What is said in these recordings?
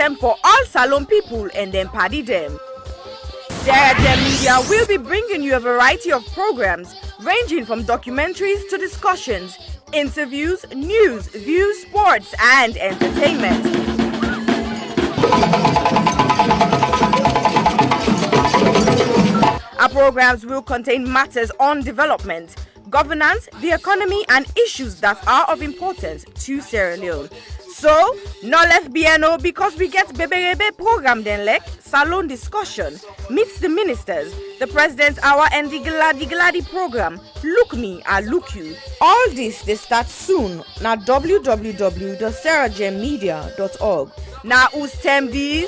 item for all Salon people and then party them. Sierra Leone Media will be bringing you a variety of programs ranging from documentaries to discussions, interviews, news, views, sports and entertainment. Our programs will contain matters on development, governance, the economy and issues that are of importance to Sierra Leone. So, no left BNO because we get Bebe program then like Salon discussion, meets the ministers, the president's hour and the Gladi program, Look Me, I Look You. All this they start soon na www.sierragemmedia.org. Now who's tem these?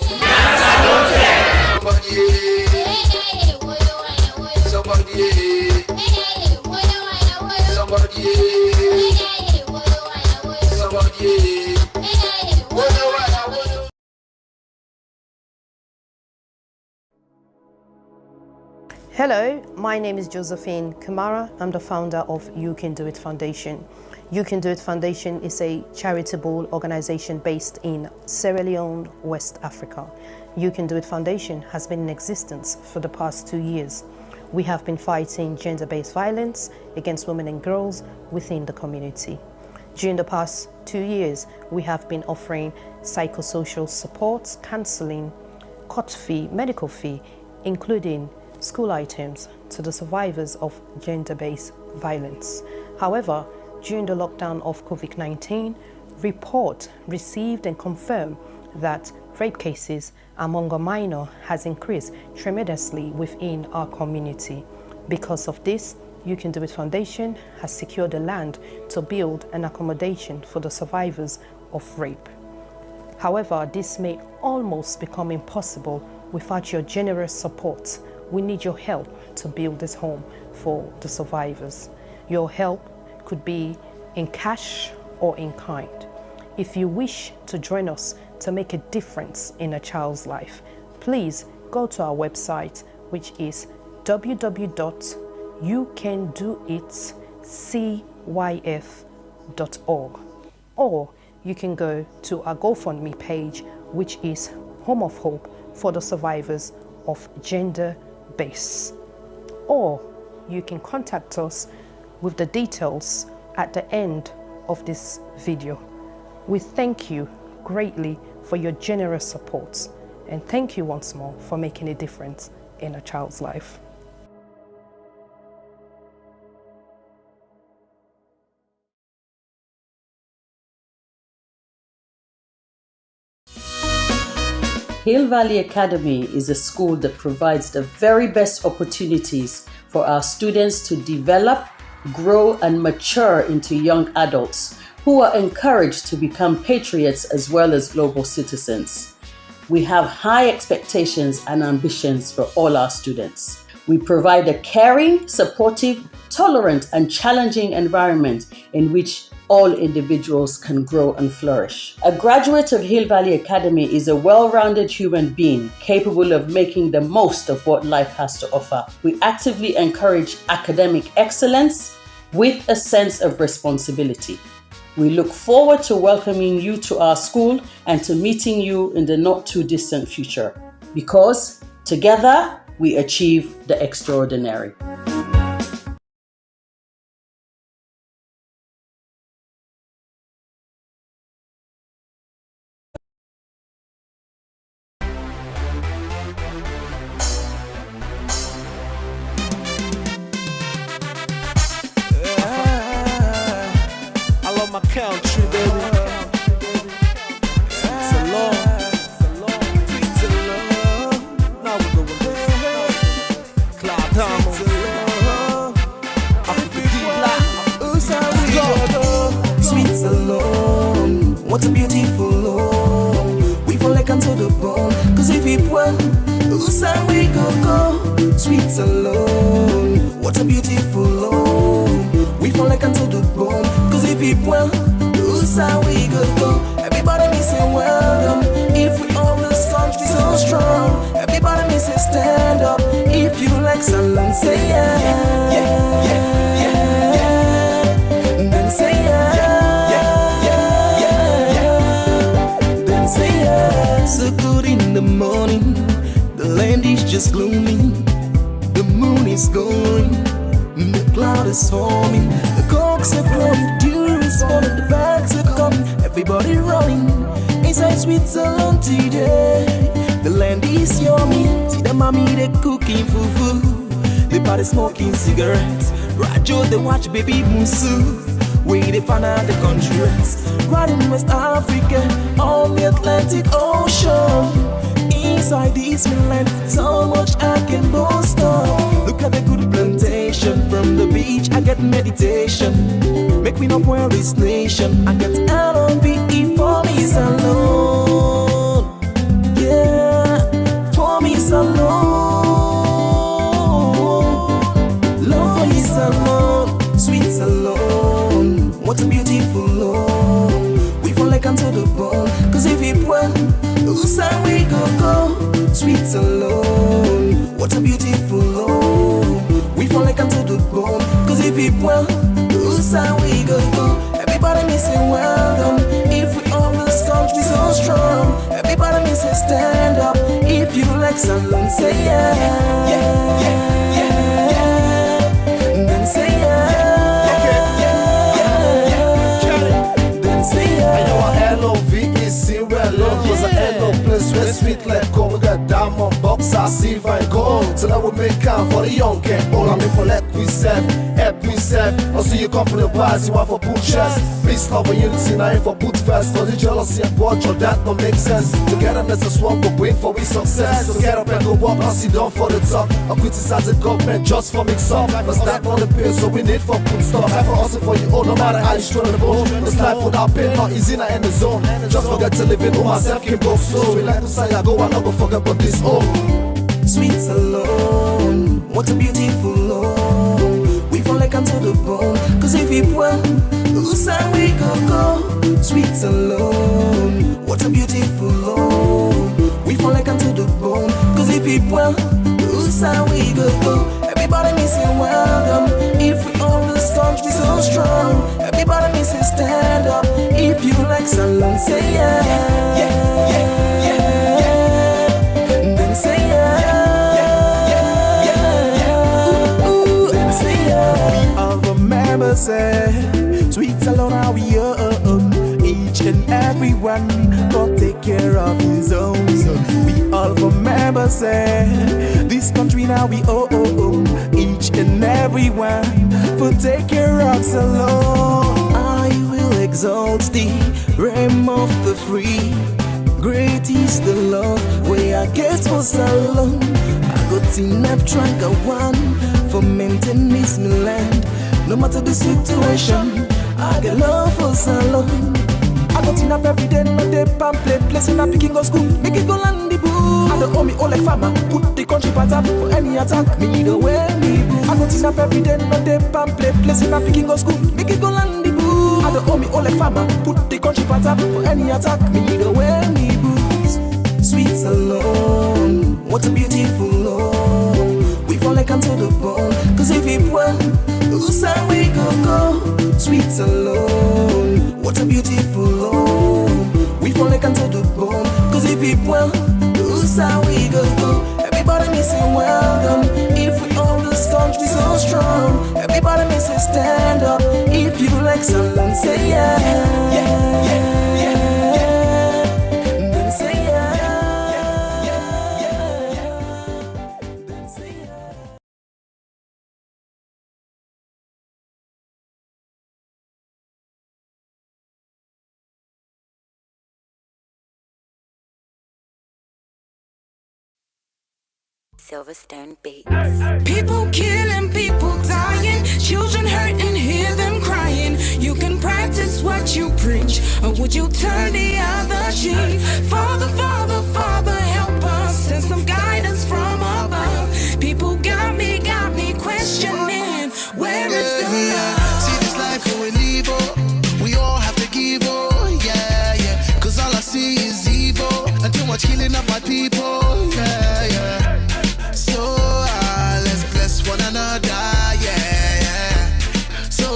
Hello, my name is Josephine Kamara. I'm the founder of You Can Do It Foundation. You Can Do It Foundation is a charitable organization based in Sierra Leone, West Africa. You Can Do It Foundation has been in existence for the past 2 years. We have been fighting gender-based violence against women and girls within the community. During the past 2 years, we have been offering psychosocial support, counseling, court fee, medical fee, including school items to the survivors of gender-based violence. However, during the lockdown of COVID-19, report received and confirmed that rape cases among a minor has increased tremendously within our community. Because of this, You Can Do It Foundation has secured the land to build an accommodation for the survivors of rape. However, this may almost become impossible without your generous support. We need your help to build this home for the survivors. Your help could be in cash or in kind. If you wish to join us to make a difference in a child's life, please go to our website, which is www.youcandoitcyf.org, or you can go to our GoFundMe page, which is Home of Hope for the survivors of gender-based, or you can contact us with the details at the end of this video. We thank you greatly for your generous support, and thank you once more for making a difference in a child's life. Hill Valley Academy is a school that provides the very best opportunities for our students to develop, grow, and mature into young adults who are encouraged to become patriots as well as global citizens. We have high expectations and ambitions for all our students. We provide a caring, supportive, tolerant, and challenging environment in which all individuals can grow and flourish. A graduate of Hill Valley Academy is a well-rounded human being capable of making the most of what life has to offer. We actively encourage academic excellence with a sense of responsibility. We look forward to welcoming you to our school and to meeting you in the not too distant future, because together we achieve the extraordinary. My country, baby. It's a long, it's a long. Now we're going Cloud Town, Africa D-Block. Sweet alone, what a beautiful home. We fall like unto the bone, cause if we well, we go. Sweet alone, what a beautiful home. We fall like unto the bone, cause if we well, we go. Everybody me say well done. If we all this country so strong, everybody me say stand up. If you like Salon, say yeah. Then say yeah. Then say yeah. So just gloomy. The moon is going, the cloud is forming. The cocks are glowing, dew is falling, the bags are coming. Everybody running inside Switzerland today. The land is yummy. See the mommy they cooking fufu, the party smoking cigarettes. Rajo they watch baby musu. We they find out the country rest. Right in West Africa, on the Atlantic Ocean. Inside this land, so much I can boast of. Look at the good plantation. From the beach I get meditation. Make me not wear this nation. I get L-O-V-E for me alone. Yeah, for me alone. Love for me alone. Sweet alone. What a beautiful love. We fall like unto the bone. Cause if it went, Insai we go. Sweet alone. What a beautiful love. We fall like unto the bone. Cause if it well, Insai we go. Everybody me say well done. If we all this country so strong. Everybody me say stand up. If you like salon, say yeah. Yeah, yeah, yeah, yeah. Then say yeah. Then say yeah. I know L-O-V-E, Sierra Leone was an L-O place where sweet like gold. We got diamond box, I silver and gold. So that we make count for the young and old. I mean for let we serve, help we serve. Also you come from the bars, you want for boot chest. Peace, love and unity, now for boot fest. For the jealousy and watch, or that don't make sense. Togetherness is one, but wait for we success. So get up and go walk, I sit down for the top. I criticize the government just for mix up. But that on the pill, so we need for put stop. Have for hustle for you all, no matter how you struggle the bone. This life without pain, not easy, not in the zone. Just forget to live in all myself, can go slow. We like to say I go, I never forget about this all. Sweet alone, what a beautiful love. We fall like unto the bone. Cause if it well, Insai we go. Sweet alone, what a beautiful love. We fall like unto the bone. Cause if it well, Insai we go. Everybody me say well done. If we all this country so strong. Everybody me say stand up. If you like salon, say yeah. Yeah, yeah, yeah, yeah, yeah. Then say yeah. Say, sweet alone how we each and everyone go take care of his own. We all remember say, this country now we each and everyone for take care of us alone. I will exalt thee, realm of the free. Great is the love where I get for so long. I got enough track of one for maintain this my land. No matter the situation, I get love for so long. I got enough every day, no day pamphlet. Place in a picking go school, make it go land the boo. I don't owe me all like farmer, put the country part up for any attack. Me the way me boo. I got enough every day, no day pamphlet. Place in a picking go school, make it go land the boo. I don't owe me all like farmer, put the country part up for any attack. Me the way me boo. Sweet alone, what a beautiful love. We fall like unto the bone. Cause if it well, Insai we go. Sweet alone, what a beautiful love. We fall like unto the bone. Cause if it well, Insai we go. Everybody me say well done. If we all this country so strong. Everybody me say stand up. If you like salon, say yeah. Yeah, yeah, yeah, yeah. Then say yeah. Silverstone Beats. People killing, people dying, children hurt and hear them crying. You can practice what you preach, or would you turn the other cheek? Father, Father, Father, help us, send some guidance from above. People got me questioning, where is the love? See this life going evil, we all have to give, oh yeah, yeah. Cause all I see is evil, and too much killing of my people, yeah, yeah. So let's bless one another, yeah, yeah. So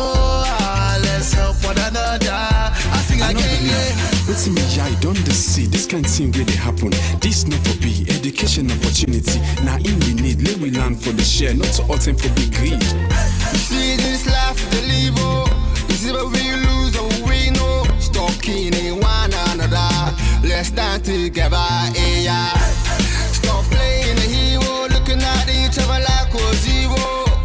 let's help one another. I sing again, yeah. What's in me, I don't see this kind of thing really happen. This not for be education. Creation opportunity. Now in we need, let we learn for the share, not to attain for big greed. You see this life, the live, oh. It's either we lose or we know. Stop killing one another. Let's stand together, yeah. Stop playing the hero, looking at each other like we're zero.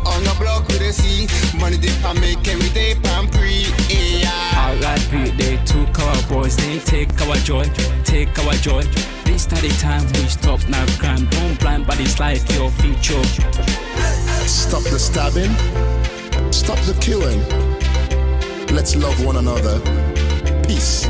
On the block with the sea, money dip and make every day pan pre, yeah. Alright, they took our boys, they take our joy, take our joy. This study time we stop now crime. Don't blind bodies like your future. Stop the stabbing. Stop the killing. Let's love one another. Peace.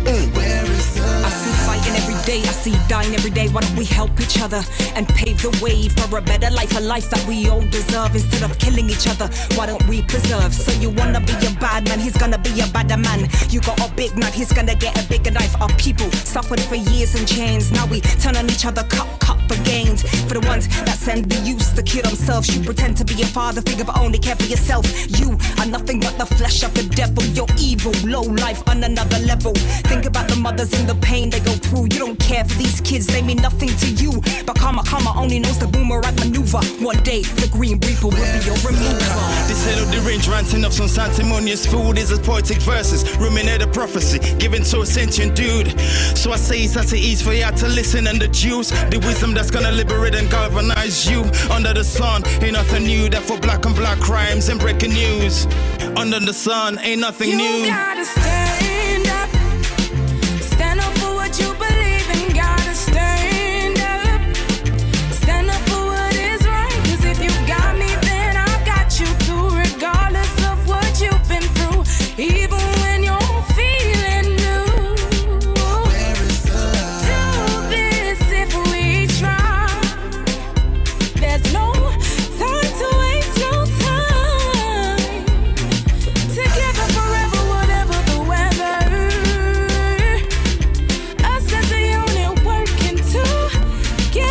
I see fighting every day, I see dying every day. Why don't we help each other and pave the way for a better life, a life that we all deserve? Instead of killing each other, why don't we preserve? So you wanna be a bad man, he's gonna be a badder man. You got a big knife, he's gonna get a bigger knife. Our people suffered for years in chains. Now we turn on each other, cut for gains. For the ones that send the youths to kill themselves, you pretend to be a father figure but only care for yourself. You are nothing but the flesh of the devil. You're evil, low life on another level. Think about the mothers and the pain they go through. You don't care for these kids, they mean nothing to you. But karma only knows the boomerang maneuver. One day the green reaper will be your remover. This head of the range ranting up some sanctimonious food is as poetic verses, ruminate a prophecy given to a sentient dude. So I say it's as it is for you to listen and deduce the wisdom that's gonna liberate and galvanize you. Under the sun ain't nothing new, that for black and black crimes and breaking news. Under the sun ain't nothing new. You gotta stand up. Stand up for what you believe in. Gotta stand up. Stand up for what is right. Cause if you got me, then I've got you too. Regardless of what you've been through. Even when you're feeling new. Where is the love? Do this if we try. There's no time to waste, no time. Together forever, whatever the weather. Us as a unit working together.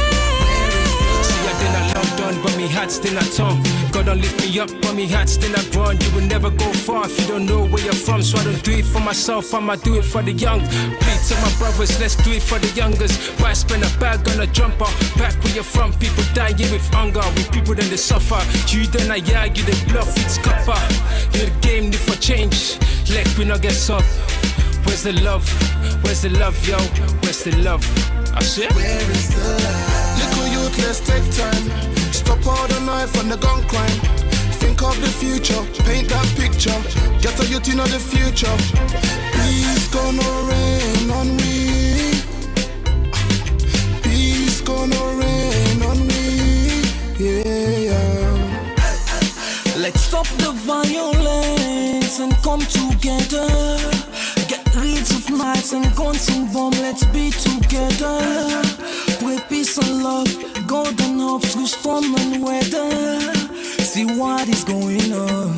See, I did not love done, but me heart still not tongue. God don't lift me up, but me heart still not run. You will never go far if you don't know where you're from. So I don't do it for myself, I'ma do it for the young. Plead to my brothers, let's do it for the youngers. Why spend a bag on a jumper? Back where you're from, people dying with hunger. With people then they suffer. You then I argue, the bluff, it's copper. You the game need for change, like we not get up. Where's the love? Where's the love, yo? Where's the love? I said, Where is the love? Little youth, let's take time. Stop all the knife and the gun crime. Think of the future, paint that picture. Get a youth in the future. Peace gonna rain on me. Peace gonna rain on me. Yeah. Let's stop the violence and come together. Get rid of knives and guns and bombs, let's be together. Pray peace and love, God and hope through storm and weather. See what is going on.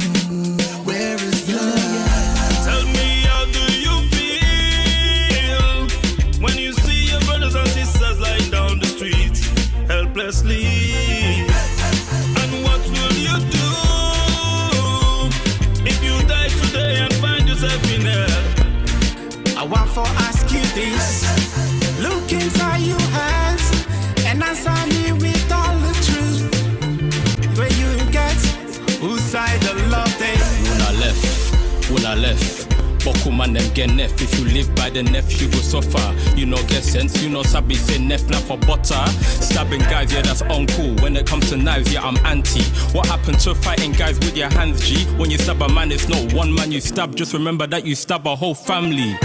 Where is the love? Tell me, how do you feel when you see your brothers and sisters lying down the street helplessly? And what will you do if you die today and find yourself in hell? I want to ask you this. Look inside your eyes and answer me with all the truth. Where you get, whose side the love they? when I left. Boku man them get nef. If you live by the nef, you go suffer. You know get sense, you know sabi say nef not for butter. Stabbing guys, yeah that's uncool. When it comes to knives, yeah I'm anti. What happened to fighting guys with your hands, G? When you stab a man, it's not one man you stab. Just remember that you stab a whole family.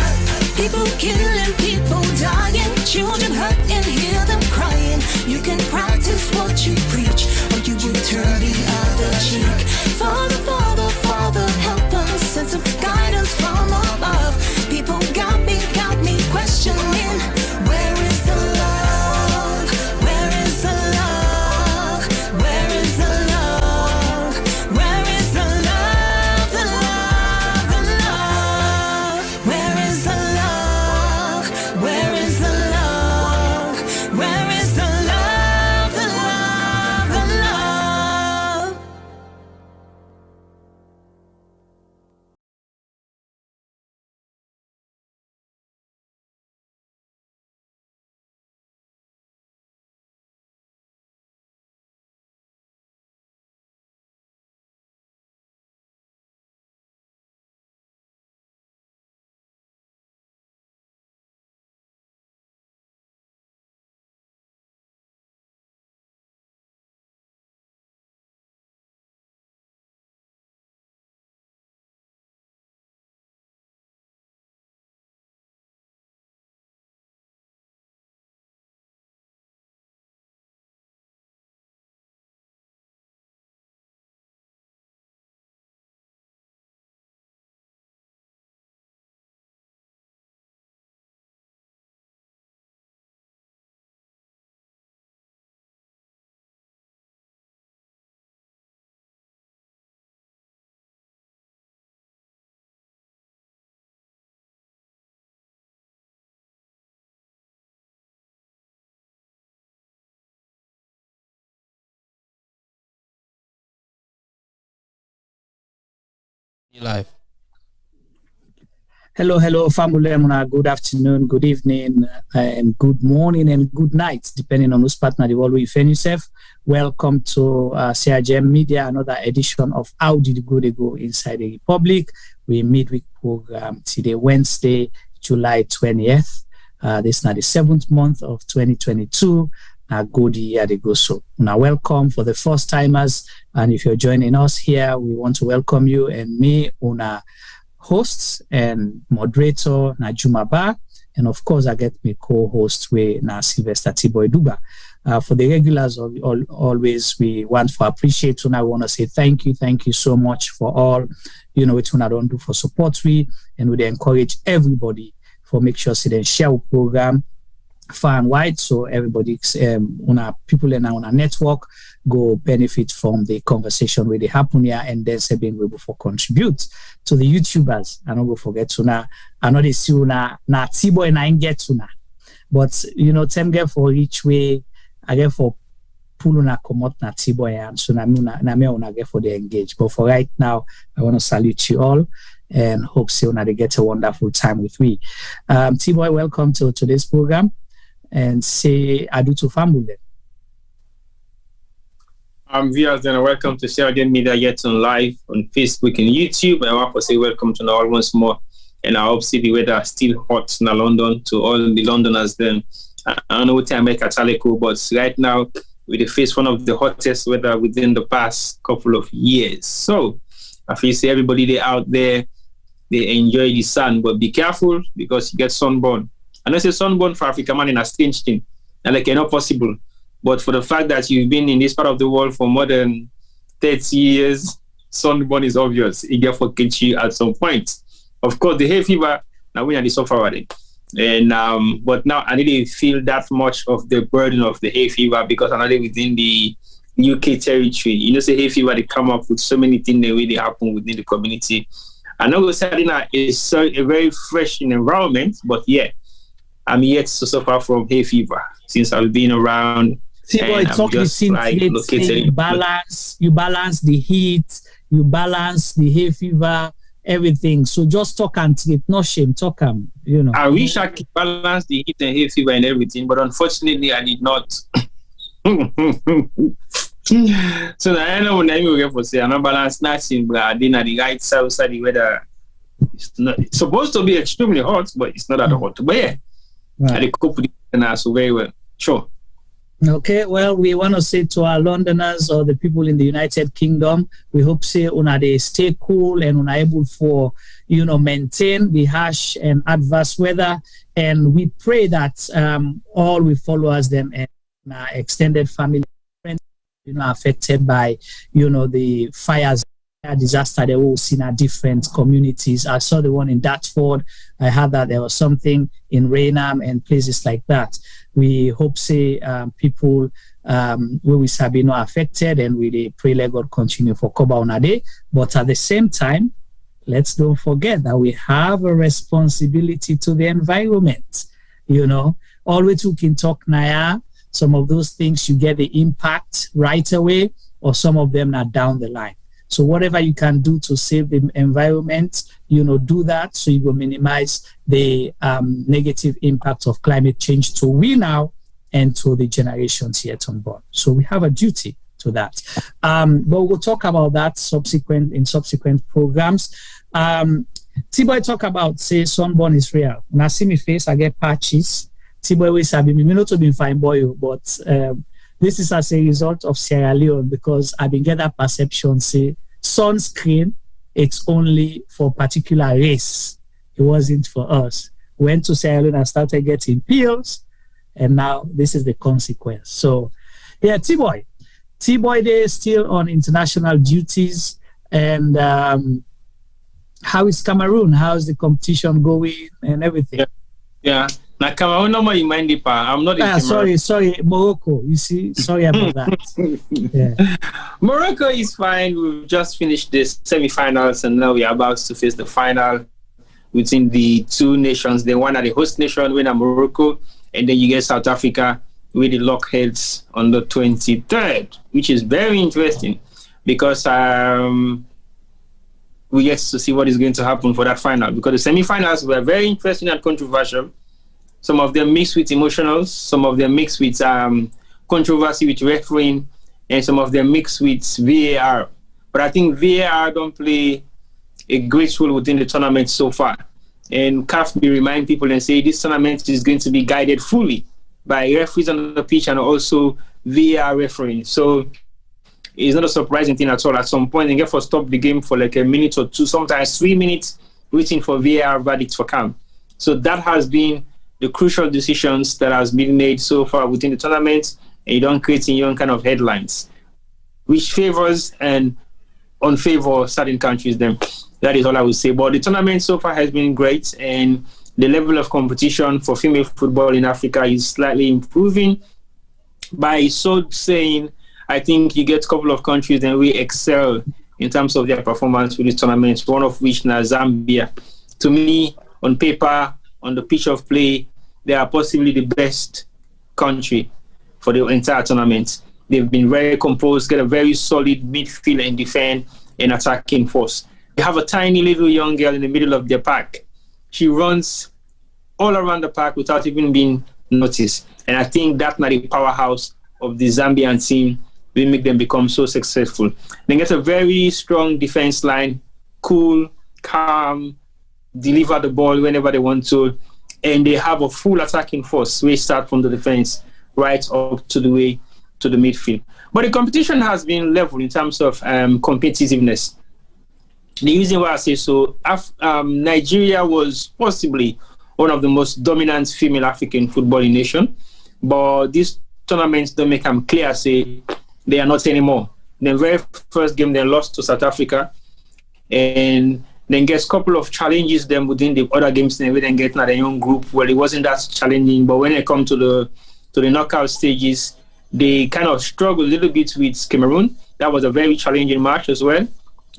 People killing, people dying, children hurt and hear them crying. You can practice what you preach, or you will turn the other cheek. Father, Father, Father, help us, send some guidance from above. People got me questioning, where is the love? Where is the love? Where is the love? Where is the love? The love, the love. Where is the love? Where is the love? Where is the love? The love, the love. Live. Hello, family. Good afternoon, good evening, and good morning and good night, depending on whose partner the world you find yourself. Welcome to Sierra Media, another edition of How Did It Go Inside the Republic. We midweek program today, Wednesday, July 20th. This is now the 7th month of 2022. Good year they go so. Now, welcome for the first timers, and if you're joining us here, we want to welcome you and me, Una. Hosts and moderator Najuma Ba, and of course I get my co-host with na Sylvester Tiboy Duba. For the regulars, always we want to appreciate you. I want to say thank you so much for all what you don't do for support we, and we encourage everybody for make sure they share our program far and wide, so everybody people in our network go benefit from the conversation where they happen here, and then say being able to contribute to the YouTubers. I don't go forget to now. I know they see na Tibo and I ain't get to now, but them get for each way. I get for pull na come out na Tibo and so na me una get for the engage. But for right now, I want to salute you all and hope so now they get a wonderful time with me. Tibo, welcome to today's program. And say adu to family. Viewers, then welcome to Sierra Leone Media yet on live on Facebook and YouTube. I want to say welcome to all once more. And I hope see the weather still hot in London to all the Londoners then. I don't know what time make a chaleco, but right now we face one of the hottest weather within the past couple of years. So I feel say everybody they out there, they enjoy the sun, but be careful because you get sunburn. And I say sunburn for African man in a strange thing. And like not possible. But for the fact that you've been in this part of the world for more than 30 years, sunburn is obvious. It get for catch you at some point. Of course, the hay fever, now we are the suffer already. And but now I didn't feel that much of the burden of the hay fever because I'm already within the UK territory. Say hay fever, they come up with so many things that really happen within the community. I know Sardinia is a very fresh environment, but yeah. I'm yet to suffer from hay fever since I've been around. You balance the heat, you balance the hay fever, everything. So just talk and treat, no shame, talk I wish I could balance the heat and hay fever and everything, but unfortunately I did not. So now I know when I go for say I'm not balanced nothing, but I didn't at the right side of the weather. It's supposed to be extremely hot, but it's not that hot. But yeah. Right. I cope with it so very well. Sure. Okay, well, we want to say to our Londoners or the people in the United Kingdom, we hope say they stay cool and able for maintain the harsh and adverse weather, and we pray that all we followers them and extended family friends affected by the fires. Disaster they all seen at different communities. I saw the one in Dartford. I heard that there was something in Raynham and places like that. We hope say people will be affected, and we pray let God continue for cover on a day. But at the same time, let's don't forget that we have a responsibility to the environment. Always we can talk now. Some of those things you get the impact right away, or some of them are down the line. So whatever you can do to save the environment, do that so you will minimize the negative impact of climate change to we now and to the generations yet unborn. So we have a duty to that. But we'll talk about that in subsequent programs. Tiboy talk about say sunburn is real. When I see my face, I get patches. Tiboy always have me not to be fine boy, but this is as a result of Sierra Leone because I've been getting that perception, say, sunscreen, it's only for particular race. It wasn't for us. Went to Sierra Leone and started getting pills, and now this is the consequence. So, yeah, T-Boy, they're still on international duties. And how is Cameroon? How's the competition going and everything? Yeah. Now, Cameroon, no more in mind, I'm not in Cameroon. Sorry, Morocco. You see, sorry about that. Yeah. Morocco is fine. We've just finished the semi-finals, and now we are about to face the final within the two nations. The one at the host nation, when Morocco, and then you get South Africa with the Lockheads on the 23rd, which is very interesting because we get to see what is going to happen for that final, because the semi-finals were very interesting and controversial. Some of them mixed with emotionals, some of them mixed with controversy with refereeing, and some of them mixed with VAR. But I think VAR don't play a great role within the tournament so far. And CAF will remind people and say this tournament is going to be guided fully by referees on the pitch and also VAR refereeing. So it's not a surprising thing at all. At some point, they get to stop the game for like a minute or two, sometimes 3 minutes, waiting for VAR verdict for CAF. So that has been the crucial decisions that has been made so far within the tournament, and you don't create your own kind of headlines, which favors and unfavor certain countries. Then that is all I would say. But the tournament so far has been great, and the level of competition for female football in Africa is slightly improving. By so saying, I think you get a couple of countries that we excel in terms of their performance with this tournament, one of which now Zambia. To me, on paper, on the pitch of play, they are possibly the best country for the entire tournament. They've been very composed, get a very solid midfield and defend and attacking force. They have a tiny little young girl in the middle of their pack. She runs all around the park without even being noticed. And I think that's not the powerhouse of the Zambian team will make them become so successful. They get a very strong defense line, cool, calm, deliver the ball whenever they want to, and they have a full attacking force. We start from the defense right up to the way to the midfield. But the competition has been level in terms of competitiveness. The reason why I say so, Nigeria was possibly one of the most dominant female African footballing nation, but these tournaments don't make them clear, say they are not anymore. The very first game they lost to South Africa, and then gets a couple of challenges them within the other games, and then get another young group. Well, it wasn't that challenging, but when it come to the knockout stages, they kind of struggled a little bit with Cameroon. That was a very challenging match as well.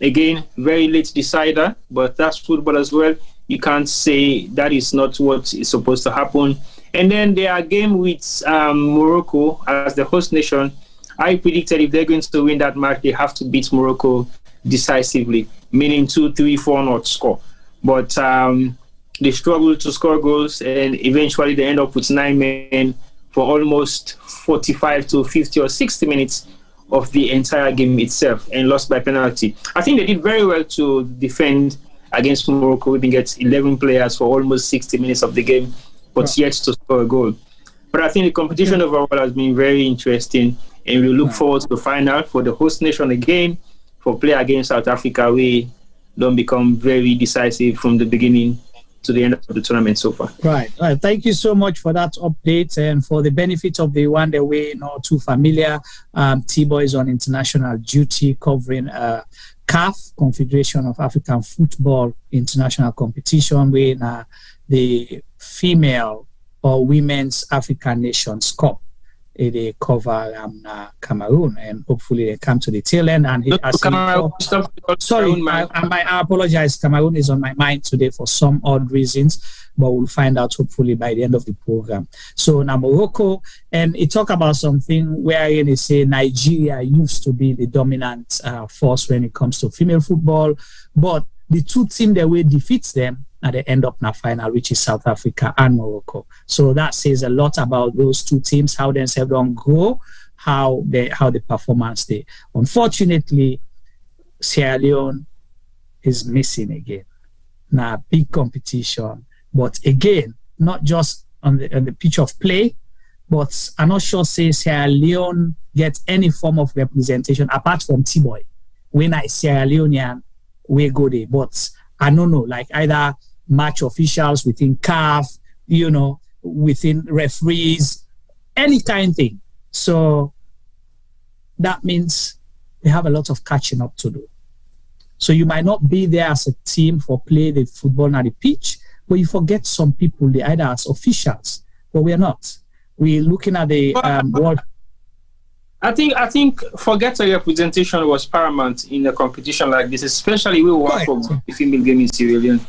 Again, very late decider, but that's football as well. You can't say that is not what is supposed to happen. And then their game with Morocco as the host nation, I predicted if they're going to win that match, they have to beat Morocco decisively, meaning 2, 3, 4 not score. But they struggled to score goals, and eventually they end up with 9 men for almost 45 to 50 or 60 minutes of the entire game itself, and lost by penalty. I think they did very well to defend against Morocco. We get 11 players for almost 60 minutes of the game, but yet to score a goal. But I think the competition overall has been very interesting, and we look forward to the final for the host nation again. For play against South Africa, we don't become very decisive from the beginning to the end of the tournament so far. Right. Thank you so much for that update, and for the benefit of the one that we're not too familiar. T-Boy is on international duty covering CAF, Confederation of African Football International Competition, with the female or Women's African Nations Cup. They cover Cameroon, and hopefully they come to the tail end. And I apologize. Cameroon is on my mind today for some odd reasons, but we'll find out hopefully by the end of the program. So now Morocco, and it talk about something where they say Nigeria used to be the dominant force when it comes to female football, but the two teams that will defeat them at the end up in the final, which is South Africa and Morocco. So that says a lot about those two teams, how themselves don't grow, how the performance they. Unfortunately, Sierra Leone is missing again. Now, big competition, but again, not just on the pitch of play, but I'm not sure say Sierra Leone gets any form of representation apart from T-Boy. When I Sierra Leonean, we go there, but I don't know, like either match officials within CAF, within referees, any kind of thing. So that means they have a lot of catching up to do. So you might not be there as a team for play the football on the pitch, but you forget some people, they either as officials, but we're not. We're looking at the world. I think forgetting representation was paramount in a competition like this, especially we work for the female game in Sierra Leone.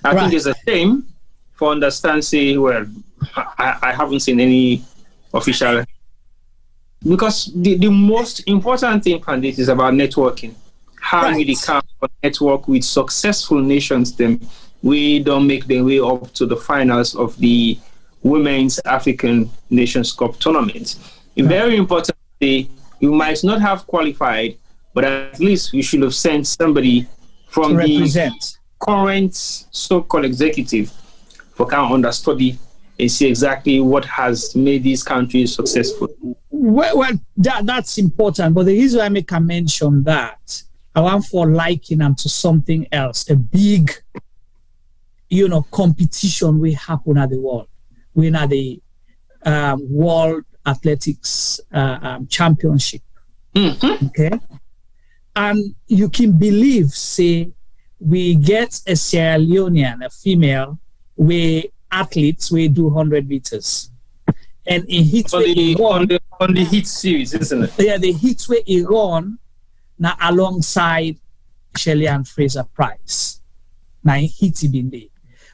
I think it's a shame for understand, say, well, I haven't seen any official. Because the most important thing, Pandit, is about networking. how we can network with successful nations, then we don't make their way up to the finals of the Women's African Nations Cup tournament. Very importantly, you might not have qualified, but at least we should have sent somebody from the current so-called executive for kind of understudy and see exactly what has made these countries successful. Well, that's important, but the reason I make a mention that, I want for liking them to something else, a big, competition will happen at the world. We're at the World Athletics Championship. Okay? And you can believe, say, we get a Sierra Leonean, a female, where athletes will do 100 meters. And in hits on the heat series, isn't it? Yeah, the hits where Iran now alongside Shelley and Fraser Price. Now in hits been there.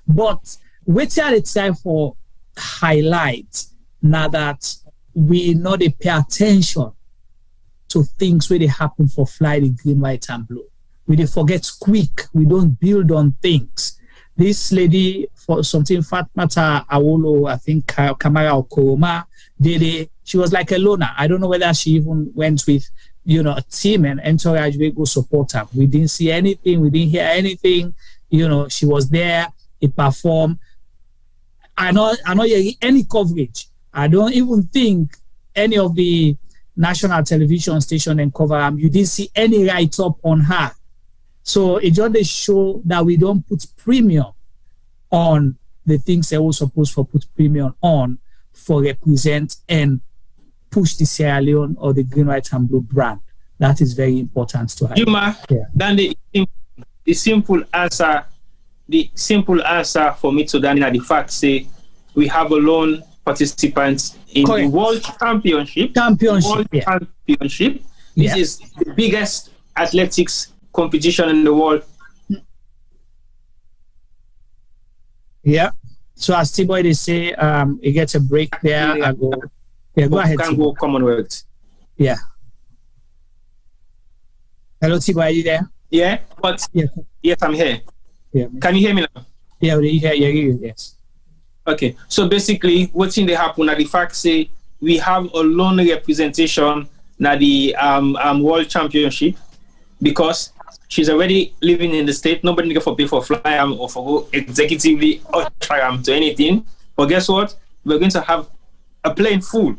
But wait till it's time for highlight now that we know they pay attention to things where they happen for fly the green, white, and blue. We they forget quick. We don't build on things. This lady, for something, Fatmata Awolo, I think Kamara Okoroma, she was like a loner. I don't know whether she even went with, a team and entourage we go support her. We didn't see anything. We didn't hear anything. She was there. It performed. I know any coverage. I don't even think any of the national television station and cover you didn't see any write-up on her. So it just show that we don't put premium on the things that we're supposed to put premium on for represent and push the Sierra Leone or the green, white, and blue brand. That is very important to have. Juma, then the simple answer for me to that, the fact say we have a lone participant in the World Championship. This is the biggest athletics competition in the world. Yeah. So as T-Boy they say, he gets a break there. Go ahead. Can go Commonwealth. Yeah. Hello, T-Boy, are you there? Yeah, but yes, I'm here. Yeah. Can you hear me now? Yeah, we hear you. Yes. Okay. So basically, what's in the happen? Now the fact say we have a lone representation now the World Championship because she's already living in the state. Nobody can pay for fly or for executively or try to anything. But guess what? We're going to have a plane full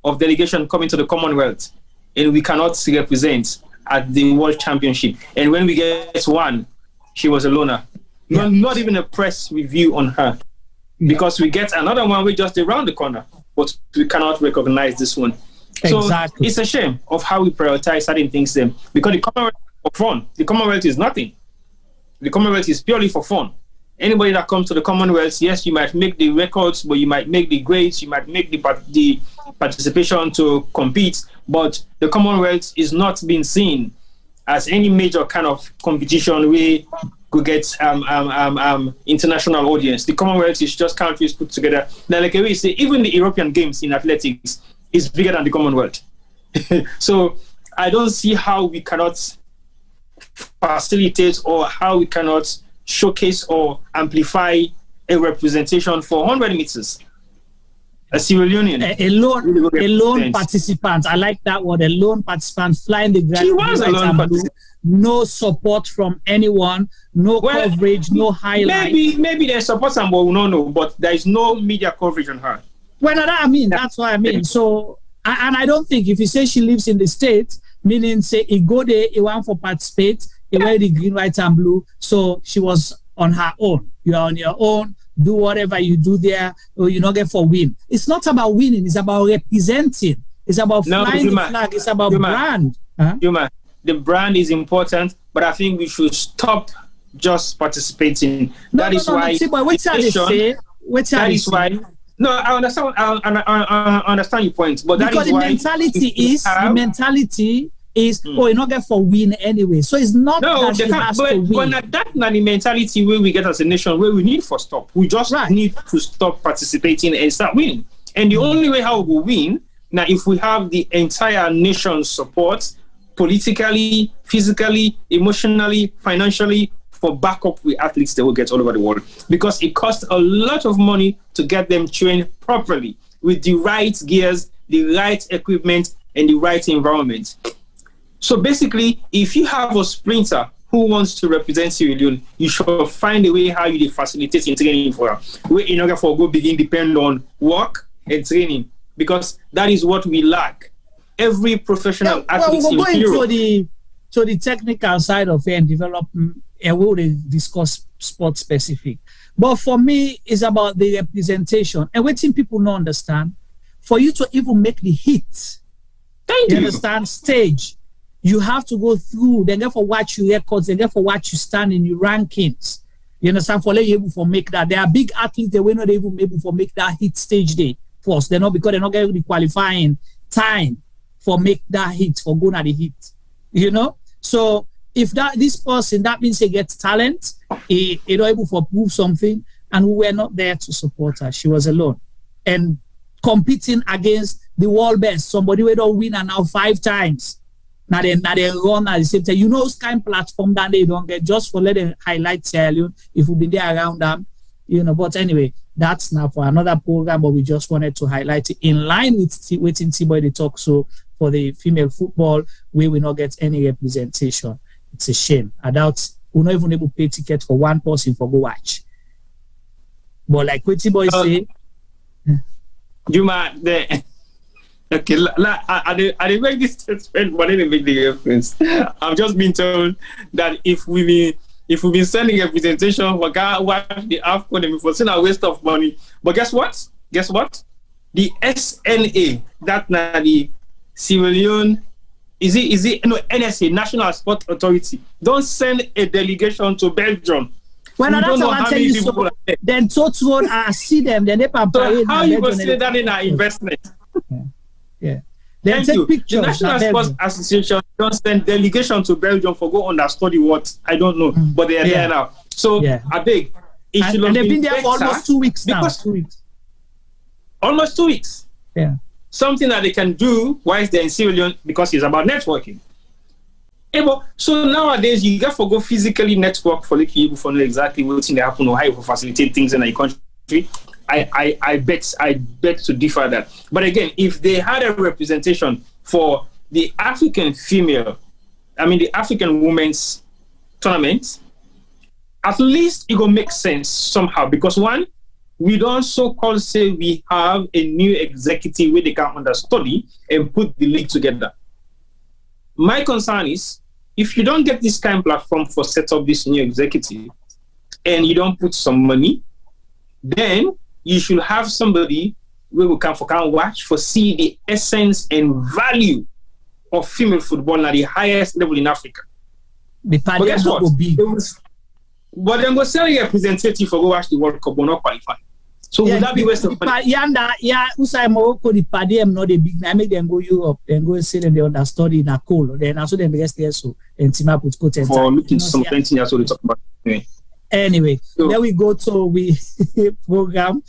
of delegation coming to the Commonwealth, and we cannot represent at the World Championship. And when we get one, she was a loner. Yeah. Not even a press review on her. Because we get another one, we just around the corner, but we cannot recognize this one. Exactly. So it's a shame of how we prioritize certain things then. Because the Commonwealth is for fun. The Commonwealth is nothing. The Commonwealth is purely for fun. Anybody that comes to the Commonwealth, yes, you might make the records, but you might make the grades, you might make the participation to compete, but the Commonwealth is not being seen as any major kind of competition where could get international audience. The Commonwealth is just countries put together. Now, like we say, even the European Games in athletics is bigger than the Commonwealth. So I don't see how we cannot facilitate or how we cannot showcase or amplify a representation for 100 meters. A Sierra Leonean. A lone participant. I like that word. A lone participant flying the ground. She was a lone participant. No support from anyone. No coverage. No highlight. Maybe there's support, but we don't know. But there is no media coverage on her. Well, that's what I mean. So, and I don't think if you say she lives in the States, meaning say he go there, he want for participate, he wear the green, white, and blue. So she was on her own. You are on your own. Do whatever you do there, or you not get for win. It's not about winning. It's about representing. It's about flying the flag. It's about brand. The brand is important, but I think we should stop just participating. That is why. No, I understand. I understand your point, but that because is why the mentality is you not get for win anyway. So it's not that she has to win. But that's not the mentality where we get as a nation where we need for stop. We just need to stop participating and start winning. And the only way how we will win now if we have the entire nation's support politically, physically, emotionally, financially, for backup with athletes they will get all over the world, because it costs a lot of money to get them trained properly with the right gears, the right equipment, and the right environment. So basically, if you have a sprinter who wants to represent Sierra Leone, you should find a way how you facilitate in training for her. Where in order for go begin depend on work and training, because that is what we lack. Every professional athlete we'll go in Europe. to the technical side of it and development, and we'll discuss sport specific. But for me, it's about the representation. And what people don't understand, for you to even make the hit, you understand, stage, you have to go through, then therefore watch your records, then therefore watch you stand in your rankings. You understand, for you able to make that. There are big athletes that were not even able to make that hit stage day first. They're not, because they're not getting the qualifying time for make that hit, for going at the hit. You know? So if this person, that means he gets talent, he not able to prove something, and we were not there to support her. She was alone. And competing against the world best, somebody who don't win and now 5 times. Now they run at the same time. You know, those kind of platform that they don't get, just for letting highlight Sierra Leone, if we've been there around them, you know. But anyway, that's now for another program, but we just wanted to highlight it in line with waiting T-Boy the talk. So for the female football, we will not get any representation. It's a shame. I doubt we're not even able to pay ticket for one person for go watch. But like what T-Boy say, Juma, okay, I didn't make this statement, but I didn't make the reference. I've just been told that if we've been sending representation for God watch the AFCON, and we've seen a waste of money. But guess what? The SNA, that now the Sierra Leone, NSA, National Sport Authority, don't send a delegation to Belgium. Well, now that's what I'm telling you. So, then total, I see them. Then they so how you going to say that in our investment? Yeah. Thank you. The National Sports Association don't send delegation to Belgium for go understudy what I don't know, but they are there now. So I beg, it should have been there for almost 2 weeks now. 2 weeks. Almost 2 weeks. Yeah. Something that they can do whilst they're in Sierra Leone, because it's about networking. So nowadays you got to go physically network for like people for know exactly what's in the happen or how you facilitate things in a country. I bet to differ that. But again, if they had a representation for the African the African women's tournament, at least it will make sense somehow. Because one, we don't so-called say we have a new executive where they can understudy and put the league together. My concern is, if you don't get this kind of platform for set up this new executive and you don't put some money, then you should have somebody where we can watch for see the essence and value of female football at the highest level in Africa. But guess what? But then go sell a representative for go watch the World Cup, but not qualify. So would that be waste of money? Usai Morocco, the Padem not a big. I make them go Europe, then go sit and they understudy in a cool. Then also them rest there so and team up with coach and for looking some 20 years old to talk about. Anyway, then we go to program.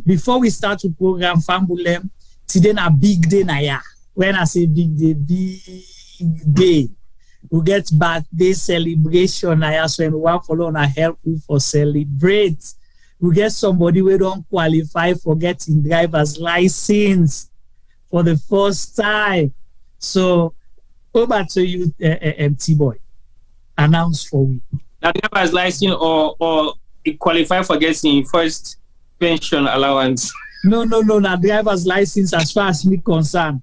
Before we start to program, Fambulem, today na big day na ya. When I say big day, we get birthday celebration na ya. So we want follow on a help you for celebrate. We get somebody who don't qualify for getting driver's license for the first time. So over to you, T-Boy. Announce for we. That driver's license or qualify for getting first pension allowance? No, na driver's license as far as me concerned.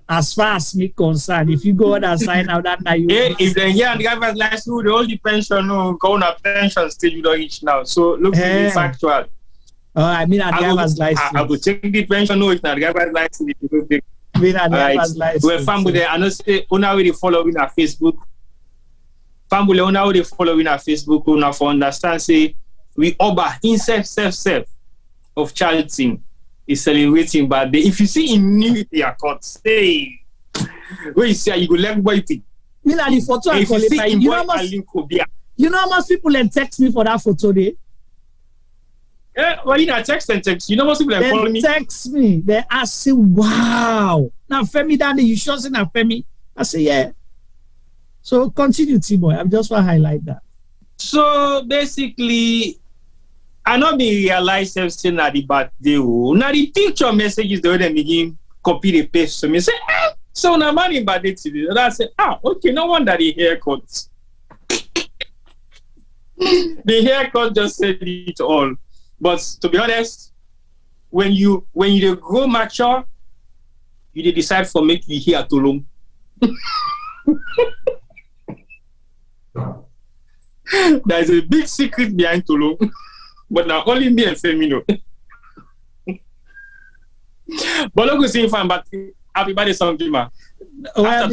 If you go on and sign out that now you if they get driver's license, the only pension go on a pension still you don't reach now. So look to be factual. I mean a driver's license. I will take the pension, no, it's not driver's license. We're family there. I know say una we following our Facebook. Family una we following our Facebook, una for understand say we over in self of charity is celebrating birthday. If you see in New Year court, say where you say you go left waiting. Me na the photo I qualify. You know how much people then text me for that photo day? Yeah, well, you know, text. You know how much people follow me? Text me. They ask, wow. Now, Femi, Daddy, you sure say now, Femi? I say, yeah. So continue, T-Boy. I just want to highlight that. So basically, I not be realize everything at the birthday. Now the picture messages the way they begin copy the paste. So me say, so now money birthday today. And I say, okay, no wonder the haircut. The haircut just said it all. But to be honest, when you grow mature, you decide for make you hair too long. There is a big secret behind Tolo, but now only me and Femino. But look, we sing fun, but happy birthday song, Jima. Well,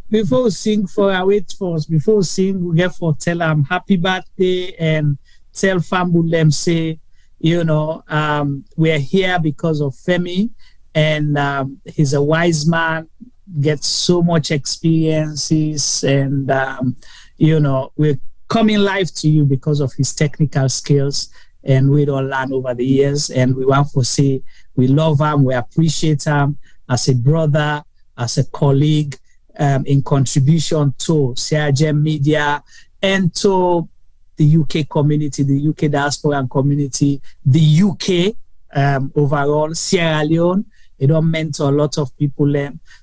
before we sing for our wait first, before we sing, we get for tell them happy birthday and tell Fambulem say, we're here because of Femi, and he's a wise man, gets so much experiences, and we're coming live to you because of his technical skills, and we don't learn over the years, and we want to say we love him, we appreciate him as a brother, as a colleague, in contribution to Sierra Leone media and to the UK community, the UK diaspora and community, the UK overall, Sierra Leone. It don't mentor a lot of people.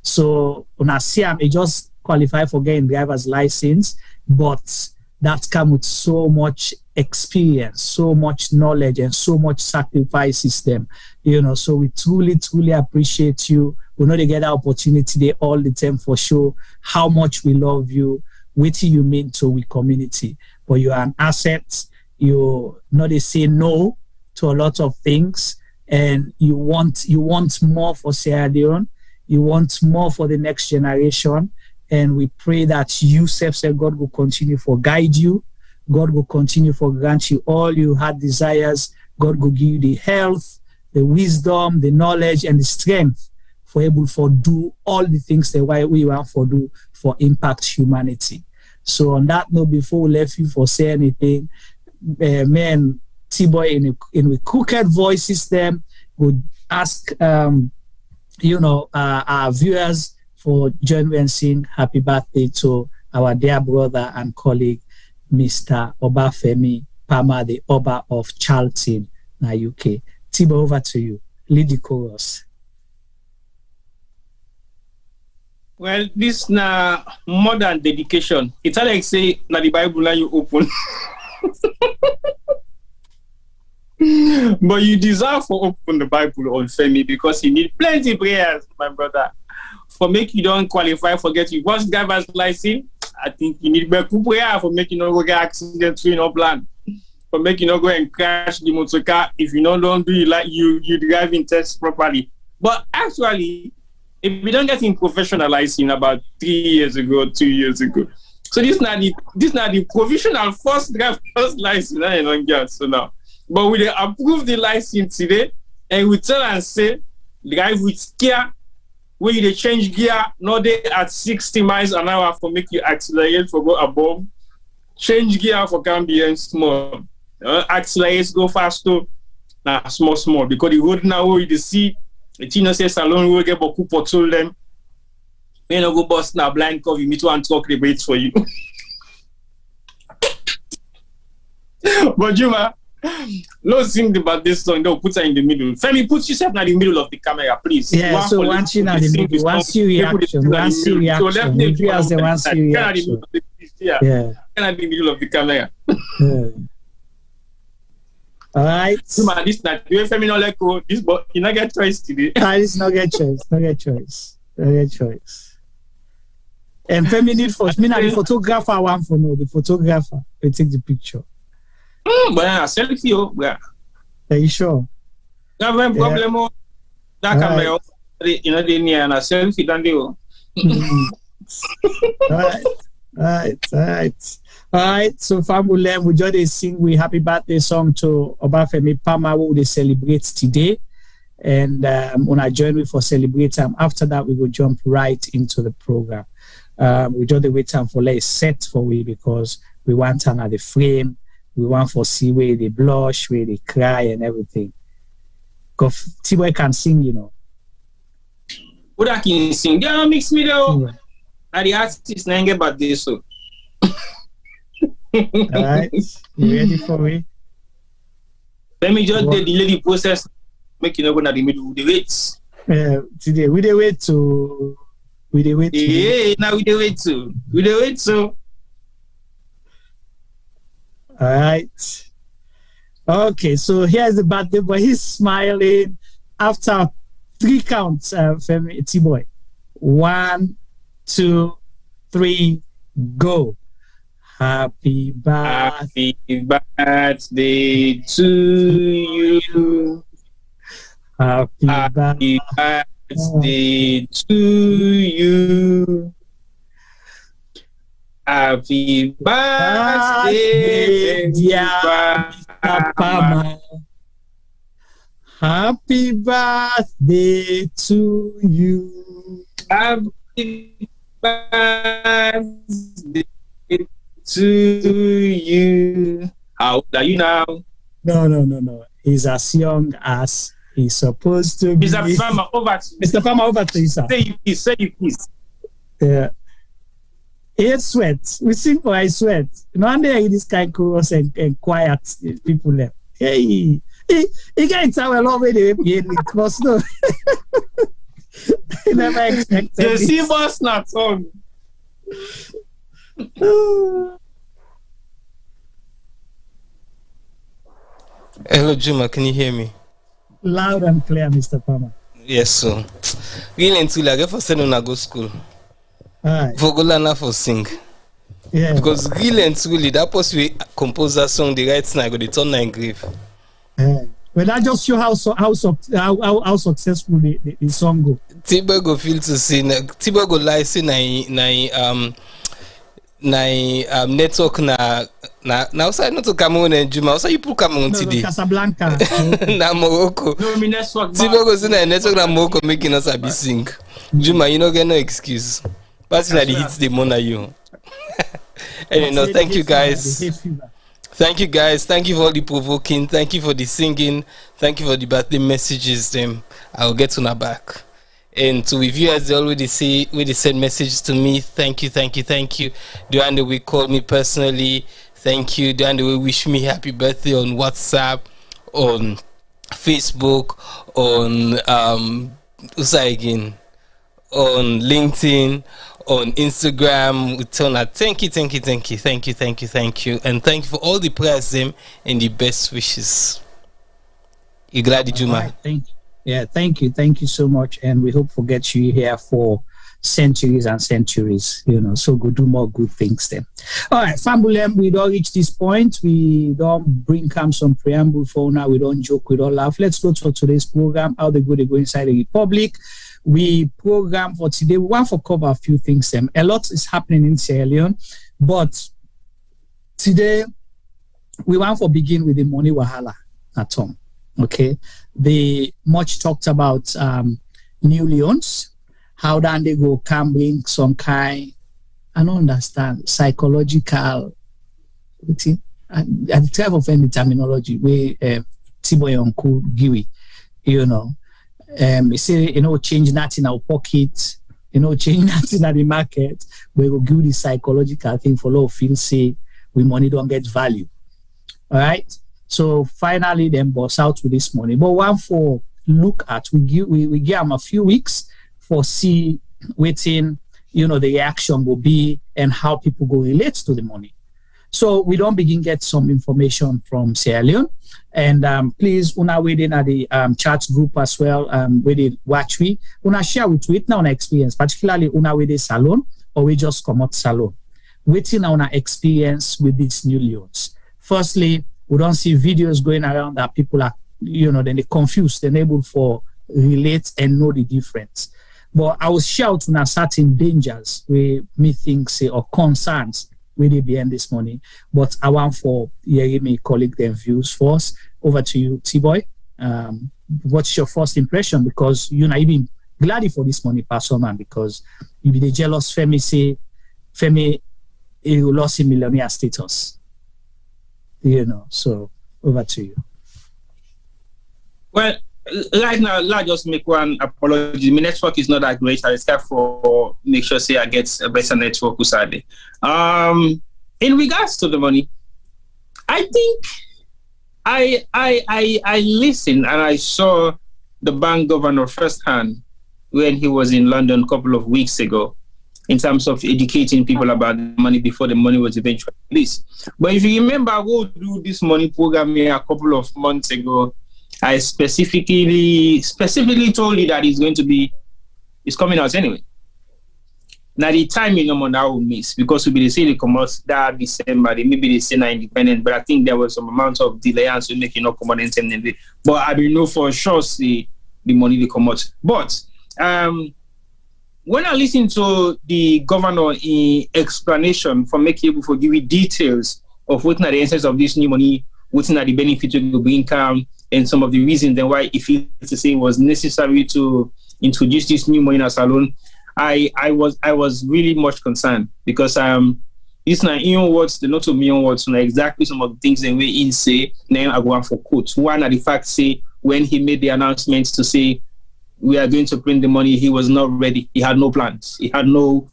So when I see him, he just qualify for getting driver's license, but that comes with so much experience, so much knowledge, and so much sacrifices them. So we truly, truly appreciate you. We know they get that opportunity there all the time for sure, how much we love you, what you mean to we community. But you are an asset. You know they say no to a lot of things, and you want more for Sierra Leone. You want more for the next generation. And we pray that you, God will continue for guide you. God will continue for grant you all you had desires. God will give you the health, the wisdom, the knowledge, and the strength for able for do all the things that we want for do for impact humanity. So on that note, before we let you for say anything, me and T-Boy in a crooked voice system would ask our viewers for join me and sing happy birthday to our dear brother and colleague, Mr. Obafemi Pama, the Oba of Charlton, UK. Tibo, over to you. Lead the chorus. Well, this na more than dedication. It's like say na the Bible now you open. But you deserve to open the Bible on Femi because you need plenty prayers, my brother. For make you don't qualify for get you once driver's license, I think you need better prayer for make you not go get accident in your plan. For make you not go and crash the motor car if you don't do it like you driving test properly. But actually, if you don't get in professional license about 3 years ago, 2 years ago. So this not the provisional first driver's license I don't get so now. But we approve the license today and we tell and say drive with care. When you change gear, not they at 60 miles an hour for make you accelerate for go above. Change gear for can be small. Accelerate go faster. Nah, small. Because the road now where you see, the say salon will get beaucoup potol them. When you go bust now blind curve, you meet one truck they wait for you. But Juma, let's sing about this song. They'll put her in the middle. Femi, put yourself in the middle of the camera, please. Yeah, so once you in the middle, once you reaction. So let me do as the once you reaction. Yeah. Can I be in the middle of the camera? All right. Juma, this not you Femi no let go. This but you not get choice today. This not get choice. And Femi need first. Me not the photographer one for no. The photographer will take the picture. But I selfie, yeah. Are you sure? No problem. That camera, the near and a selfie than you. All right. So, family, we just sing we happy birthday song to Obafemi Pama, who they celebrate today. And when I join me for celebrate time, after that, we will jump right into the program. We just wait time for let set for we because we want to at the frame. We want to see where they blush, where they cry, and everything. Because T-Boy can sing, What I can sing? Yeah, mix me though. And the artist na get about this so. All right, you ready for me? Let me just delay the process. Make you not gonna the middle with the weights. Today we the wait to. Yeah, now we the wait to. All right. Okay, so here's the birthday boy. He's smiling after 3 counts. Femi T-boy. 1, 2, 3, go. Happy birthday to you. Happy birthday to you. Happy birthday, dear Mr. Palmer. Happy birthday to you. Happy birthday to you. How old are you now? No. He's as young as he's supposed to be. Mr. Palmer, over to you. Mr. Palmer, over to you, sir. Say you please. Yeah. It's sweat. We sing for I sweat. No wonder this kind of chorus and quiet people left. Hey, he gets our love way they pay it because no. I never expected the Seaboss not song. Hello, Juma. Can you hear me? Loud and clear, Mr. Palmer. Yes, sir. Really into like for sending to go school. For go learn for sing. Yeah. Because really and truly, that post we compose that song the right now, go the turn nine grave. Well, that just show how successful the song go. Tibo go feel to see. Tibo go lie say network na outside not to Cameroon and Juma. Also you put Cameroon today. Casablanca. Na Morocco. Tibo go say na network na Morocco making us be sing. Juma, you no get no excuse. But that the hits the money you. Anyway, no, thank you guys. Thank you guys. Thank you for all the provoking. Thank you for the singing. Thank you for the birthday messages. I'll get to my back. And to reviewers, they already say when they send messages to me. Thank you. The one that we called me personally. Thank you. The one that we wish me happy birthday on WhatsApp, on Facebook, on on LinkedIn, on Instagram. We tell her thank you, and thank you for all the prayers and the best wishes. You glad Juma? Right, thank you so much, and we hope to get you here for centuries and centuries. So go do more good things then. All right, Fambulem, we don't reach this point. We don't bring some preamble for now. We don't joke. We don't laugh. Let's go to today's program. How they go inside the Republic. We program for today. We want to cover a few things. A lot is happening in Sierra Leone, but today we want to begin with the money wahala at home. Okay, the much talked about new Leones, how then they can bring some kind, I don't understand, psychological, at the type of any terminology where Tiboy Uncle Giwi, we say, change nothing in our pocket, change nothing in the market, we will give the psychological thing for low feel say we money don't get value. All right. So finally, them boss out with this money. But one for look at, we give them a few weeks for see waiting, the reaction will be and how people go relate to the money. So we don't begin get some information from Sierra Leone. And please, una within at the chat group as well, where they watch we, una share with it now on experience, particularly una with the salon or we just come out salon. Waiting on our experience with these new Leones. Firstly, we don't see videos going around that people are, then they're confused, they're able to relate and know the difference. But I will shout on certain dangers where me think say or concerns where they behind this money. But I want for me colleague their views first. Over to you, T-Boy. What's your first impression? Because you're not even glad for this money, person, because you be the jealous Femi say Femi lost in millionaire status. So over to you. Well, right now, I'll just make one apology. My network is not that great. I start for make sure say I get a better network usade. In regards to the money, I think I listened and I saw the bank governor firsthand when he was in London a couple of weeks ago in terms of educating people about the money before the money was eventually released. But if you remember, I go do this money program here a couple of months ago. I specifically told you that it's coming out anyway. Now the timing no more will miss because we be the say the commerce that December, they maybe they say not independent, but I think there was some amount of delay and so making no come out in. But I will know for sure see the money they come out. But when I listen to the governor in explanation for making able to give you details of what are the essence of this new money, what are the benefits of the income, and some of the reasons then why it feels to say it was necessary to introduce this new money in a salon, I was really much concerned because these are in words, the not of me words, exactly some of the things that we in say. Now I go on for quotes. One are the facts say when he made the announcements to say we are going to print the money, he was not ready. He had no plans. He had no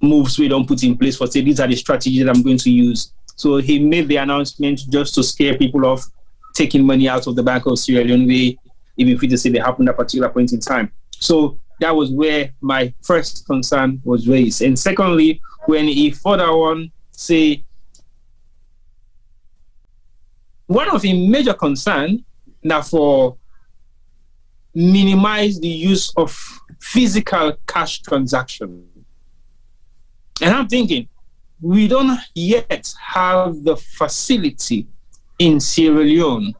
moves we don't put in place for say these are the strategies that I'm going to use. So he made the announcement just to scare people off taking money out of the Bank of Sierra Leone, even if we just say they happened at a particular point in time. So that was where my first concern was raised. And secondly, when he further on say, one of the major concern now for minimize the use of physical cash transaction. And I'm thinking, we don't yet have the facility in Sierra Leone,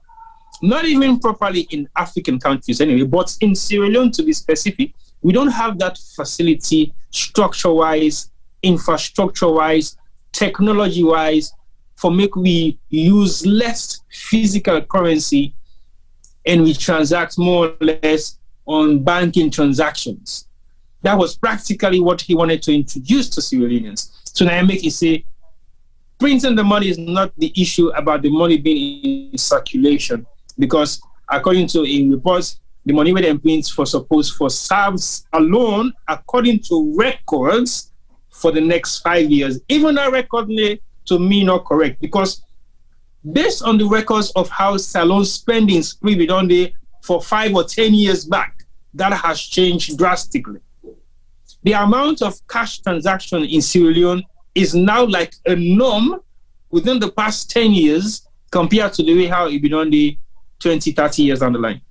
not even properly in African countries anyway, but in Sierra Leone to be specific, we don't have that facility structure-wise, infrastructure-wise, technology-wise, for make we use less physical currency and we transact more or less on banking transactions. That was practically what he wanted to introduce to Sierra Leoneans. So now I make it say, printing the money is not the issue about the money being in circulation, because according to in reports, the money we then print for SARS alone, according to records for the next 5 years, even that record may to me not correct, because based on the records of how salon spending spree we done there for 5 or 10 years back, that has changed drastically. The amount of cash transaction in Sierra Leone is now like a norm within the past 10 years compared to the way how it been on the 20, 30 years down the line.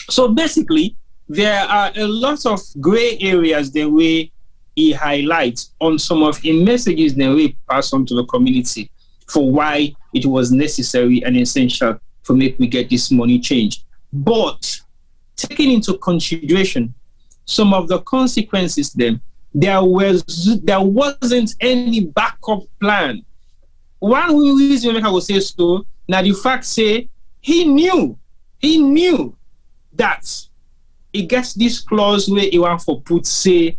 So basically, there are a lot of gray areas the way he highlights on some of the messages the way pass on to the community for why it was necessary and essential for make we get this money changed. But taking into consideration some of the consequences then, there wasn't any backup plan. One reason I would say so, now the fact say he knew that he gets this clause where he want for put say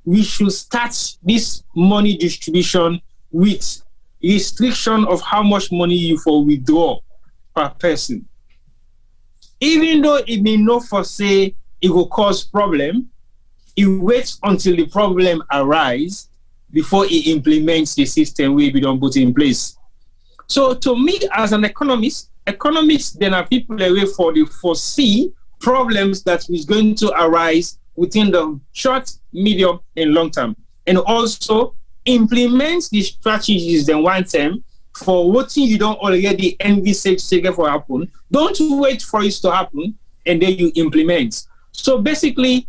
we should start this money distribution with restriction of how much money you for withdraw per person. Even though it may not for say it will cause problem, he waits until the problem arise before he implements the system we don't put in place. So to me, as an economists then are people away for the foresee problems that is going to arise within the short, medium, and long term, and also implement the strategies then one time for what you don't already envisage for happen. Don't wait for it to happen and then you implement. So basically,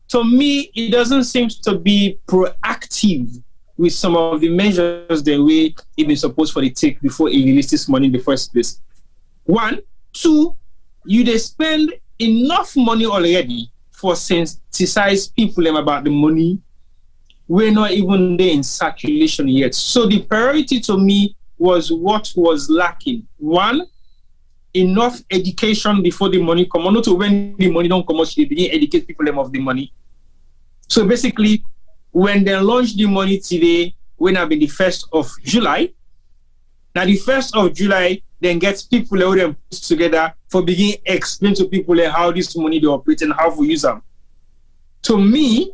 to me, it doesn't seem to be proactive with some of the measures the way it been supposed for the take before he released this money in the first place. 1, 2, they spend enough money already for sensitize people about the money. We're not even there in circulation yet. So the priority to me was what was lacking. 1, enough education before the money come on. Not to when the money don't come out, they begin educate people of the money. So basically, when they launched the money today, when I've been the 1st of July, now the 1st of July, then get people who then put together for beginning explain to people how this money they operate and how we use them. To me,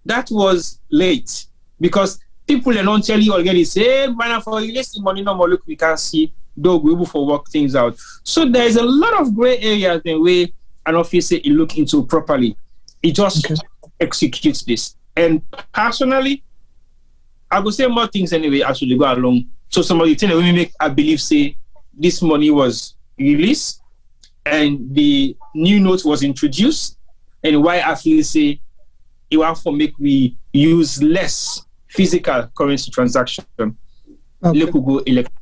that was late because people don't tell you already say, man, for release the money, no more look, we can see, though we able for work things out. So there's a lot of gray areas the way an officer you look into properly. It just executes this. And personally, I would say more things anyway as we go along. So somebody think that we make, I believe, say this money was released and the new note was introduced, and why I feel say it want for make we use less physical currency transaction. Let we go electronic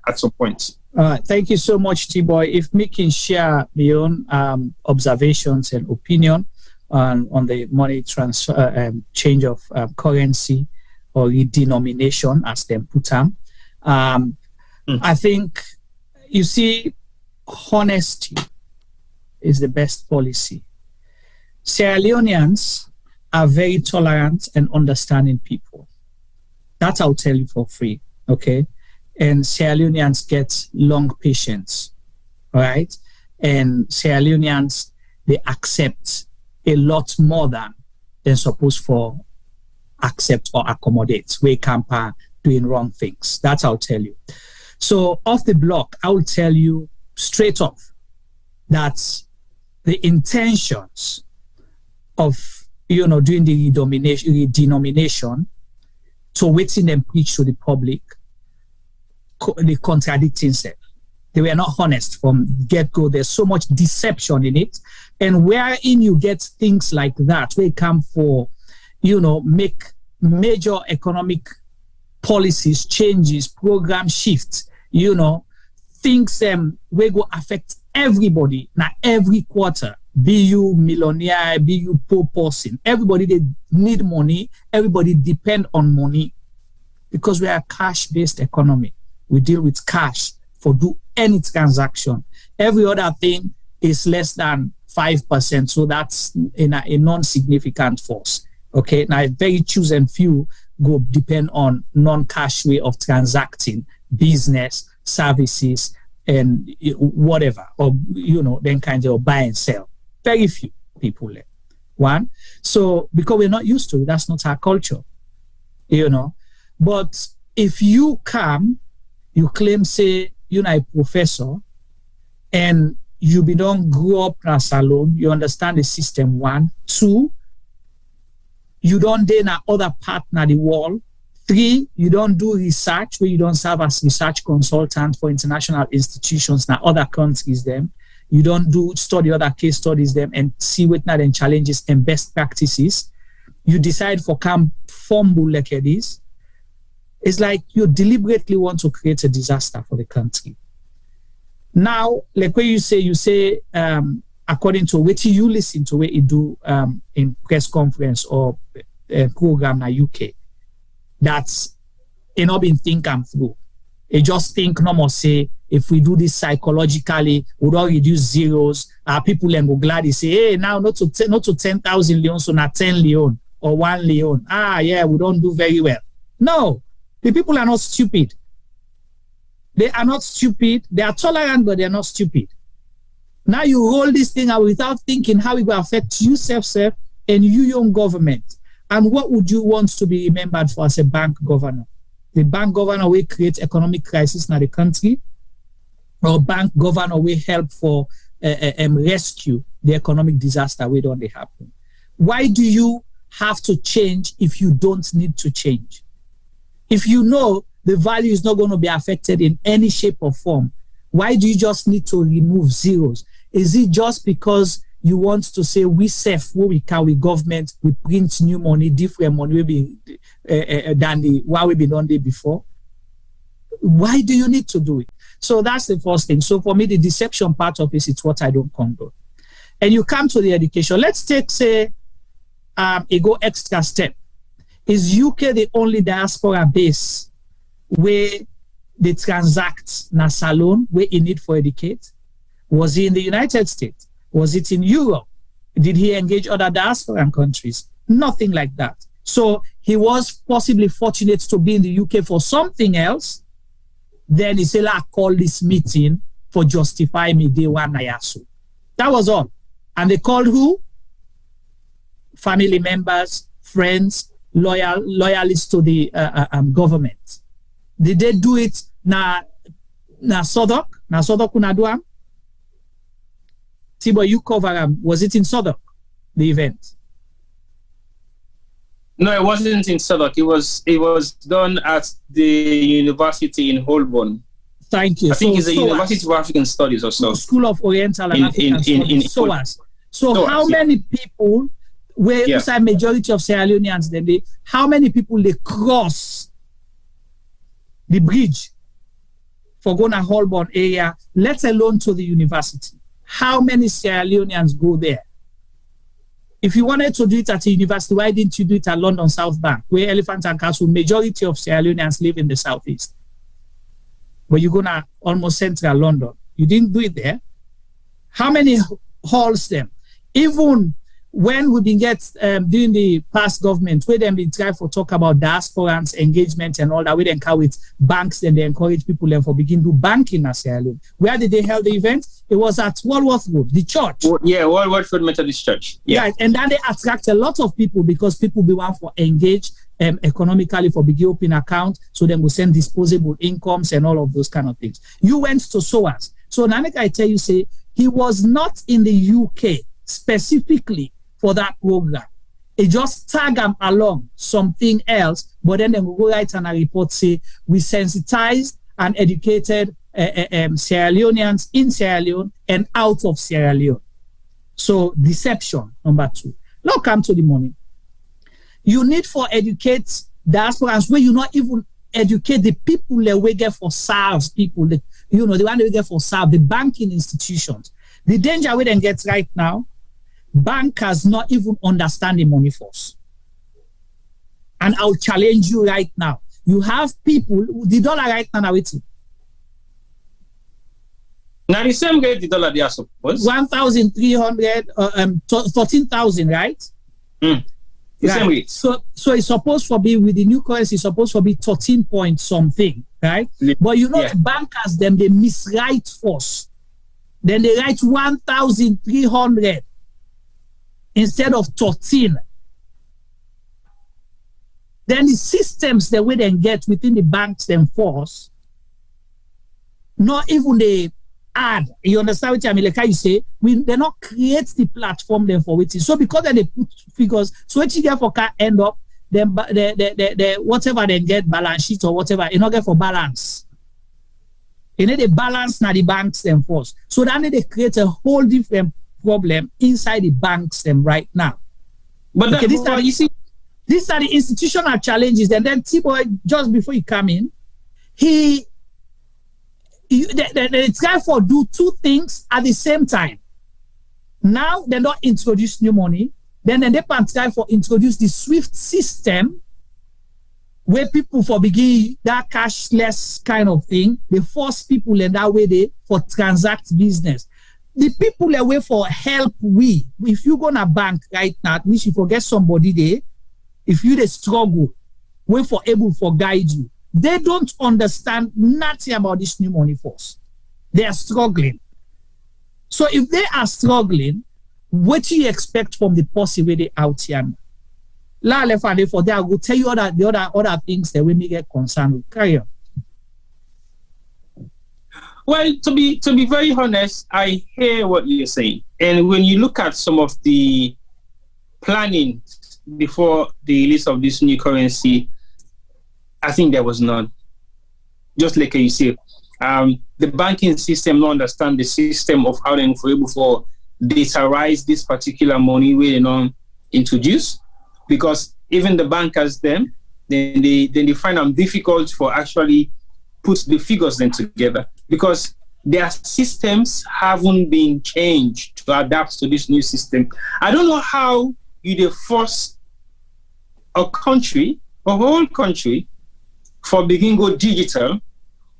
at some point. All right, thank you so much, T-Boy. If me can share my own observations and opinion on the money transfer change of currency or redenomination, as them put them. I think, you see, honesty is the best policy. Sierra Leoneans are very tolerant and understanding people. That I'll tell you for free, okay? And Sierra Leoneans get long patience, all right? And Sierra Leoneans, they accept a lot more than supposed for accept or accommodate. We camper doing wrong things. That I'll tell you. So off the block, I will tell you straight off that the intentions of doing the redenomination to waiting and preach to the public, they contradict themselves. They were not honest from get-go. There's so much deception in it. And wherein you get things like that, where it come for, make major economic policies, changes, program shifts, things will go affect everybody, now every quarter, be you millionaire, be you poor person, everybody they need money, everybody depend on money because we are a cash-based economy. We deal with cash for do any transaction. Every other thing is less than 5%, so that's in a non-significant force. Okay, now very chosen few go depend on non-cash way of transacting business, services, and whatever, or then kind of buy and sell. Very few people there. One, so because we're not used to it, that's not our culture, But if you come, you claim, say, you're a professor, and you don't grow up in a salon, you understand the system, one. Two, you don't date other partner the world. Three, you don't do research where you don't serve as research consultant for international institutions in other countries them. You don't do study other case studies them and see what now then challenges and best practices. You decide for come fumble like this. It's like you deliberately want to create a disaster for the country. Now, like what you say, according to what you listen to what you do in press conference or program in the UK, that's not been thinking through. You just think no more say, if we do this psychologically, we don't reduce zeros. People then go glad they say, hey, now not to 10,000 Leon, so not 10 Leon or 1 Leon. Yeah, we don't do very well. No, the people are not stupid. They are not stupid. They are tolerant, but they are not stupid. Now you roll this thing out without thinking how it will affect you, self, and you, young government. And what would you want to be remembered for as a bank governor? The bank governor will create economic crisis in the country, or bank governor will help for rescue the economic disaster where don't they happen. Why do you have to change if you don't need to change? If you know the value is not going to be affected in any shape or form, why do you just need to remove zeros? Is it just because you want to say we save what we can with government, we print new money, different money maybe than the what we've been done there before? Why do you need to do it? So that's the first thing. So for me, the deception part of it is what I don't condone. And you come to the education. Let's take, say, a go extra step. Is UK the only diaspora base where they transact na salon, where in need for educate? Was he in the United States? Was it in Europe? Did he engage other diasporan countries? Nothing like that. So he was possibly fortunate to be in the UK for something else. Then he said, I call this meeting for justify me day one Nayasu. That was all. And they called who? Family members, friends, loyalists to the government. Did they do it na Sodok? Na Sodok unadua? Tibo, you cover was it in Sodok, the event? No, it wasn't in Sodok. It was done at the university in Holborn. Thank you. I think it's the University of African Studies or so. School of Oriental and African Studies. So how many people, where inside majority of Sierra Leoneans, how many people they cross the bridge for going to Holborn area, let alone to the university? How many Sierra Leoneans go there? If you wanted to do it at a university, why didn't you do it at London South Bank, where Elephant and Castle, majority of Sierra Leoneans live in the southeast? But you're going to almost central London. You didn't do it there. How many halls them? Even when we been during the past government, where they been trying to talk about diasporans, engagement and all that, we then come with banks, then they encourage people then for begin to banking in Sierra Leone. Where did they hold the event? It was at Walworth Road, the church. Walworth Road Methodist Church. Yeah. Right, and then they attract a lot of people because people be want for engage economically for begin open account, so then we send disposable incomes and all of those kind of things. You went to SOAS. So Nanek, I tell you, say, he was not in the UK specifically for that program. It just tag them along something else, but then we go write and a report say we sensitized and educated Sierra Leoneans in Sierra Leone and out of Sierra Leone. So deception, number 2. Now come to the money. You need for educate diasporans where you not even educate the people that we get for serve people, the one that we get for serve, the banking institutions. The danger we then get right now, bankers not even understand the money force. And I'll challenge you right now. You have people, the dollar right now, it's now the same rate the dollar they are supposed. 1,300, 13,000, right? The same rate. So it's supposed to be with the new currency, it's supposed to be 13 point something, right? But the bankers, them they miswrite first. Then they write 1,300 instead of 13. Then the systems that we then get within the banks then force, not even they add. You understand what I mean? Like how you say, they not create the platform then for it. So because then they put figures, so what you get for can end up, then the whatever they get balance sheet or whatever, you not get for balance. You need a balance now the banks then force. So then they create a whole different problem inside the banks them right now. But okay, these are the institutional challenges. And then T-Boy, just before he come in, they try for do two things at the same time. Now they don't introduce new money. Then they try for introduce the SWIFT system where people for begin that cashless kind of thing. They force people in that way they for transact business. The people that wait for help, if you go to a bank right now, which you forget somebody there, if you they struggle, wait for able for guide you. They don't understand nothing about this new money force. They are struggling. So if they are struggling, what do you expect from the possibility out here? La left and for that, I will tell you the other things that we may get concerned with. Carry on. Well, to be very honest, I hear what you're saying. And when you look at some of the planning before the release of this new currency, I think there was none. Just like you say, the banking system don't understand the system of how they're able for datarize this particular money where they don't introduce, because even the bankers then they find them difficult for actually put the figures then together, because their systems haven't been changed to adapt to this new system. I don't know how you force a whole country for begin go digital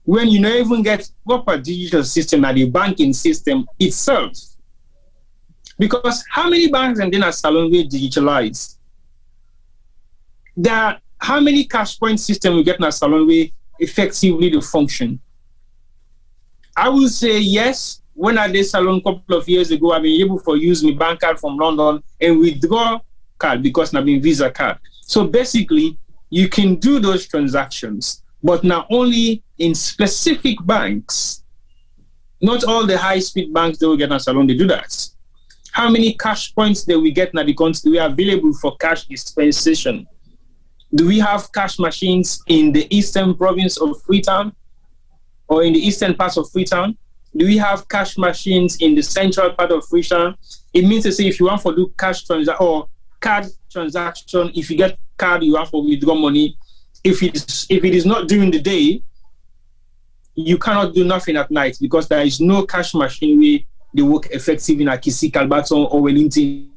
when you don't even get proper digital system at the banking system itself. Because how many banks and then are Salonway digitalized? How many cash point system we get in a Salonway effectively to function? I will say yes. When I did salon a couple of years ago, I've been able to use my bank card from London and withdraw card because I've been Visa card. So basically, you can do those transactions, but not only in specific banks. Not all the high-speed banks that we get in salon, they do that. How many cash points that we get in the country we are available for cash dispensation? Do we have cash machines in the eastern province of Freetown or in the eastern part of Freetown? Do we have cash machines in the central part of Freetown? It means to say if you want to do cash transaction or card transaction, if you get card, you want to withdraw money. If it is not during the day, you cannot do nothing at night because there is no cash machine where they work effective in Akisi, Calbaton, or Wellington.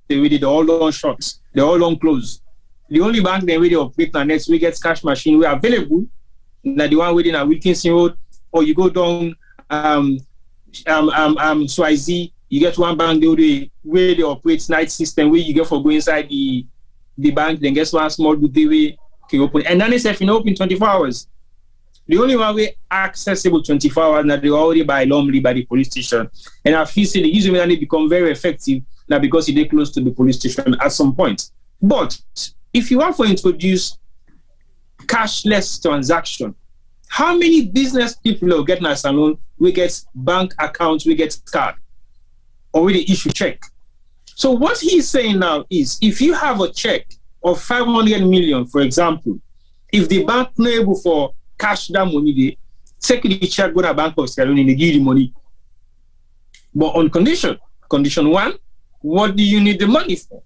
They're all long shots. They're all long close. The only bank they really operate on next week gets cash machine we are available. That the one within a Wilkinson Road, or you go down Swazi, you get one bank where they operate night system where you get for go inside the bank, then get one small booth way can open. And then it's open 24 hours. The only one way accessible 24 hours that they already by normally by the police station. And I feel they usually become very effective now because they close to the police station at some point. But if you want to introduce cashless transaction, how many business people will get in a salon, we get bank accounts, we get card, or we issue check? So what he's saying now is if you have a check of 500 million, for example, if the bank not able for cash that money, they take the check, go to Bank of Sierra Leone and they give you the money. But on condition one, what do you need the money for?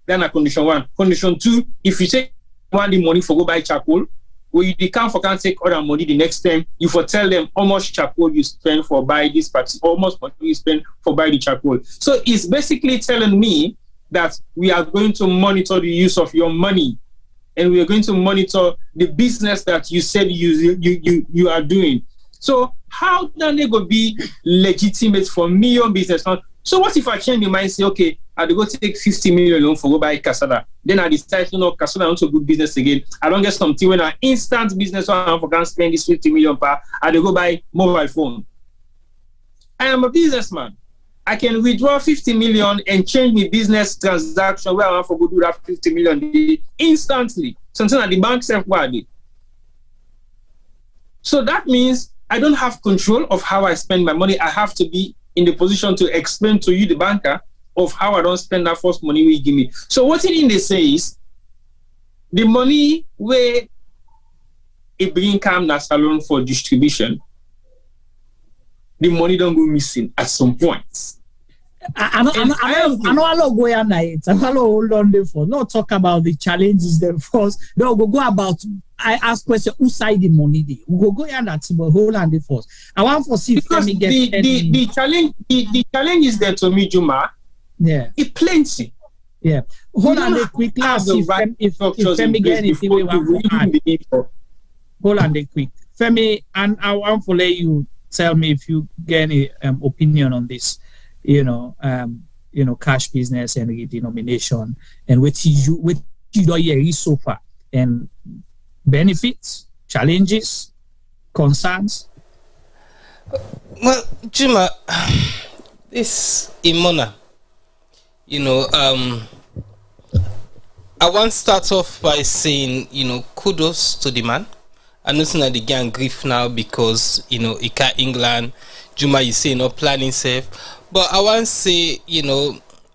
Then a condition one. Condition two, if you take the money for go buy charcoal, where you can't take other money the next time, you for tell them how much charcoal you spend for buy this party, how much money you spend for buy the charcoal. So it's basically telling me that we are going to monitor the use of your money, and we are going to monitor the business that you said you are doing. So how can they go be legitimate for me on business? So what if I change my mind and say, okay, I'll go take 50 million loan for go buy Casada. Then I decide, Casada wants to do business again. I don't get something when I instant business one for can spend this 50 million per, I'll go buy mobile phone. I am a businessman. I can withdraw 50 million and change my business transaction where I want to go do that 50 million instantly. Something that the bank self-wide. So that means I don't have control of how I spend my money. I have to be in the position to explain to you, the banker, of how I don't spend that first money we give me. So what they say is, the money where it bring come na salon for distribution, the money don't go missing at some point. I know go on night. I know hold on there for not talk about the challenges there first. No, go about. I ask question who side the money there. We go on that but hold on there first. I want to see because the challenge is there to me, Juma. Yeah, it's plenty. Yeah, hold on there quick. If Femi get anything we want to add. Hold on there quick, Femi, and I want to let you tell me if you get any opinion on this. Cash business and redenomination, and what you do here so far, and benefits, challenges, concerns. Well, Juma, this Imona, I want to start off by saying, kudos to the man. I'm not saying that the gang grief now because, Ika England, Juma, you say not planning safe. But I want to say,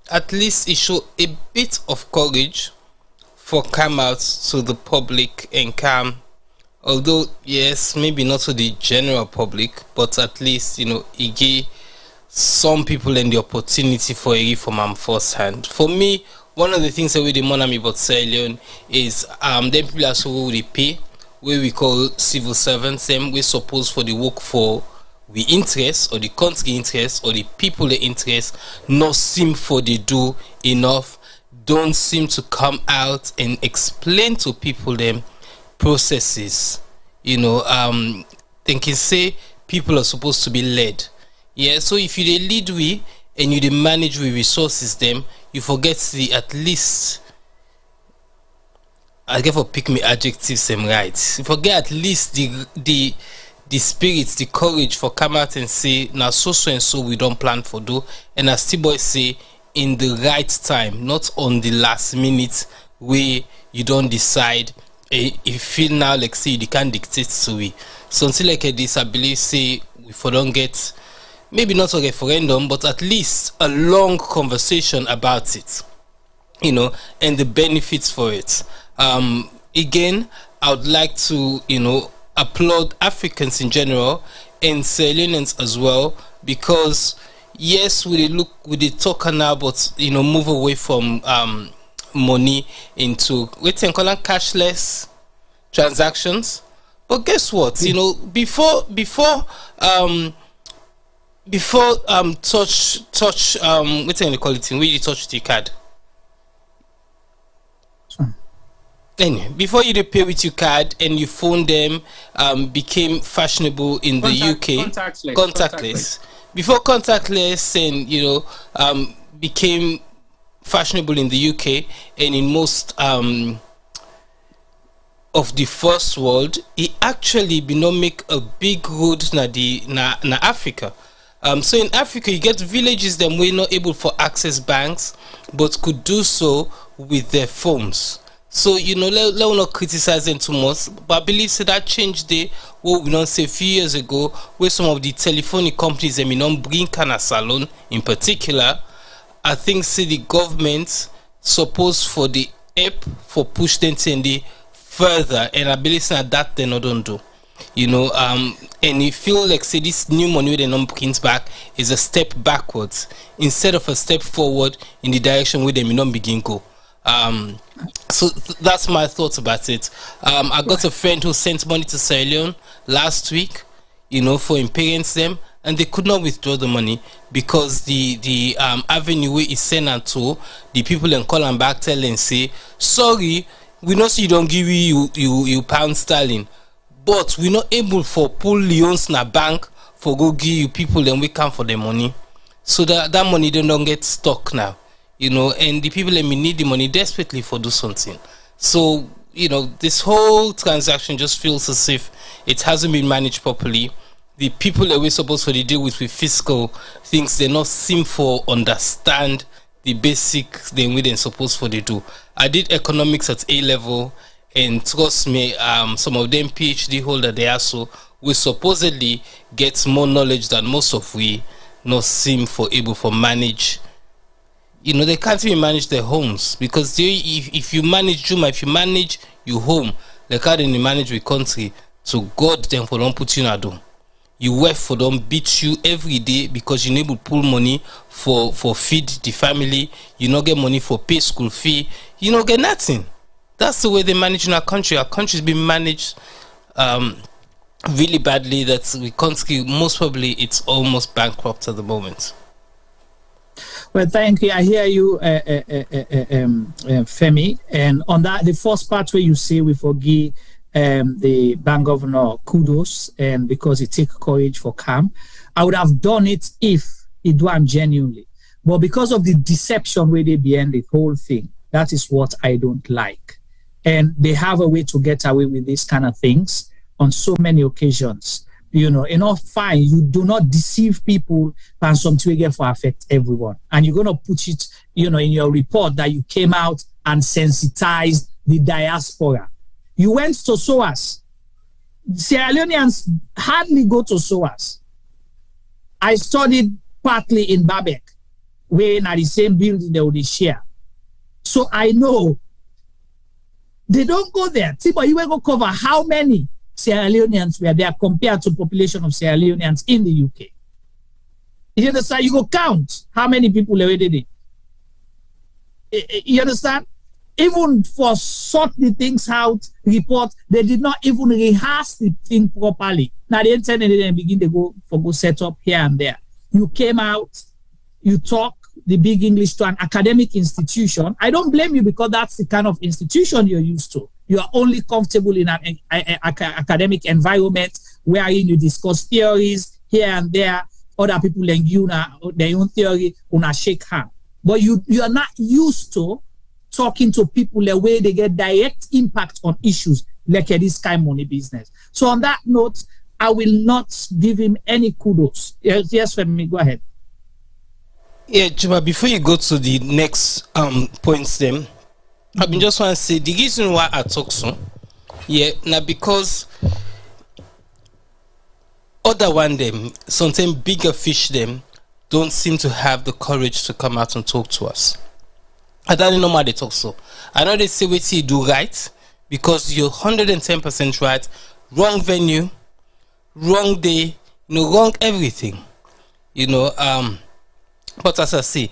at least it showed a bit of courage for come out to the public and come. Although, yes, maybe not to the general public, but at least, it gave some people the opportunity for a reform firsthand. For me, one of the things that we demand about Sierra Leone is them people are so we pay, where we call civil servants, them we suppose for the work for we interest or the country interest or the people the interest not seem for they do enough, don't seem to come out and explain to people them processes. Thinking say people are supposed to be led. Yeah, so if you they lead we and you they manage with resources them, you forget the at least I get for pick me adjectives and right. Forget at least the spirit, the courage for come out and say now so and so we don't plan for do, and as T-Boy say in the right time, not on the last minute where you don't decide. If you feel now like say you can't dictate to we. Something like this, I believe say if we don't get maybe not a referendum, but at least a long conversation about it, you know, and the benefits for it. Again, I would like to, you know, applaud Africans in general and Sierra Leoneans as well, because yes, we talk now, but you know, move away from money into cashless transactions. But guess what? You know, before touch what do you call it? Where you touch the card. Anyway, before you pay with your card and you phone them, became fashionable in the UK. Contactless. Before contactless and you know became fashionable in the UK and in most of the first world, it actually be not make a big road na Africa. So in Africa you get villages them were not able for access banks but could do so with their phones. So you know, let not criticize them too much, but I believe so that changed the what we don't say a few years ago, where some of the telephonic companies they may not bring Kana Salon in particular. I think say the government supposed for the app for push them to further, and I believe that they not don't do. You know, and you feel like say this new money they don't brings back is a step backwards instead of a step forward in the direction where they may not begin go. So that's my thoughts about it. I got a friend who sent money to Sierra Leone last week, you know, for his parents them, and they could not withdraw the money because the avenue where is sent to the people and call them back tell and say sorry, we know you don't give you pound sterling, but we're not able for pull loans na bank for go give you people then we come for the money, so that money don't get stuck now. You know, and the people that need the money desperately for do something. So, you know, this whole transaction just feels as if it hasn't been managed properly. The people that we're supposed to deal with fiscal things, they not seem for understand the basic thing we they're supposed for they do. I did economics at A level, and trust me, some of them PhD holder they also we supposedly get more knowledge than most of we not seem for able for manage. You know, they can't even manage their homes because if you manage Juma, if you manage your home, they can't even manage your country. So God them for don't put you in a door. You work for them, beat you every day because you need to pull money for feed the family. You not get money for pay school fee. You not get nothing. That's the way they manage in our country. Our country's been managed really badly. That we country most probably it's almost bankrupt at the moment. Well, thank you. I hear you, Femi. And on that, the first part where you say we forgive the bank governor kudos, and because it take courage for calm, I would have done it if it done genuinely. But because of the deception where they behind the whole thing, that is what I don't like. And they have a way to get away with these kind of things on so many occasions. You know, enough fine, you do not deceive people and something again for affect everyone. And you're going to put it, you know, in your report that you came out and sensitized the diaspora. You went to SOAS. Sierra Leoneans hardly go to SOAS. I studied partly in Babek, where in the same building they would share. So I know they don't go there. But you will go cover how many Sierra Leoneans were there compared to population of Sierra Leoneans in the UK. You understand? You go count how many people already did. You understand? Even for sort the things out, report, they did not even rehearse the thing properly. Now the internet didn't begin to go set up here and there. You came out, you talk the big English to an academic institution. I don't blame you because that's the kind of institution you're used to. You are only comfortable in an academic environment wherein you discuss theories here and there. Other people and you their own theory, una shake hand. But you are not used to talking to people the way they get direct impact on issues like this kind of money business. So on that note, I will not give him any kudos. Yes, Femi, go ahead. Yeah, Juma, before you go to the next points then, I just want to say the reason why I talk so, now because other one them, sometimes bigger fish them, don't seem to have the courage to come out and talk to us. I don't know why they talk so. I know they say what you do right, because you're 110% right, wrong venue, wrong day, wrong everything. But as I say,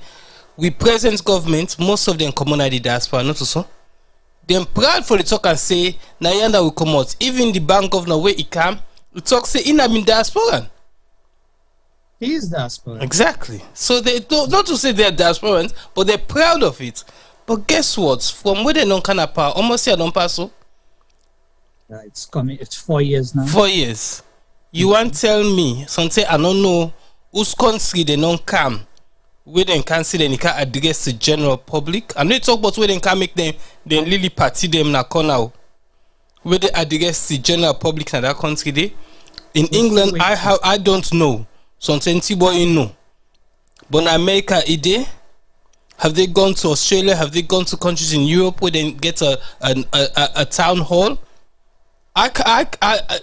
we present government, most of them come on at the diaspora, not so. They're proud for the talk and say, Nayanda will come out. Even the bank governor where he come, the talk say, in I'm in diaspora. He is diaspora. Exactly. So they don't, not to say they're diasporans, but they're proud of it. But guess what? From where they don't kind of power, almost here don't pass so. It's coming. It's 4 years now. 4 years. You want to tell me something I don't know whose country they don't come, where they can see them, they can address the general public. And they talk about where they can make them, then really party them na corner. Where they address the general public in that country they. In England, I don't know. Something boy you know. But in America, have they gone to Australia? Have they gone to countries in Europe where they get a town hall?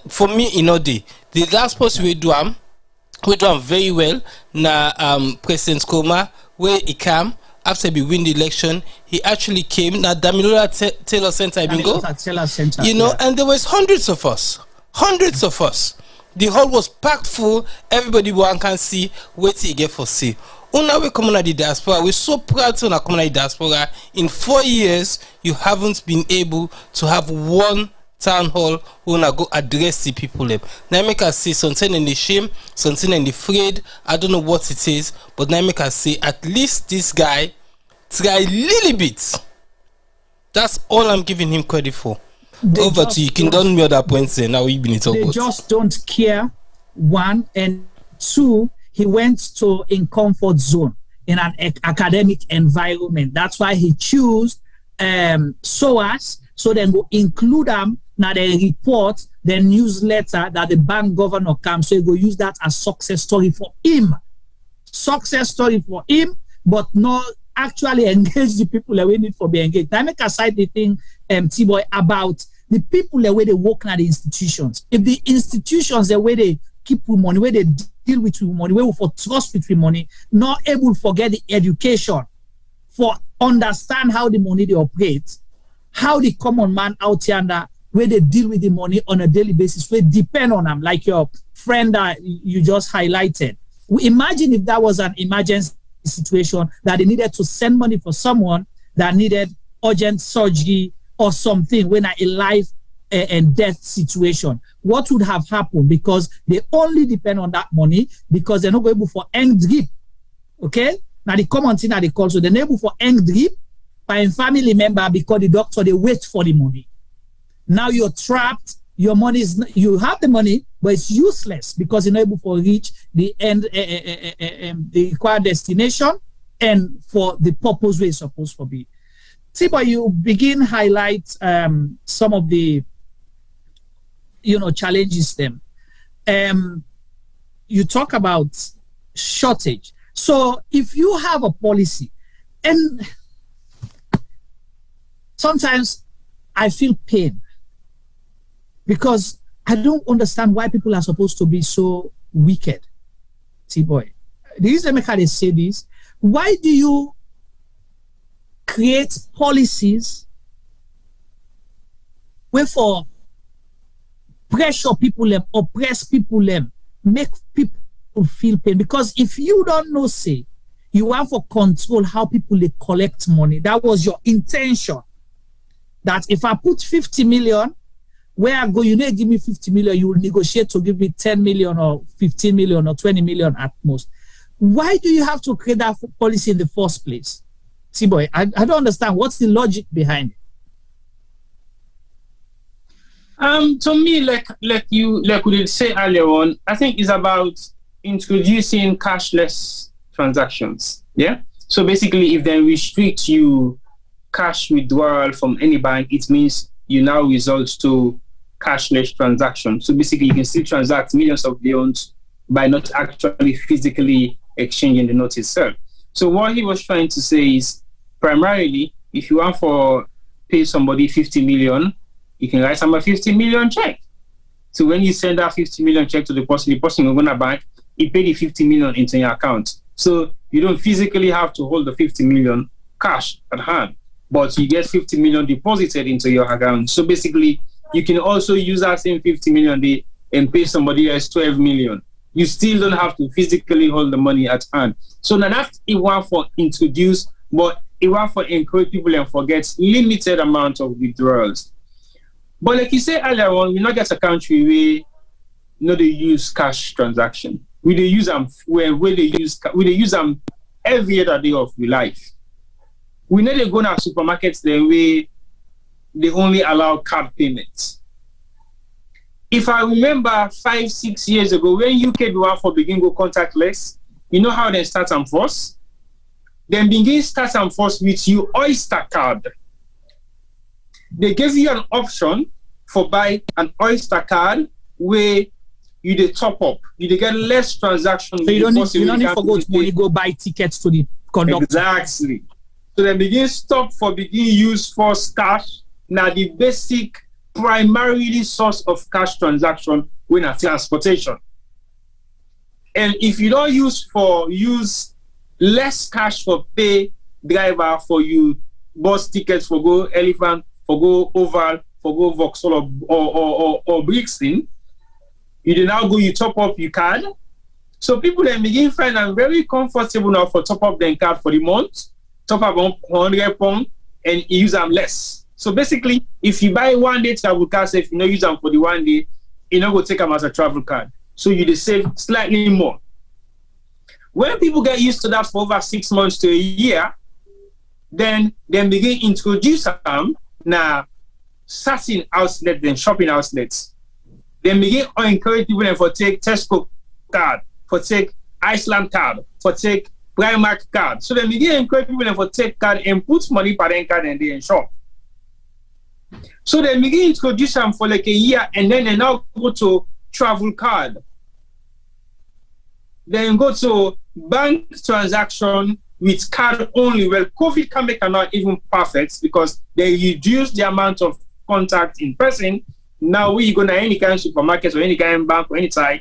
For me, the last post we do very well. Na President Koma, where he came after we win the election, he actually came. Na Damilola Taylor Center, and there was hundreds of us. The hall was packed full. Everybody one can see what he get for see. Una we come on the diaspora. We're so proud to come on the diaspora. In 4 years, you haven't been able to have one town hall who na go address the people. Now make us say something in the shame, something in the afraid. I don't know what it is, but now make us say at least this guy try a little bit. That's all I'm giving him credit for. Over to you. Can don't me other points there. Now we been talking. They just don't care. 1 and 2. He went to in comfort zone in an academic environment. That's why he chose SOAS. So then go include them now the report, the newsletter that the bank governor comes. So he go use that as success story for him. Success story for him, but not actually engage the people that we need for be engaged. Now make aside the thing, T-Boy, about the people the way they work at the institutions. If the institutions the way they keep with money, where they deal with money, where we for trust with money, not able to forget the education, for understand how the money they operate, how the common man out here and where they deal with the money on a daily basis, where depend on them, like your friend that you just highlighted. Imagine if that was an emergency situation that they needed to send money for someone that needed urgent surgery or something when a life and death situation. What would have happened? Because they only depend on that money because they're not able for end drip. Okay? Now the common thing that they call, so they're able for end drip by a family member because the doctor, they wait for the money. Now you're trapped, your money is, you have the money, but it's useless because you're not able to reach the end, the required destination and for the purpose where it's supposed to be. Tiba, you begin highlight some of the, challenges them. You talk about shortage. So if you have a policy, and sometimes I feel pain because I don't understand why people are supposed to be so wicked. T-boy, the reason they say this, why do you create policies where for pressure people them, oppress people them, make people feel pain? Because if you don't know, say, you want for control how people they collect money. That was your intention. That if I put 50 million, where I go, you need to give me 50 million, you will negotiate to give me 10 million or 15 million or 20 million at most. Why do you have to create that policy in the first place? See, boy, I don't understand. What's the logic behind it? To me, like we did say earlier on, I think it's about introducing cashless transactions. Yeah. So basically, if they restrict you cash withdrawal from any bank, it means you now resort to cashless transaction. So basically, you can still transact millions of leones by not actually physically exchanging the note itself. So what he was trying to say is, primarily, if you want to pay somebody 50 million, you can write some 50 million check. So when you send that 50 million check to the person will go to bank, he pay the 50 million into your account. So you don't physically have to hold the 50 million cash at hand, but you get 50 million deposited into your account. So basically, you can also use that same 50 million and pay somebody else 12 million. You still don't have to physically hold the money at hand. So now that's it want for introduce, but it want for encourage people and forget limited amount of withdrawals. But like you said earlier on, we're not just a country where they use cash transaction. We they use them where they use them every other day of your life. We know they go to supermarkets the way they only allow card payments. If I remember 5-6 years ago, when UK begin go contactless, you know how they start and force? Then begin start and force with your Oyster card. They give you an option for buy an Oyster card where you dey top up. You dey get less transactions. So you don't need to go to money, go buy tickets to the conductor. Exactly. So they begin use first cash. Now the basic primarily source of cash transaction when a transportation. And if you don't use less cash for pay driver for you bus tickets for go Elephant, for go Oval, for go Vauxhall or Brixton, you now go, you top up your card. So people then begin find I'm very comfortable now for top up their card for the month, top up £100 and use them less. So basically, if you buy 1 day travel card, if you don't use them for the 1 day, you know go take them as a travel card. So you save slightly more. When people get used to that for over 6 months to a year, then begin introduce them now certain outlets, then shopping outlets. Then begin encourage people for take Tesco card, for take Iceland card, for take Primark card. So then begin encourage people for take card and put money per then card and they shop. So they begin introduce them for like a year and then they now go to travel card. Then go to bank transaction with card only. Well, COVID can make not even perfect because they reduce the amount of contact in person. Now when you go to any kind of supermarket or any kind of bank or any time,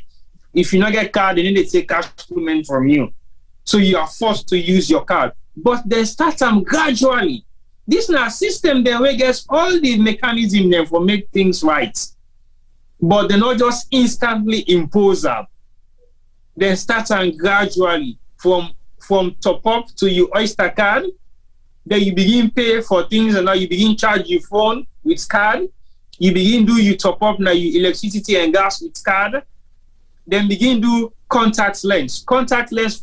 if you not get card, they need to take cash payment from you. So you are forced to use your card. But they start them gradually. This is a system that we get all the mechanism there for make things right. But they not just instantly impose them. They start them gradually from top up to your Oyster card. Then you begin pay for things and now you begin charge your phone with card. You begin do you top up now your electricity and gas with card. Then begin do contact lens. Contact lens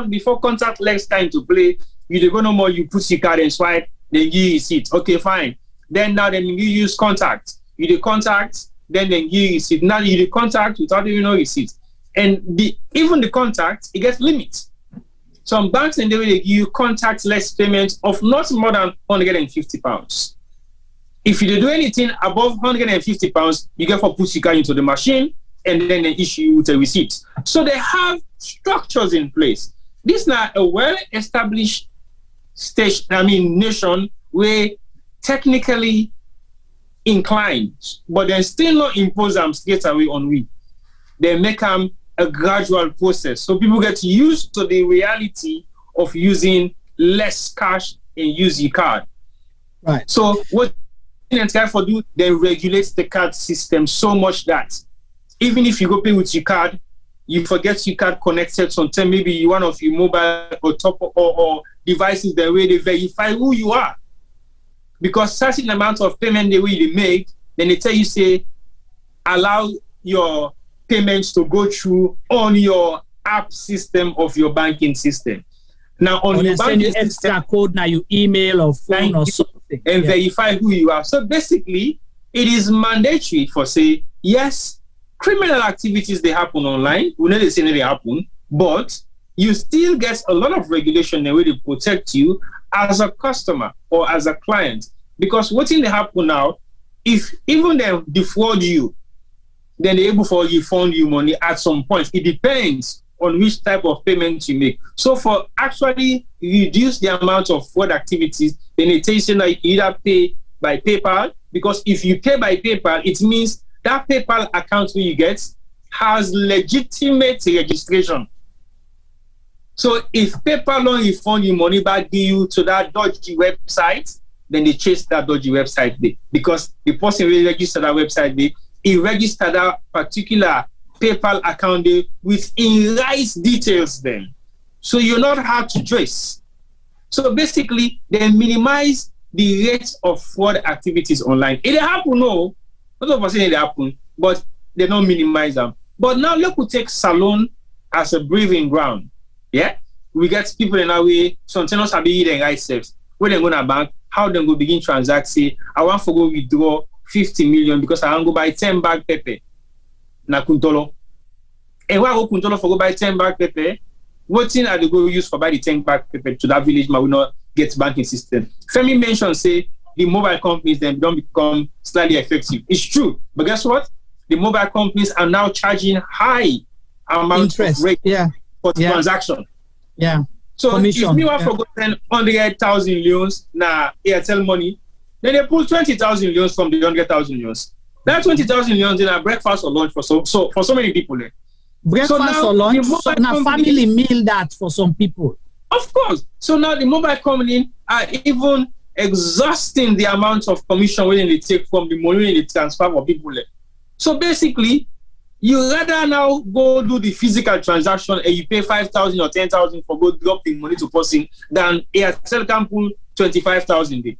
before contact lens time to play, you don't go no more, you put your card and swipe, then give you receipt. Okay, fine. Then now you use contact. You do contact, then give you receipt. Now you do contact without even no receipt. And even the contact, it gets limits. Some banks and they will give you contactless payments of not more than £150. If you do anything above £150, you get for put your card into the machine and then they issue you with a receipt. So they have structures in place. This is now a well-established nation where technically inclined, but they still not impose them straight away on we. They make them a gradual process. So people get used to the reality of using less cash and use your card. Right. So what Insai for do, they regulate the card system so much that even if you go pay with your card, you forget your card connected sometimes, maybe you one of your mobile or top or devices the way they verify who you are. Because certain amount of payment the way they make, then they tell you say allow your payments to go through on your app system of your banking system. Now on your banking system, extra code now you email or phone or something and verify who you are. So basically, it is mandatory for say yes, criminal activities they happen online. We know they say they happen, but you still get a lot of regulation the way they protect you as a customer or as a client. Because what's in the happen now, if even they defraud you, then they're able to refund you money at some point. It depends on which type of payment you make. So for actually reduce the amount of fraud activities, then it takes you like you either pay by PayPal, because if you pay by PayPal, it means that PayPal account you get has legitimate registration. So if PayPal don't refund you money back due to that dodgy website, then they chase that dodgy website there. Because the person will register that website there, he registered that particular PayPal account there with in right details then. So you're not hard to trace. So basically, they minimize the rate of fraud activities online. It happen, no. Not of us saying it happen, but they don't minimize them. But now look, we take Salon as a breathing ground. Yeah, we get people in our way. Some tenants are being eating right steps. When they go to bank, how they go begin transact? Say, I want to go withdraw 50 million because I want to go buy 10 bag pepper. Na Kuntolo. And when I go Kuntolo for go buy 10 bag pepper, what thing are they going to use for buy the 10 bag pepper to that village? Ma will not get banking system. Femi mentioned say the mobile companies then don't become slightly effective. It's true, but guess what? The mobile companies are now charging high amounts of rate for transaction. Yeah. So commission. If me want to go spend 100,000 leons na Airtel money, then they pull 20,000 leons from the 100,000 leons. That 20,000 leons in a breakfast or lunch for so many people. Breakfast or lunch, so now family meal that for some people. Of course. So now the mobile company are even exhausting the amount of commission when they take from the money they transfer for people. So basically, you rather now go do the physical transaction and you pay 5,000 or 10,000 for go drop the money to person than Airtel can pull 25,000 day.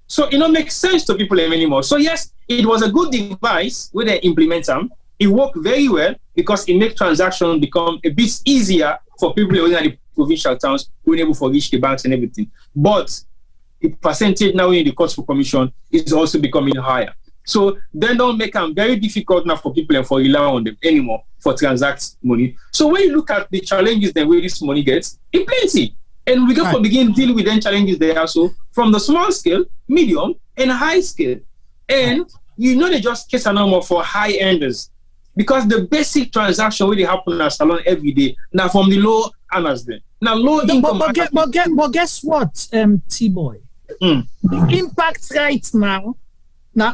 So it don't make sense to people anymore. So yes, it was a good device where they implement them. It worked very well because it makes transactions become a bit easier for people living in the provincial towns who are able to reach the banks and everything. But the percentage now in the cost for commission is also becoming higher. So then don't make them very difficult now for people and for rely on them anymore for transact money. So when you look at the challenges that where this money gets, it's plenty. And we got to begin deal with them challenges there also from the small scale, medium, and high scale. And you know they just case a number for high enders. Because the basic transaction really happen at salon every day. Now from the low earners then. Now low income. But guess what, T-Boy? The impact right now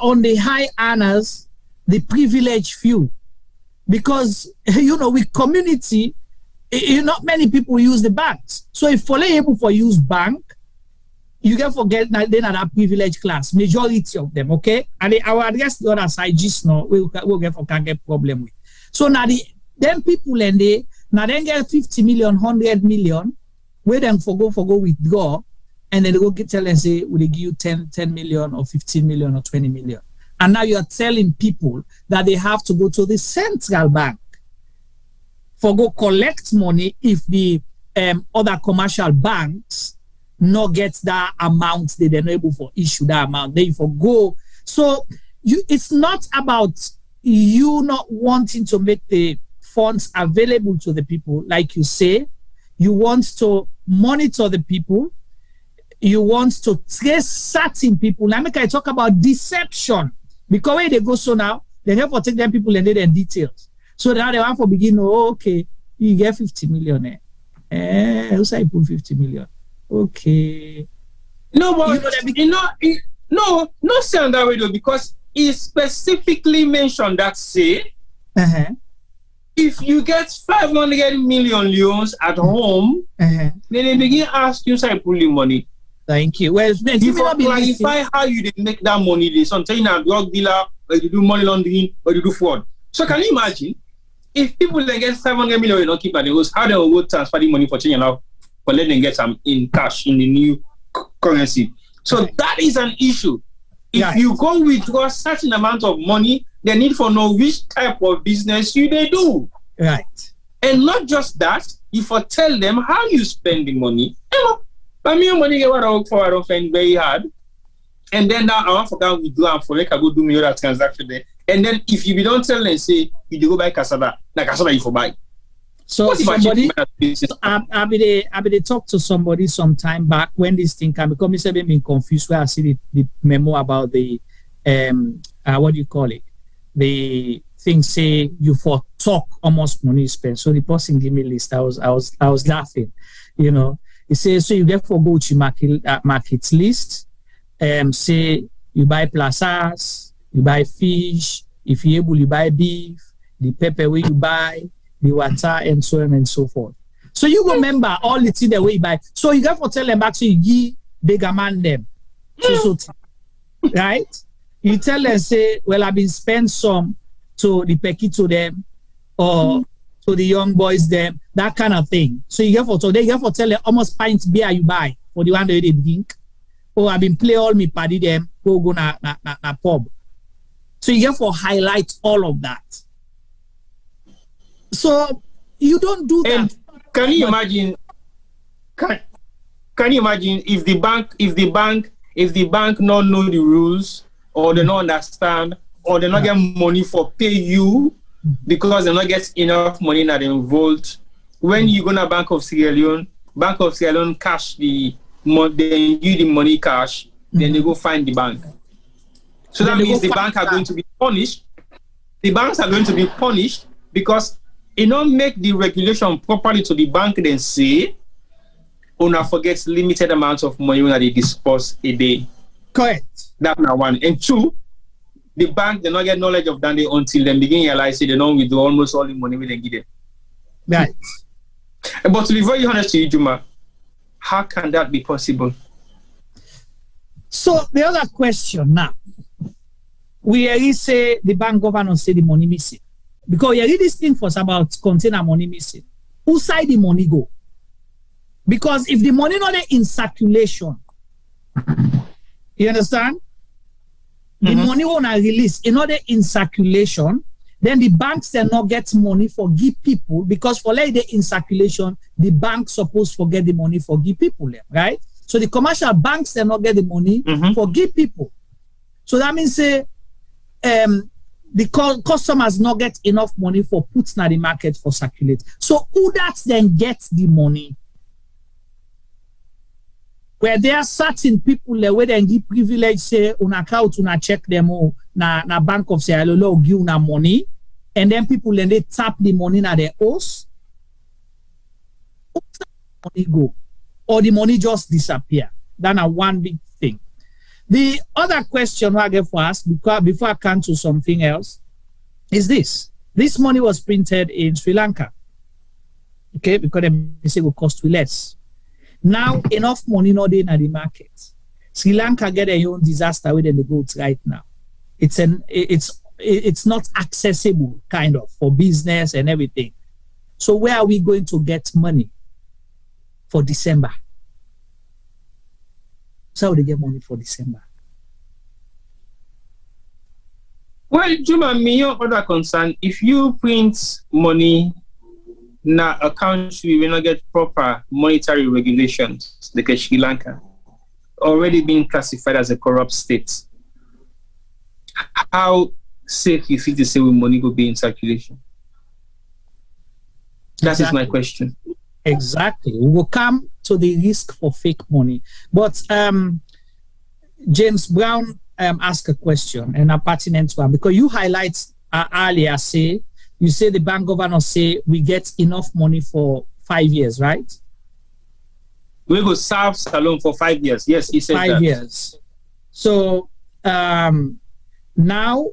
on the high earners, the privileged few. Because, you know, with community, not many people use the banks. So if you're able to use bank, you can forget that they're not a privileged class, majority of them, okay? And I will address the other side just now, we'll get for can't get problem with. So now them people and they now then get 50 million, 100 million, where them for go withdraw, and then they go tell and say, will they give you 10 million or 15 million or 20 million? And now you're telling people that they have to go to the central bank for go collect money if the other commercial banks not get that amount, they're not able to issue that amount. They go. So it's not about you not wanting to make the funds available to the people, like you say. You want to monitor the people. You want to trace certain people. Now, I talk about deception. Because when they go so now, they have to take them people and their details. So now they want to begin, okay, you get 50 million. Who say you put 50 million? Okay. No, but no say on that way though, because he specifically mentioned that say if you get 500 million leons at home, then they begin ask you say pull the money. Thank you. Well, you clarify how you make that money. Sometimes you're a drug dealer, or you do money laundering, or you do fraud. So can you imagine if people then get 500 million, you don't keep at the house, how they will transfer the money for change now? But let them get some in cash in the new currency. So that is an issue. If you go withdraw a certain amount of money, they need to know which type of business they do. Right. And not just that, you for tell them how you spend the money. You know, but me money get what I work for, I don't find very hard. And then now I want to go withdraw and for like I go do me other transaction there. And then if you don't tell them say you go buy cassava, now cassava you for buy. So somebody, I be talk to somebody some time back when this thing can become. I've been confused where I see the memo about the what do you call it? The thing say you for talk almost money spent. So the person give me a list. I was laughing, you know. It says so you get for go to market list. Say you buy plazas, you buy fish. If you able, you buy beef. The pepper where you buy. The water and so on and so forth. So you remember all the things the way you buy. So you got to tell them back, so you give bigger man them. Right? You tell them, say, well, I've been spent some to the pecky to them or to the young boys them, that kind of thing. So you have to tell them almost pints beer you buy for the one that they drink. Or I've been play all me party them, go na pub. So you have to highlight all of that. So you don't do that. And can you imagine? Can you imagine if the bank not know the rules, or they not understand, or they not get money for pay you because they not get enough money that they involved? When you go to Bank of Sierra Leone cash the money, they give the money cash, then they go find the bank. So that means the bank are going to be punished. The banks are going to be punished because it don't make the regulation properly to the bank, then say, owner forgets limited amounts of money when they disperse a day. Correct. That's now one. And two, the bank, they not get knowledge of that until they begin realize they don't withdraw almost all the money we then give them. Right. But to be very honest to you, Juma, how can that be possible? So the other question now, we already say the bank governor say the money missing. Because you read this thing for about container money missing. Who side the money go? Because if the money not in circulation, you understand? The money won't release. In order in circulation, then the banks then not get money for give people, because for like the in circulation, the bank supposed to get the money for give people, right? So the commercial banks then not get the money for give people. So that means say the customers not get enough money for putting at the market for circulate. So who that then gets the money? Where there are certain people where they give privilege, say, on account, on check them all, na Bank of Sierra Leone give una money, and then people then they tap the money na their house. Who the money go? Or the money just disappear? That's one big thing. The other question I get for us, before I come to something else, is this. This money was printed in Sri Lanka. Okay, because they say it will cost you less. Now, enough money not in the market. Sri Lanka get their own disaster within the goods right now. It's not accessible, kind of, for business and everything. So where are we going to get money for December? So how do they get money for December? Well, Juma, me your other concern, if you print money now a country will not get proper monetary regulations, like Sri Lanka, already being classified as a corrupt state, how safe you feel to say will money will be in circulation? That is my question. Exactly. We will come to the risk for fake money. But James Brown asked a question, and a pertinent one, because you highlight earlier, you say the bank governor say we get enough money for 5 years, right? We go serve Salon for 5 years. Yes, he said 5 years. So now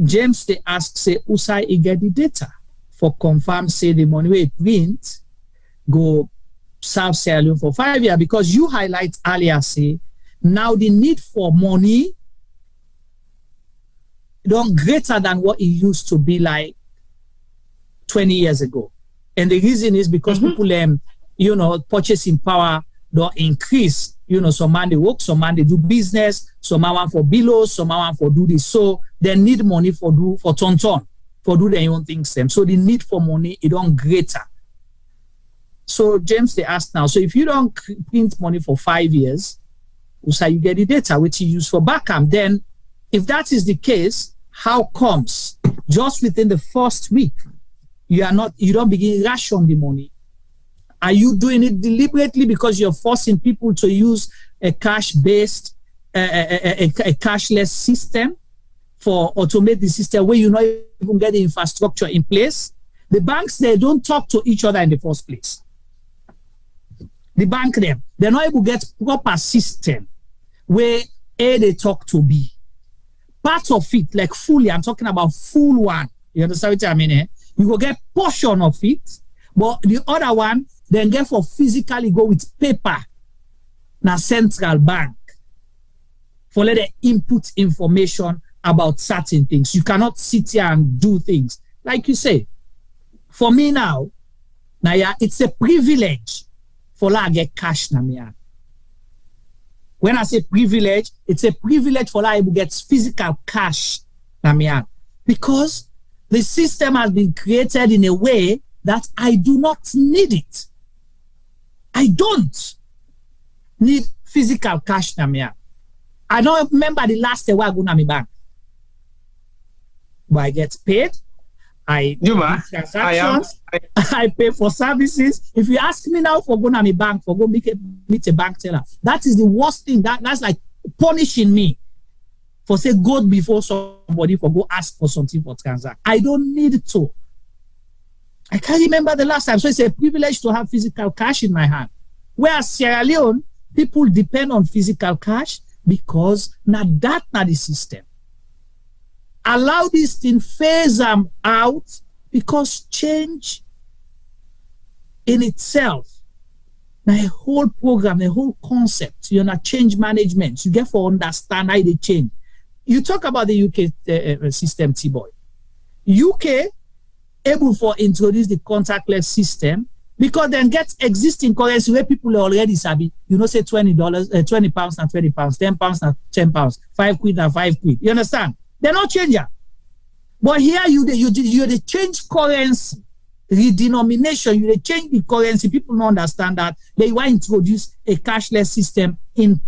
James they ask say Usai he get the data for confirm say the money we print go serve Sierra Leone for 5 years, because you highlight earlier say now the need for money don't greater than what it used to be like 20 years ago. And the reason is because people purchasing power don't increase. Some man they work, some man they do business, some man want for bills, some man want for do this. So they need money for do their own things them. So the need for money it don't greater. So James they ask now, so if you don't print money for 5 years, so you get the data which you use for backup, then if that is the case, how comes just within the first week you don't begin ration the money? Are you doing it deliberately because you're forcing people to use a cash-based, a cashless system for automate the system where you not even get the infrastructure in place? The banks, they don't talk to each other in the first place. The bank, they're not able to get proper system where A, they talk to B. Part of it, like fully, I'm talking about full one. You understand what I mean? Eh? You go get portion of it, but the other one, then get for physically go with paper. Now central bank. For let them input information about certain things. You cannot sit here and do things. Like you say, for me now, it's a privilege for I get cash na me. When I say privilege, it's a privilege for I to get physical cash na me. Because the system has been created in a way that I do not need it. I don't need physical cash na me. I don't remember the last time I go to my bank. But I get paid. I do transactions. I pay for services. If you ask me now for going to my bank, for go meet a bank teller, that is the worst thing. That's like punishing me for say go before somebody for go ask for something for transact. I don't need to. I can't remember the last time. So it's a privilege to have physical cash in my hand. Whereas Sierra Leone, people depend on physical cash because not the system. Allow this thing phase them out because change in itself, the whole program, the whole concept, change management, you get for understand how they change. You talk about the UK system, T-Boy. UK able for introduce the contactless system because then get existing currency where people are already sabi. Say $20, 20 pounds and 20 pounds, 10 pounds and 10 pounds, 5 quid and 5 quid. You understand? They're not changing. But here you change currency, redenomination, you change the currency. People don't understand that. They want to introduce a cashless system in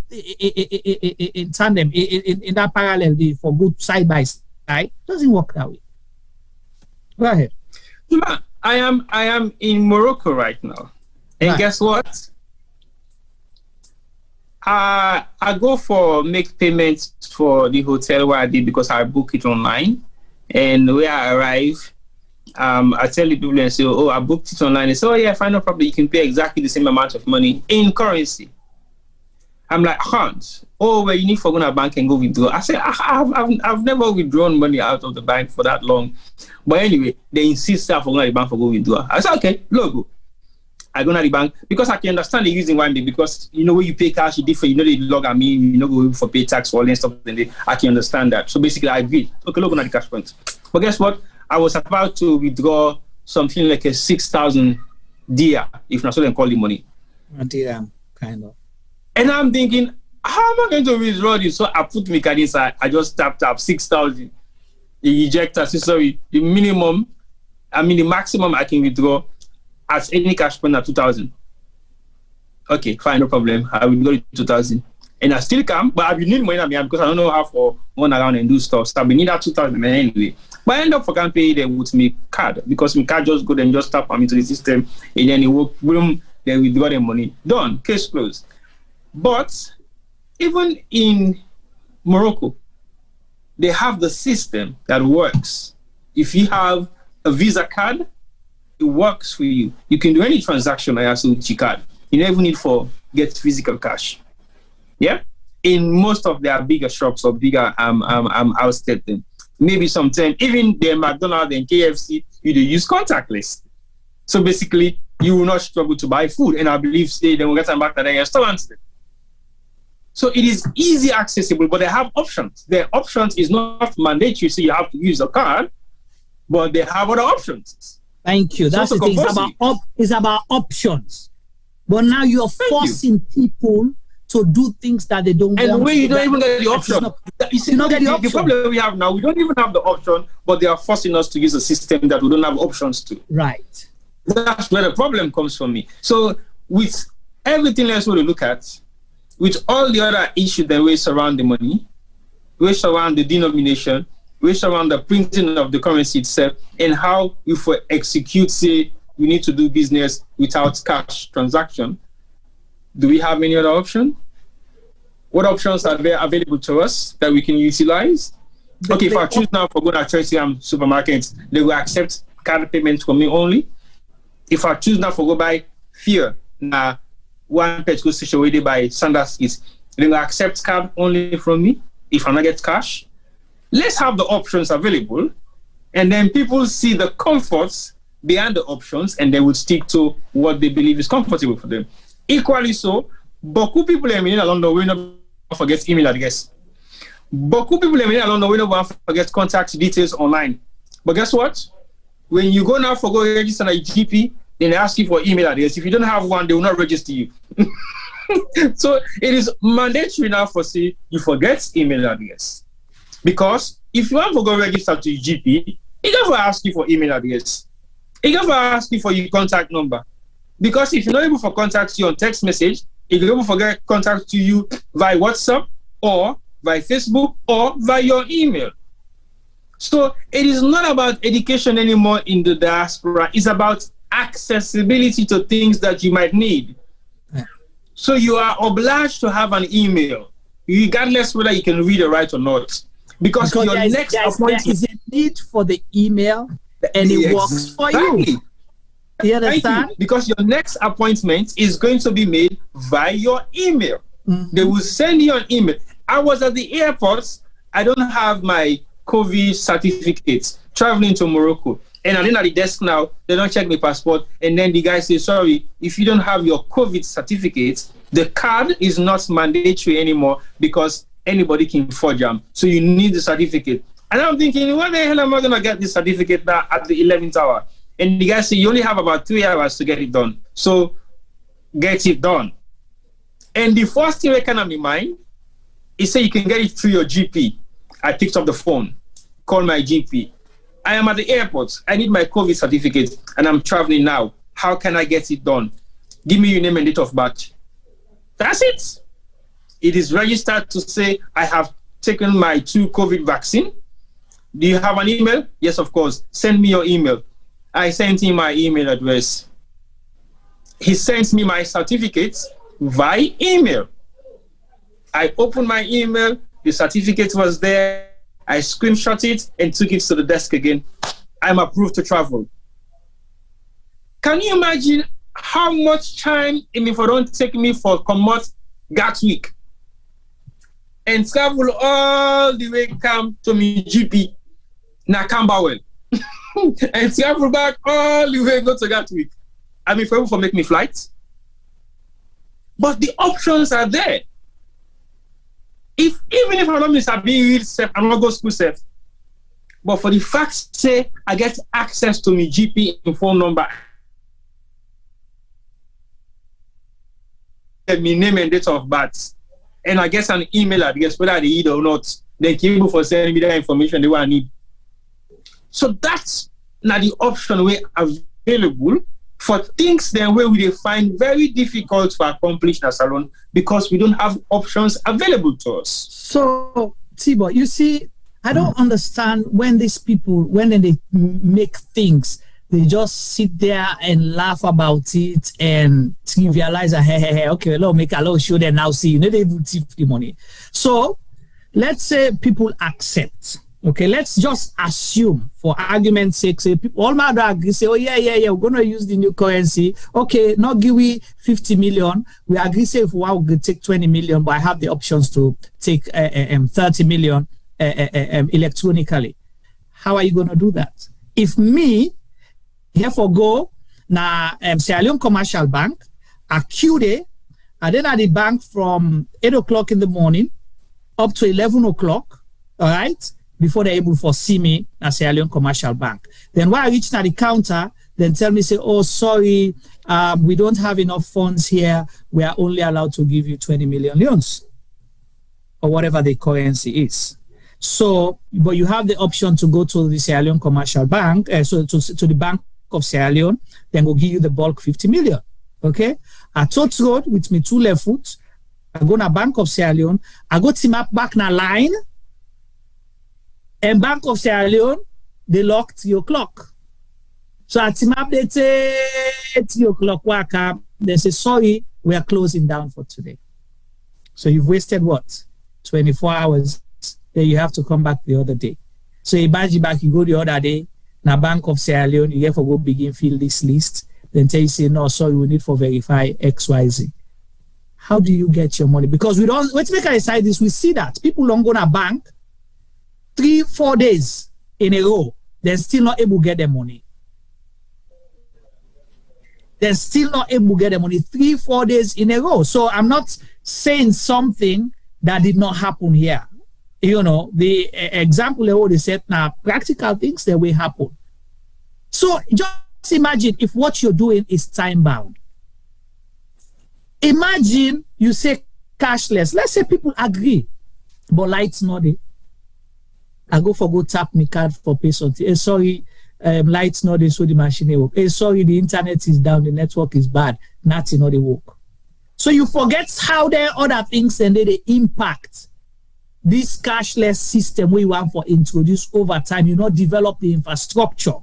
tandem, in that parallel for good side by side. Doesn't work that way. Go ahead. I am in Morocco right now. And right. Guess what? I go for make payments for the hotel where I did because I book it online. And where I arrive, I tell the people and say, oh, I booked it online. They say, oh yeah, fine, no problem. You can pay exactly the same amount of money in currency. I'm like, I can't. Oh, well, you need to go to a bank and go withdraw. I said, I've never withdrawn money out of the bank for that long. But anyway, they insist that I go to the bank for go withdraw. I said, okay, logo. I go to the bank because I can understand the reason why. Because when you pay cash, it's different. They log at me. Go for pay tax for all and stuff. Then I can understand that. So basically, I agreed. Okay, look at the cash point. But guess what? I was about to withdraw something like a 6,000 dia, if not so, then call the money. A dirham, kind of. And I'm thinking, how am I going to withdraw this? So I put my card inside. I just tapped 6,000. The ejector. Sorry, the maximum I can withdraw as any cash point at 2,000. Okay, fine, no problem. I will go to 2,000. And I still come, but I will need money because I don't know how to run around and do stuff. So I will need that 2,000 anyway. But I end up for can't pay them with my card because my card just go and just tap into the system and then it will boom, then withdraw the money. Done, case closed. But even in Morocco, they have the system that works. If you have a Visa card, it works for you. You can do any transaction with your card. You don't even need to get physical cash. Yeah? In most of their bigger shops or bigger outlet, maybe sometimes, even the McDonald's and KFC, you do use contactless. So basically, you will not struggle to buy food. And I believe they will get them back to their restaurants. So it is easy accessible, but they have options. Their options is not mandatory, so you have to use a card, but they have other options. Thank you. That's the thing. It's about options. But now you're forcing people to do things that they don't want. And when you don't even get the option. The problem we have now, we don't even have the option, but they are forcing us to use a system that we don't have options to. Right. That's where the problem comes from me. So with everything else we look at, with all the other issues that we surround the money, we surround the denomination, which around the printing of the currency itself, and how if we execute, say, we need to do business without cash transaction. Do we have any other option? What options are there available to us that we can utilize? Okay, if I choose now for going to Chelsea supermarkets, they will accept card payments from me only. If I choose now for go buy Fear, now one petrol station where they buy Sanders is, they will accept card only from me if I not get cash. Let's have the options available, and then people see the comforts behind the options, and they will stick to what they believe is comfortable for them. Equally so, beaucoup people in London will not forget email address. Beaucoup people in London will not forget contact details online. But guess what? When you go now for go register at a GP, then they ask you for email address. If you don't have one, they will not register you. So it is mandatory now for say you forget email address. Because if you want to go register to your GP, he can ask you for email address. He can ask you for your contact number. Because if you're not able to contact you on text message, he can able to get contact to you via WhatsApp or via Facebook or via your email. So it is not about education anymore in the diaspora. It's about accessibility to things that you might need. So you are obliged to have an email, regardless whether you can read or write or not. Because your next appointment... There is a need for the email, and it works for you. You understand? Because your next appointment is going to be made via your email. They will send you an email. I was at the airport. I don't have my COVID certificates traveling to Morocco. And I'm in at the desk now. They don't check my passport. And then the guy says, sorry, if you don't have your COVID certificate, the card is not mandatory anymore because anybody can forge them. So you need the certificate. And I'm thinking, when the hell am I going to get this certificate now at the 11th hour? And the guy said, you only have about 3 hours to get it done. So get it done. And the first thing that came to my mind, he said you can get it through your GP. I picked up the phone, called my GP. I am at the airport. I need my COVID certificate and I'm traveling now. How can I get it done? Give me your name and date of birth. That's it. It is registered to say I have taken my 2 COVID vaccine. Do you have an email? Yes, of course. Send me your email. I sent him my email address. He sent me my certificates via email. I opened my email, the certificate was there, I screenshot it and took it to the desk again. I'm approved to travel. Can you imagine how much time if I don't take me for Commot Gatwick and travel all the way come to me GP, na Camberwell, and travel back all the way go to Gatwick? I mean, for make me flights. But the options are there. Even if I'm not Mr. being real safe, I'm not go school safe. But for the fact say I get access to my GP and phone number, my name and date of birth, and I get an email address, whether they need or not, they can able for sending me that information they want to need. So that's not the option we available for things then where we find very difficult to accomplish in a salon because we don't have options available to us. So, Tibo, you see, I don't understand when these people, when they make things, they just sit there and laugh about it and trivialize and hey, okay, let's make a little show them now see, you know, they will tip the money. So, let's say people accept. Okay, let's just assume, for argument's sake, say people all matter agree, say, oh yeah, we're gonna use the new currency. Okay, not give we 50 million. We agree, say if we will take 20 million, but I have the options to take 30 million electronically. How are you gonna do that? If me, therefore go na Sierra Leone Commercial Bank, I queue there, and then at the bank from 8 o'clock in the morning up to 11 o'clock, all right? Before they're able to see me at Sierra Leone Commercial Bank. Then when I reach at the counter, then tell me, say, oh, sorry, we don't have enough funds here. We are only allowed to give you 20 million leones or whatever the currency is. So, but you have the option to go to the Sierra Leone Commercial Bank, to the Bank of Sierra Leone, then we'll give you the bulk 50 million. Okay? I touch road with me 2 left foot. I go to Bank of Sierra Leone. I go to map back na line. And Bank of Sierra Leone, they locked your clock. So at Timab, they say 3 o'clock, wake up, they say, sorry, we are closing down for today. So you've wasted what? 24 hours. Then you have to come back the other day. So imagine back, you go the other day, now Bank of Sierra Leone, you get for go begin fill this list. Then tell you say, no, sorry, we need for verify XYZ. How do you get your money? Because we don't, let's make a decide this, we see that people don't go to bank 3-4 days in a row, they're still not able to get their money. They're still not able to get their money 3-4 days in a row. So I'm not saying something that did not happen here. You know, the example they said now, practical things that will happen. So just imagine if what you're doing is time bound. Imagine you say cashless. Let's say people agree, but lights not there. I go tap my card for pay something. Sorry, lights not there, so the machine work. Sorry, the internet is down, the network is bad, nothing not they work. So you forget how there are other things and they impact this cashless system we want for introduce over time. You not develop the infrastructure.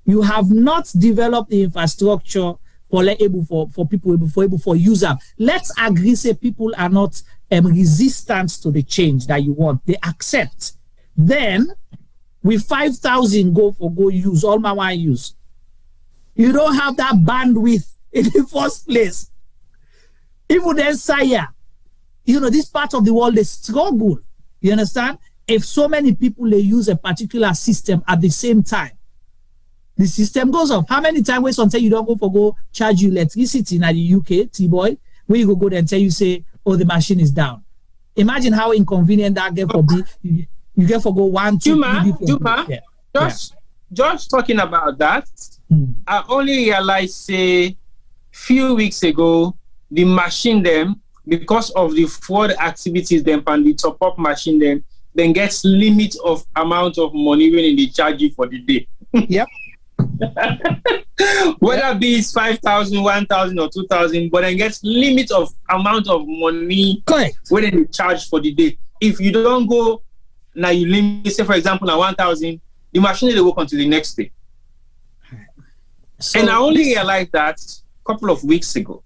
You have not developed the infrastructure for people able for user. Let's agree say people are not resistant to the change that you want. They accept. Then with 5,000 go use all my one use. You don't have that bandwidth in the first place. Even then, Sire, you know, this part of the world they struggle. You understand? If so many people they use a particular system at the same time, the system goes off. How many times wait until you don't go charge you electricity in the UK, T-boy, where you go there and tell you say, oh, the machine is down. Imagine how inconvenient that get for be. You get for go 1, 2, Juma, just talking about that, I only realized say few weeks ago the machine them, because of the fraud activities them and the top up machine them, then gets limit of amount of money when they charge you for the day. Yep. Whether be it's 5,000, 1,000 or 2,000, but then gets limit of amount of money when they charge for the day. If you don't go now, you limit, say for example, now 1,000, the machine they work until the next day. So and I only realized that a couple of weeks ago.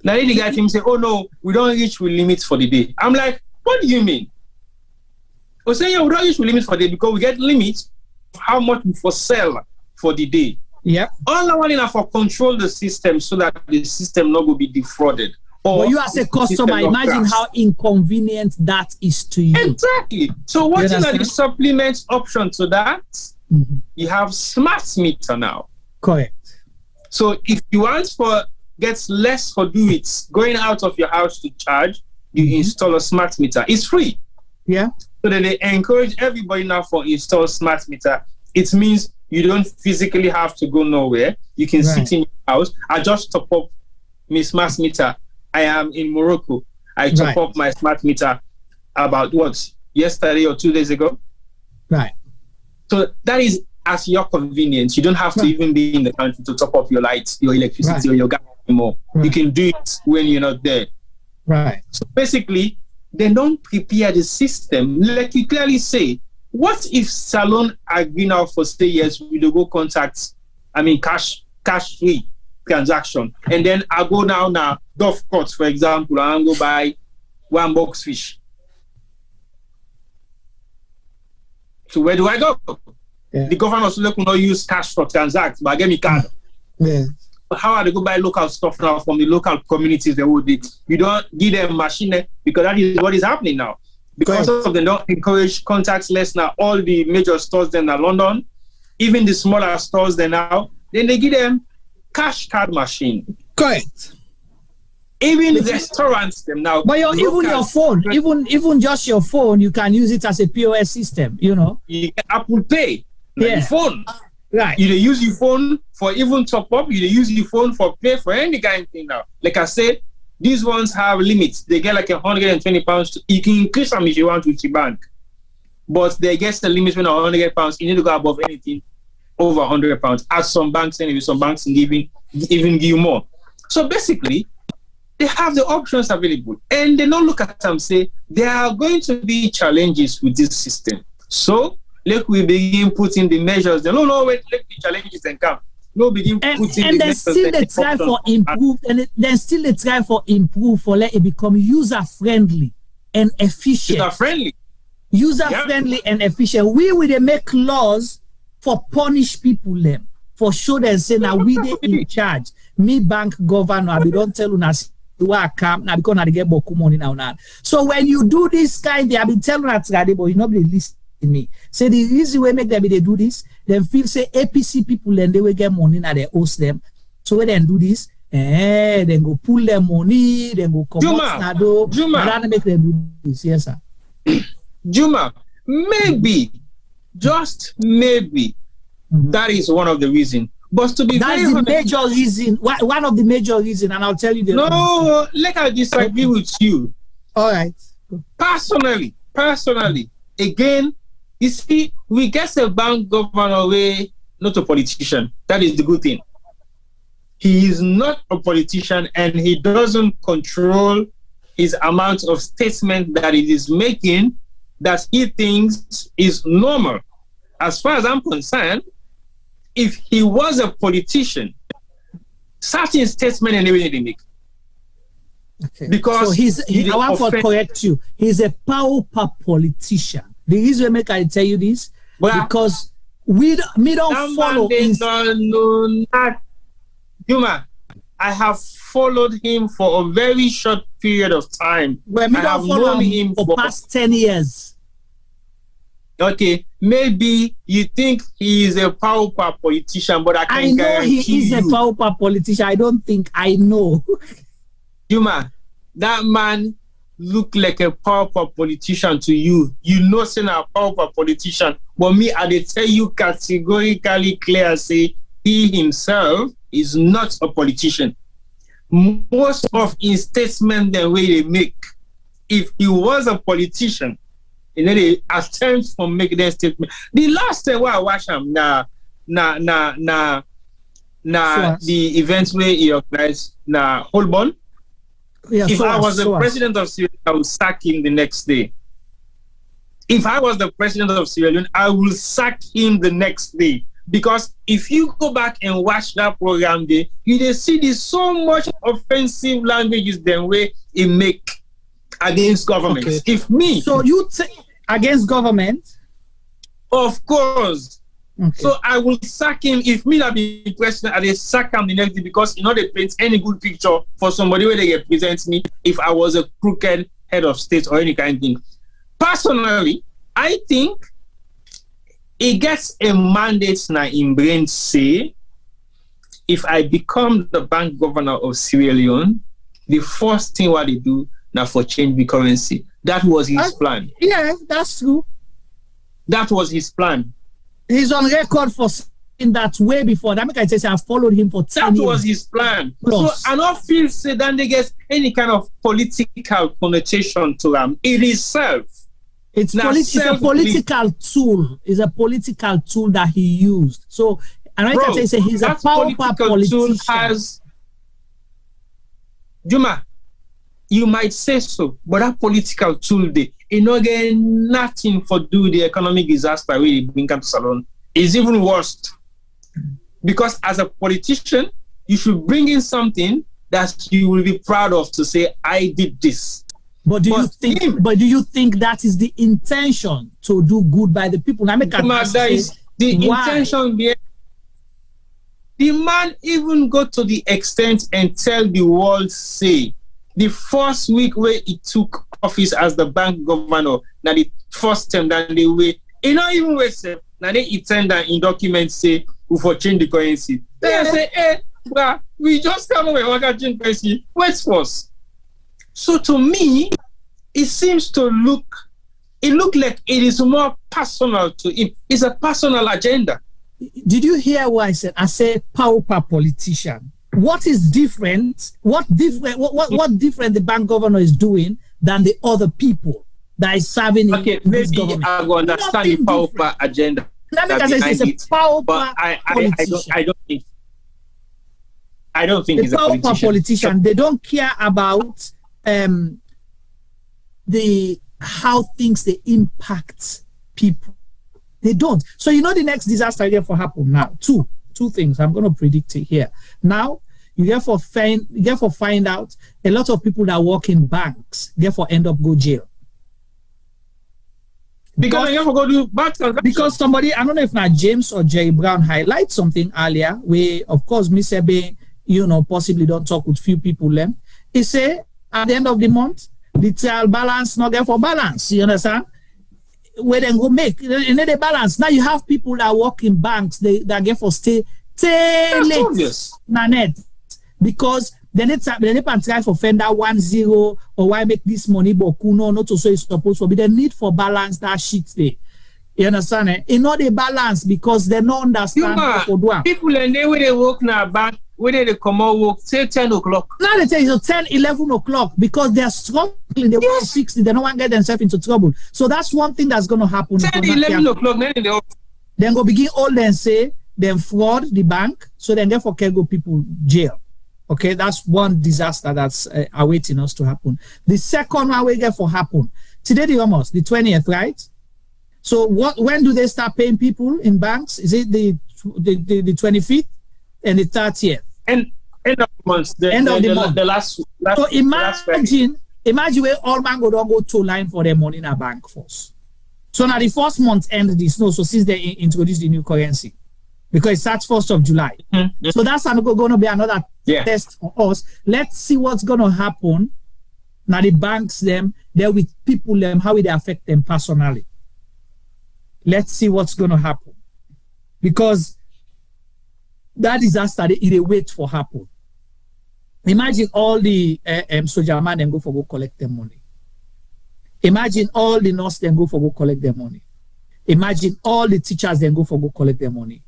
Now the guy came and say, oh no, we don't reach with limits for the day. I'm like, what do you mean? I was saying, yeah, we don't reach with limits for the day because we get limits of how much we for sell for the day. Yeah. All I want is for control the system so that the system not will be defrauded. But you as a customer, imagine how inconvenient that is to you. Exactly. So what is the supplement option to that? You have smart meter now. Correct. So if you want for gets less for do it going out of your house to charge, you install a smart meter. It's free. Yeah. So then they encourage everybody now for install smart meter. It means you don't physically have to go nowhere. You can sit in your house. I just top up my smart meter. I am in Morocco. I top up my smart meter about yesterday or 2 days ago. Right. So that is as your convenience. You don't have to even be in the country to top up your lights, your electricity, or your gas anymore. You can do it when you're not there. Right. So basically, they don't prepare the system. Like you clearly say, what if Salon agree now for stay yes, we do go contact, cash free transaction, and then I go now Dove Court, for example, and go buy 1 box fish. So where do I go? The government will not use cash for transact, but I get me card. Yeah. But how are they go buy local stuff now from the local communities they would do? You don't give them machine because that is what is happening now. Because of them don't encourage contactless now, all the major stores then in London, even the smaller stores then now, then they give them cash card machine. Correct. Even restaurants them now. But even your phone, even just your phone, you can use it as a POS system, you know. You can Apple Pay. Your phone. Right. You use your phone for even top up, you use your phone for pay for any kind of thing now. Like I said, these ones have limits. They get like £120. You can increase them if you want with your bank. But they get the limits when £100, you need to go above anything over £100. As some banks, anyway, some banks even give you more. So basically, they have the options available. And they don't look at them and say, there are going to be challenges with this system. So let we begin putting the measures. No, wait, let the challenges and come. No, begin putting and the then measures. still they try for improve, and then still they try for improve for let it become user friendly and efficient. User friendly and efficient. We will make laws for punish people them for sure. They say now we they in charge. Me bank governor, I don't tell you where I come now because I get boku money now. So when you do this kind, they have been telling us that, but you nobody listen to me. Say the easy way make them they do this, then feel say APC people and they will get money now they host them. So when they do this, then go pull their money, then go come out Juma, make them do this. Yes, sir. Juma, maybe, just maybe, that is one of the reasons. But to be that's the major reason. One of the major reasons, and I'll tell you the no. Let I disagree with you. All right. Personally, again, you see, we get a bank governor way, not a politician. That is the good thing. He is not a politician, and he doesn't control his amount of statement that he is making that he thinks is normal. As far as I'm concerned, if he was a politician, certain statement and everything they make. Okay. Because I want to correct you. He's a power politician. The reason why I tell you this, because we don't follow. Juma, I have followed him for a very short period of time. Well, I have known him for past 10 years. Okay, maybe you think he is a power politician, but I know he is a power politician. I don't think I know. Juma, that man look like a power politician to you. You know, saying a power politician, but me, I dey tell you categorically clear, say he himself is not a politician. Most of his statements, the way they make, if he was a politician, you know, they attempt for making that statement. The last time I watched him, the events where he organized, Holborn. Yeah, if I was the president of Sierra Leone, I would sack him the next day. If I was the president of Sierra Leone, I will sack him the next day. Because if you go back and watch that program there, you see there's so much offensive languages the way he make against government. Okay. If me, so you against government, of course. Okay. So I will sack him if me not be president. I will sack him the next day because you know they paint any good picture for somebody where they represent me. If I was a crooked head of state or any kind of thing, personally, I think he gets a mandate now in brain say, if I become the bank governor of Sierra Leone, the first thing what they do now for change the currency. That was his plan. Yeah, that's true. That was his plan. He's on record for saying that way before. That make I say I followed him for 10 years. That was his plan. Plus. So I don't feel say that they get any kind of political connotation to them. It is self. It's a political tool. It's a political tool that he used. So, and I can say he's a powerful politician. Juma, you might say so, but that political tool, you know, get nothing for do the economic disaster we bring to Salon. It's even worse. Because as a politician, you should bring in something that you will be proud of to say, I did this. But do you think that is the intention to do good by the people? That is the intention. The man even go to the extent and tell the world, say, the first week where he took office as the bank governor, now the first time that they were, you know, even where now they attend that in documents say we for change the currency. They say, hey, bruh, we just come over and change currency. Wait for us. So to me, it seems to look like it is more personal to him. It's a personal agenda. Did you hear what I said? I said power politician. What is different? What different the bank governor is doing than the other people that is serving in this government? I will understand the power agenda. It's a power politician. I don't think he's a politician. They don't care about how things they impact people. They don't. So you know the next disaster therefore happen now. Two things I'm going to predict it here. Now, you therefore find out a lot of people that work in banks therefore end up go jail. Because somebody, I don't know if not James or Jerry Brown highlight something earlier, where of course Mr. B, possibly don't talk with few people them. He say at the end of the month, the trial balance not get for balance. You understand? Where then go make the balance. Now you have people that work in banks, that get for stay late. Nanette. Because they need to try for fender 1-0 or why make this money boku no not to so it's supposed to be the need for balance that shit there. You understand? It's not a balance because they don't understand people and they when they work now back when they come out work say 10 o'clock. Now they tell you 10, 11 o'clock because they're struggling, they want to fix it, they don't want to get themselves into trouble. So that's one thing that's gonna happen. 10, 11 o'clock, then go begin all then say then fraud the bank, so then therefore can go people jail. Okay, that's one disaster that's awaiting us to happen. The second one we get for happen today, the 20th, right? So when do they start paying people in banks? Is it the 25th and the 30th? End of the month. The last. So imagine where all man don't go to line for their money in a bank first. So now the first month end this so since they introduced the new currency. Because it starts 1st of July. Mm-hmm. So that's going to be another test for us. Let's see what's going to happen. Now the banks, they're with people, how will they affect them personally? Let's see what's going to happen. Because that disaster, they wait for happen. Imagine all the soldier man then go collect their money. Imagine all the nurse then go collect their money. Imagine all the teachers then go collect their money.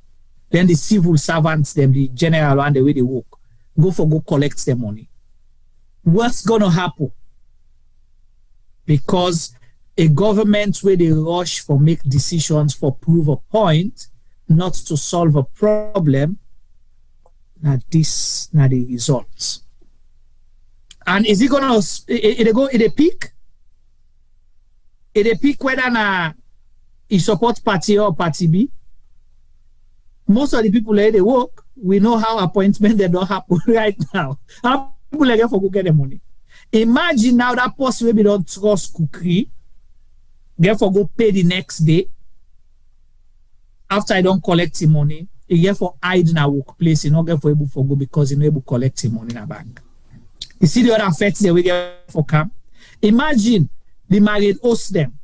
Then the civil servants, them the general and the way they work, go collect their money. What's gonna happen? Because a government where they rush for make decisions for prove a point, not to solve a problem, now this now the results. And is it gonna it a peak? It a peak whether na it support party or party B? Most of the people that they work, we know how appointment they don't happen right now. How people like for go get the money. Imagine now that person maybe don't trust cookery, therefore go pay the next day. After I don't collect the money, you get for hide in a workplace, you not get for able for go because you not able to collect the money in a bank. You see the other effects that we get for camp. Imagine the married host them.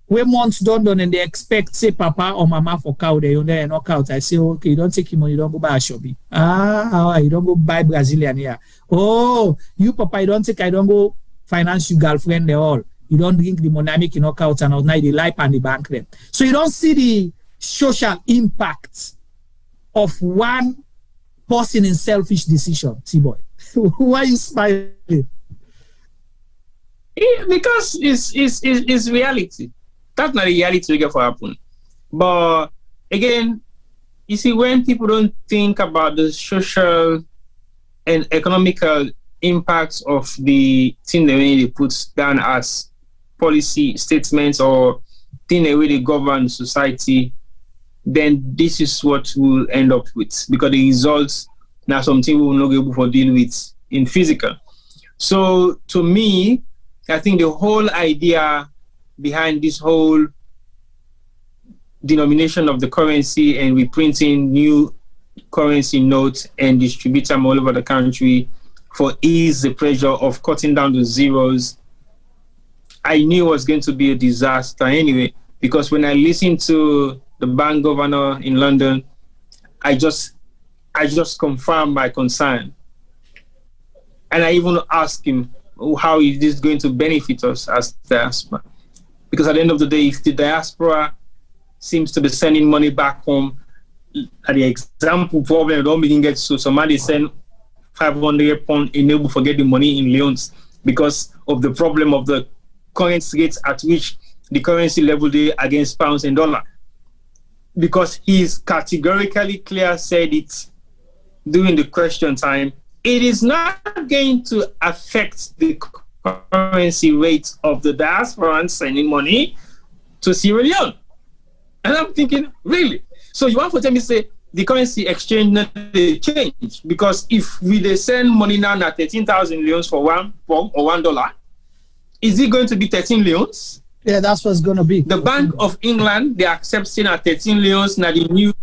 When months done and they expect say papa or mama for cow they knock out. I say okay, you don't take your money, you don't go buy a shopee. You don't go buy Brazilian here. Oh, you papa, you don't take, I don't go finance your girlfriend they all. You don't drink the money, make you knock out and now the life and the bank them. So you don't see the social impact of one person in selfish decision, T-boy. Why are you smiling? Because it's reality. That's not the reality we get for happen. But again, you see, when people don't think about the social and economical impacts of the thing they really put down as policy statements or thing they really govern society, then this is what we'll end up with. Because the results now something we will not be able to deal with in physical. So to me, I think the whole idea behind this whole denomination of the currency and reprinting new currency notes and distribute them all over the country for ease the pressure of cutting down the zeros, I knew it was going to be a disaster anyway, because when I listened to the bank governor in London, I just confirmed my concern. And I even asked him, how is this going to benefit us as diaspora? Because at the end of the day, if the diaspora seems to be sending money back home, at the example problem, don't begin get so somebody send 500 pounds enable to get the money in Leones because of the problem of the currency rates at which the currency level day against pounds and dollar. Because he's categorically clear said it during the question time, it is not going to affect the currency rate of the diaspora sending money to Sierra Leone. And I'm thinking, really? So you want to tell me, say, the currency exchange not they change? Because if they send money now at 13,000 leons for $1, is it going to be 13 leons? Yeah, that's what's going to be. The Bank of England, they are accepting at 13 leons now the new.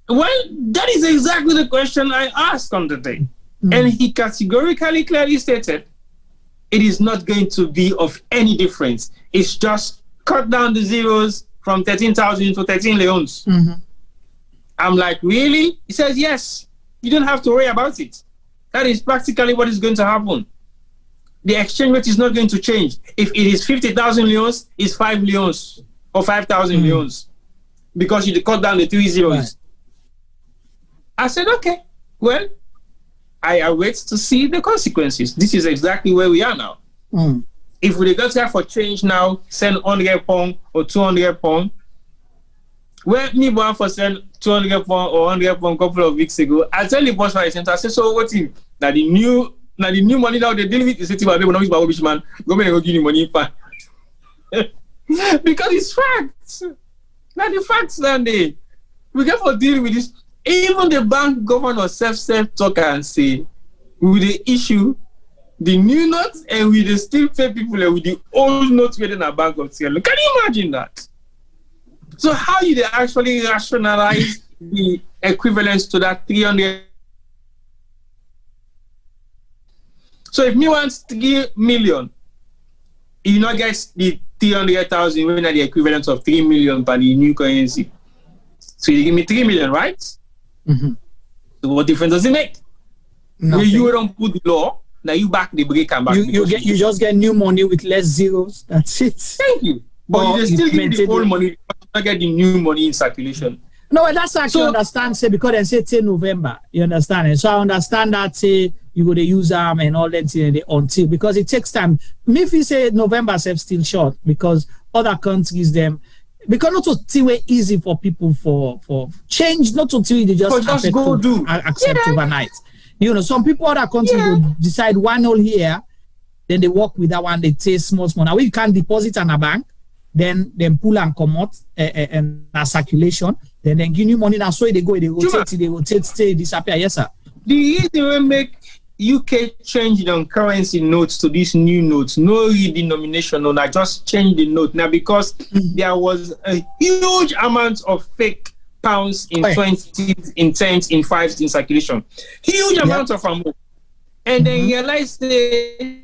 Well, that is exactly the question I asked on the day. And he categorically clearly stated it is not going to be of any difference. It's just cut down the zeros from 13,000 to 13 leons. I'm like, really? He says, yes. You don't have to worry about it. That is practically what is going to happen. The exchange rate is not going to change. If it is 50,000 leons, it's 5 leons or 5,000 leons because you cut down the 3 zeros. Right. I said, okay, well, I await to see the consequences. This is exactly where we are now. If we go there for change now, send 100 pounds or 200 pounds. Well, me want for send 200 pounds or 100 pounds a couple of weeks ago. I tell the boss for center, I said, so what thing? Now the new money now they deal with the city by the man. Go and give you money because it's facts. Now the facts that we get for deal with this. Even the bank governor self talk and say we the issue the new notes and we the still pay people with the old notes within a bank of Sierra Leone. Can you imagine that? So how you they actually rationalize the equivalence to that 300? So if me wants 3 million, you not get the 300,000 when the equivalent of 3 million by the new currency. So you give me 3 million, right? So what difference does it make? When you don't put the law, now you back the break and back. You just get new money with less zeros. That's it. Thank you. But you still get the old money, but you don't get the new money in circulation. No, that's actually understand, say, because they say till November, you understand? And so I understand that, say, you go to use them and all that until, because it takes time. Me, if you say November, still short, because other countries, them, because not to easy for people for change, not to they just accept overnight. You know, some people other countries will decide 1 here, then they work with that one, they take small. Now we can deposit in a bank, then pull and come out and circulation, then give you money now, so they go take disappear. Yes, sir. The reason we make UK change the currency notes to these new notes, no redenomination, no, I just change the note now because there was a huge amount of fake pounds in 20s, in 10s, in 5s in circulation. Huge amount of them. And then realize that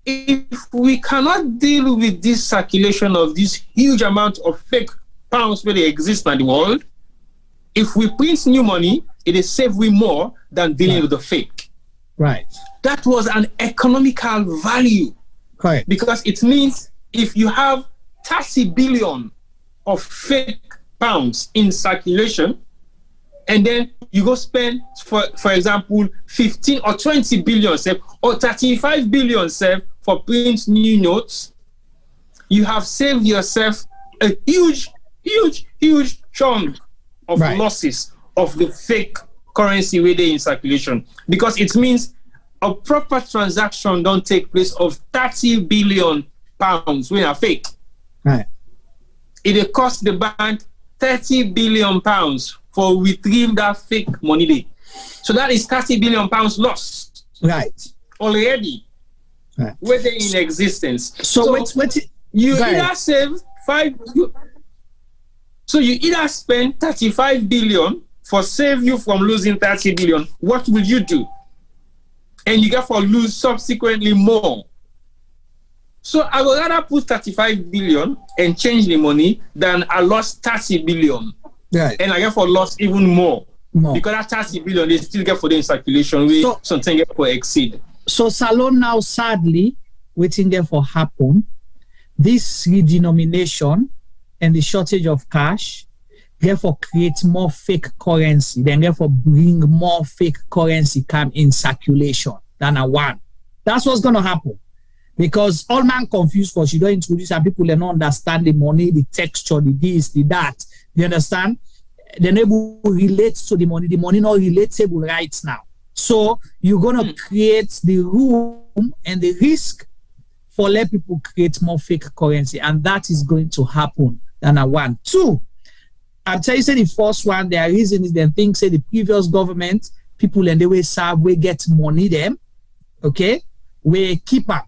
if we cannot deal with this circulation of this huge amount of fake pounds where they exist in the world, if we print new money, it is save we more than dealing with the fake. Right. That was an economical value. Correct. Because it means if you have 30 billion of fake pounds in circulation, and then you go spend, for example, 15 or 20 billion or 35 billion for print new notes, you have saved yourself a huge chunk of losses of the fake currency where they in circulation, because it means a proper transaction don't take place of 30 billion pounds when are fake. Right. It cost the bank 30 billion pounds for retrieve that fake money day. So that is 30 billion pounds lost. Right. Already. Right. Whether in existence. So you either save 5 billion. So you either spend 35 billion for save you from losing 30 billion. What will you do? And you get for lose subsequently more. So I would rather put 35 billion and change the money than I lost 30 billion. Right. And I get for lost even more. Because that 30 billion they still get for the in circulation, we something get for exceed. So Salon now sadly waiting there for happen. This redenomination and the shortage of cash therefore create more fake currency, then therefore bring more fake currency come in circulation than a one. That's what's gonna happen. Because all man confused for you don't introduce and people they don't understand the money, the texture, the this, the that. You understand? They're able to relate to the money not relatable right now. So you're gonna create the room and the risk for let people create more fake currency, and that is going to happen. Number one. Two, I'll tell you, say the first one, their reason is them think, say the previous government, people and they will serve, we get money them, okay, we keep up.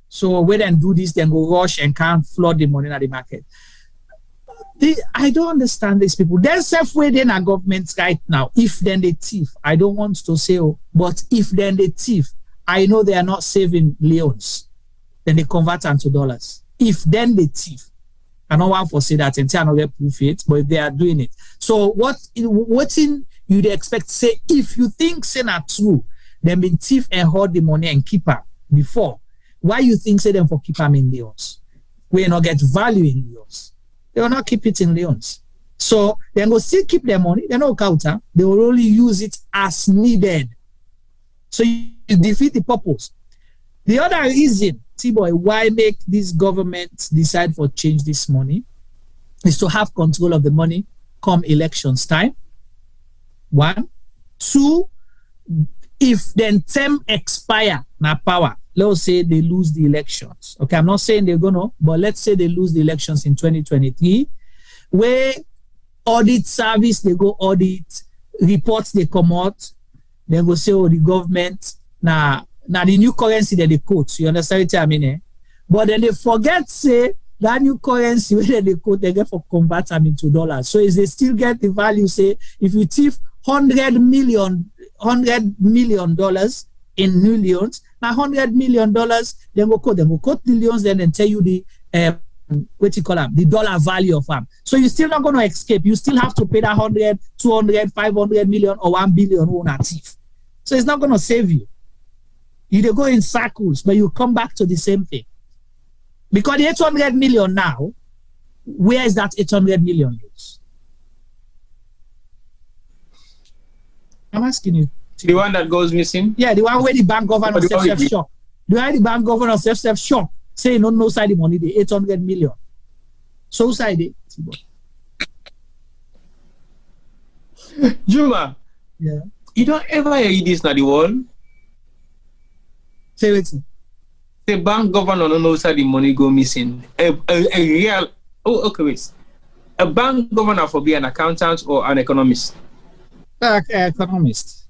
So we then do this, then go rush and can't flood the money in the market. I don't understand these people. There's self-way in our governments right now. If then they thief, I don't want to say, but if then they thief, I know they are not saving leons. Then they convert them to dollars. If then they thief, I don't want to say that until I don't get proof it, but they are doing it. So what's in you'd expect, say, if you think say not true, then been thief and hold the money and keep her before. Why you think say them for keep them in leons? We not get value in leons. They will not keep it in leons. So they will still keep their money. They no counter. They will only use it as needed. So you defeat the purpose. The other reason, T-Boy, why make this government decide for change this money is to have control of the money come elections time. One. Two, if then term expire na power, let's say they lose the elections. Okay, I'm not saying they're gonna, but let's say they lose the elections in 2023, where audit service, they go audit, reports they come out, they go say, oh, the government, now the new currency that they quote, you understand what I mean? Eh? But then they forget, say, that new currency where they quote, they get for convert them into dollars. So is they still get the value, say, if you thief $100 million in new leons, now $100 million, then go quote the leons, then tell you the what you call them, the dollar value of them. So you're still not going to escape. You still have to pay that 100, 200, 500 million or 1 billion on a thief. So it's not going to save you. You go in circles, but you come back to the same thing. Because the 800 million now, where is that 800 million used? I'm asking you. The one that goes missing? Yeah, the one where the bank governor self shock. The one the bank governor self shock. Say no side the money, the 800 million. So side it. Juma. Yeah. You don't ever hear this na the world. Say it. The bank governor no know side the money go missing. A real wait. A bank governor for be an accountant or an economist? Economist.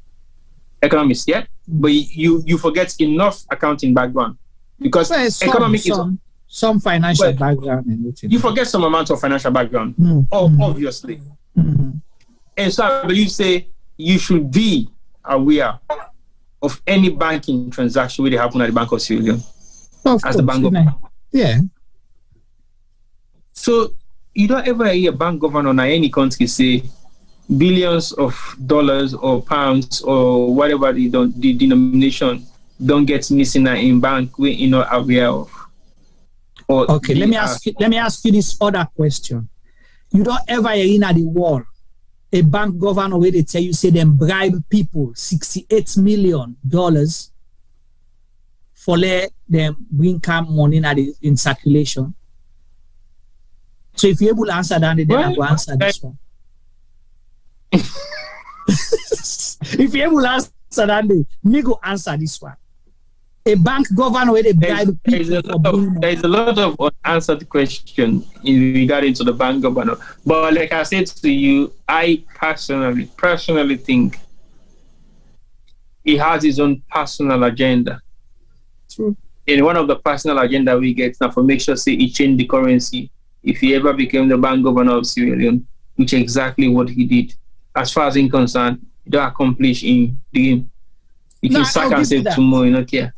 Economist, yeah? But you forget enough accounting background. Because economic is some financial background. You forget some amount of financial background. Obviously. And so I believe say you should be aware of any banking transaction where they happen at the Bank of Sierra Leone. As the bank governor. Yeah. So you don't ever hear a bank governor in any country say billions of dollars or pounds or whatever the denomination don't get missing in bank we you know aware of. Or okay, let me ask you this other question. You don't ever hear in the world a bank governor where they tell you say them bribe people $68 million for let them bring come money in circulation. So if you're able to answer that, then I will answer this one. If you're able to answer that, me go answer this one. A bank governor where they bribe people. There's a lot of unanswered questions in regarding to the bank governor. But like I said to you, I personally think he has his own personal agenda. True. And one of the personal agenda we get now for make sure say he changed the currency if he ever became the bank governor of Sierra Leone, which is exactly what he did. As far as I'm concerned, he don't accomplish in the game. You can sack and say tomorrow, you don't care.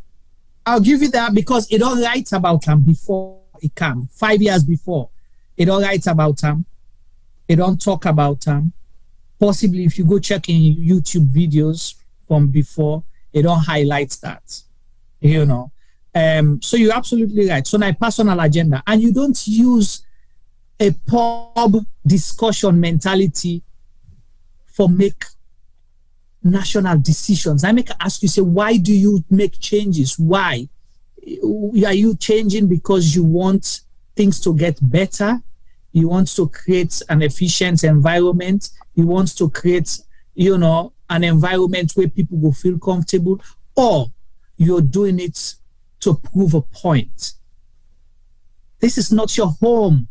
I'll give you that because it all writes about him before it came. 5 years before, it all writes about him. It don't talk about him. Possibly, if you go check in YouTube videos from before, it don't highlight that. You know. So you're absolutely right. So my personal agenda, and you don't use a pub discussion mentality for make national decisions. I make ask you, say, why do you make changes? Why? Are you changing because you want things to get better? You want to create an efficient environment? You want to create, you know, an environment where people will feel comfortable? Or you're doing it to prove a point. This is not your home.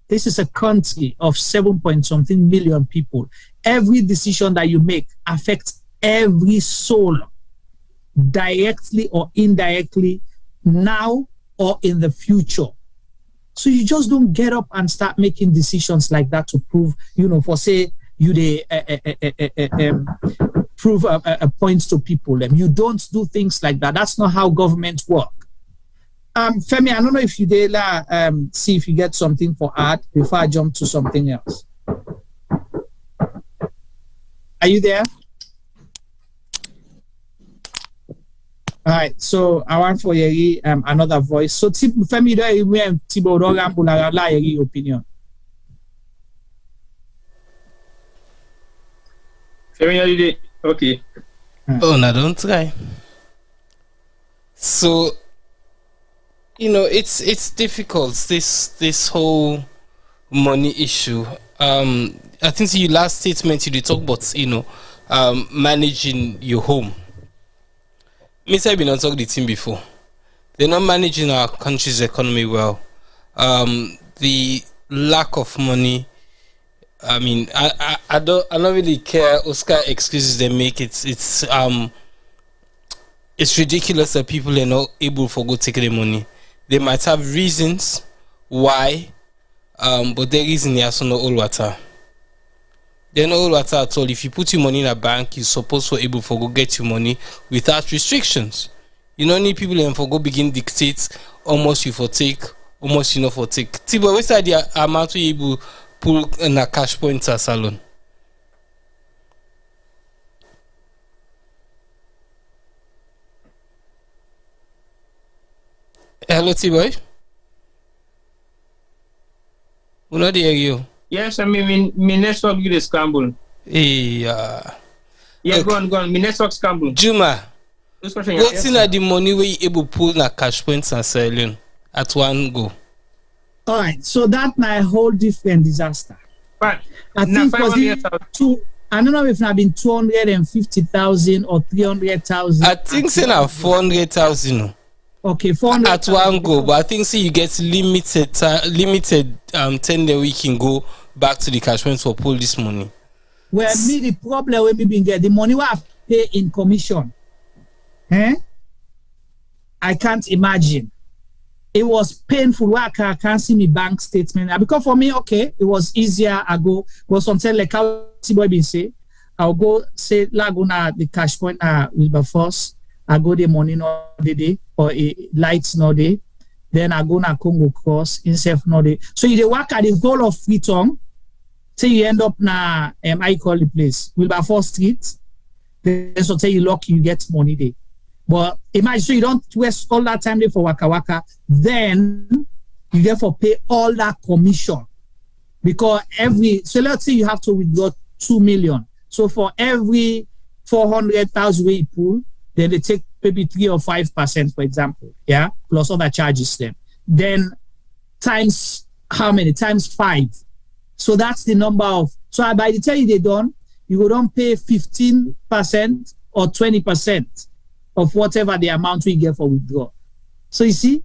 This is a country of 7-point-something million people. Every decision that you make affects every soul, directly or indirectly, now or in the future. So you just don't get up and start making decisions like that to prove, for say, prove a point to people. You don't do things like that. That's not how government work. Femi, I don't know if you did see if you get something for art before I jump to something else. Are you there? All right, so I want for Yeri another voice. So Femi, do you have Tibo Rogambula Yeri opinion? Femi, okay. Oh, no, don't try. So, it's difficult, this whole money issue. I think your last statement you did talk about, managing your home. I've been on talk the team before. They're not managing our country's economy well. The lack of money. I mean, I don't really care Oscar excuses they make. It's ridiculous that people are not able to go take the money. They might have reasons why, but the reason they are so no all water. They're not all water at all. If you put your money in a bank, you're supposed to be able to go get your money without restrictions. You don't need people and for go begin dictate almost you for take, almost you know for take. Tibo, what's the amount you able pull in a cash point at salon? Hello, Tibo. We not hear you. Yes, I mean, my network is scrambled. Yeah, okay. Go on. My network scrambled. Juma, what's in the money where you able pull na cash points and selling at one go? All right, so that's my whole different disaster. But I think was I don't know if it's been 250,000 or 300,000. I think it's now 400,000. Okay, 400 at one go, but I think you get limited 10-day we can go back to the cash point for pull this money. Well, me the problem when we been get the money we have pay in commission. I can't imagine. It was painful. I can't see my bank statement. Because for me, okay, it was easier. I go something like how boy been say. I'll go say Laguna the cash point will be first. I go the money no day or lights no day. Then I go na Congo Cross instead no day. So you work at the whole of Freetown. Say you end up na I call the place Wilberforce Street. Then so say you lock you get money day. But imagine so you don't waste all that time there for waka waka. Then you therefore pay all that commission because so let's say you have to withdraw 2 million. So for every 400,000 we pull, then they take maybe 3 or 5%, for example, yeah, plus other charges then. Then times how many? Times 5. So that's the number of. So by the time they're done, you go don't pay 15% or 20% of whatever the amount we get for withdrawal. So you see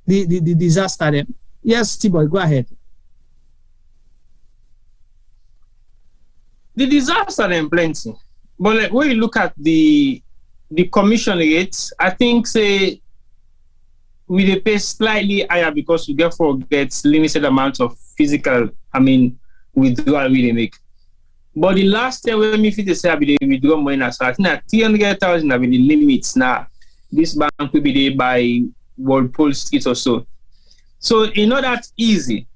the disaster then. Yes, T-Boy, go ahead. The disaster then plenty. But like, when you look at the commission rates, I think say we pay slightly higher because we therefore get limited amount of physical, withdrawal we make. But the last time when me fit say we withdraw money, so I think that 300,000 have been the limits now. This bank will be there by Walpole Street or so. So it's not that easy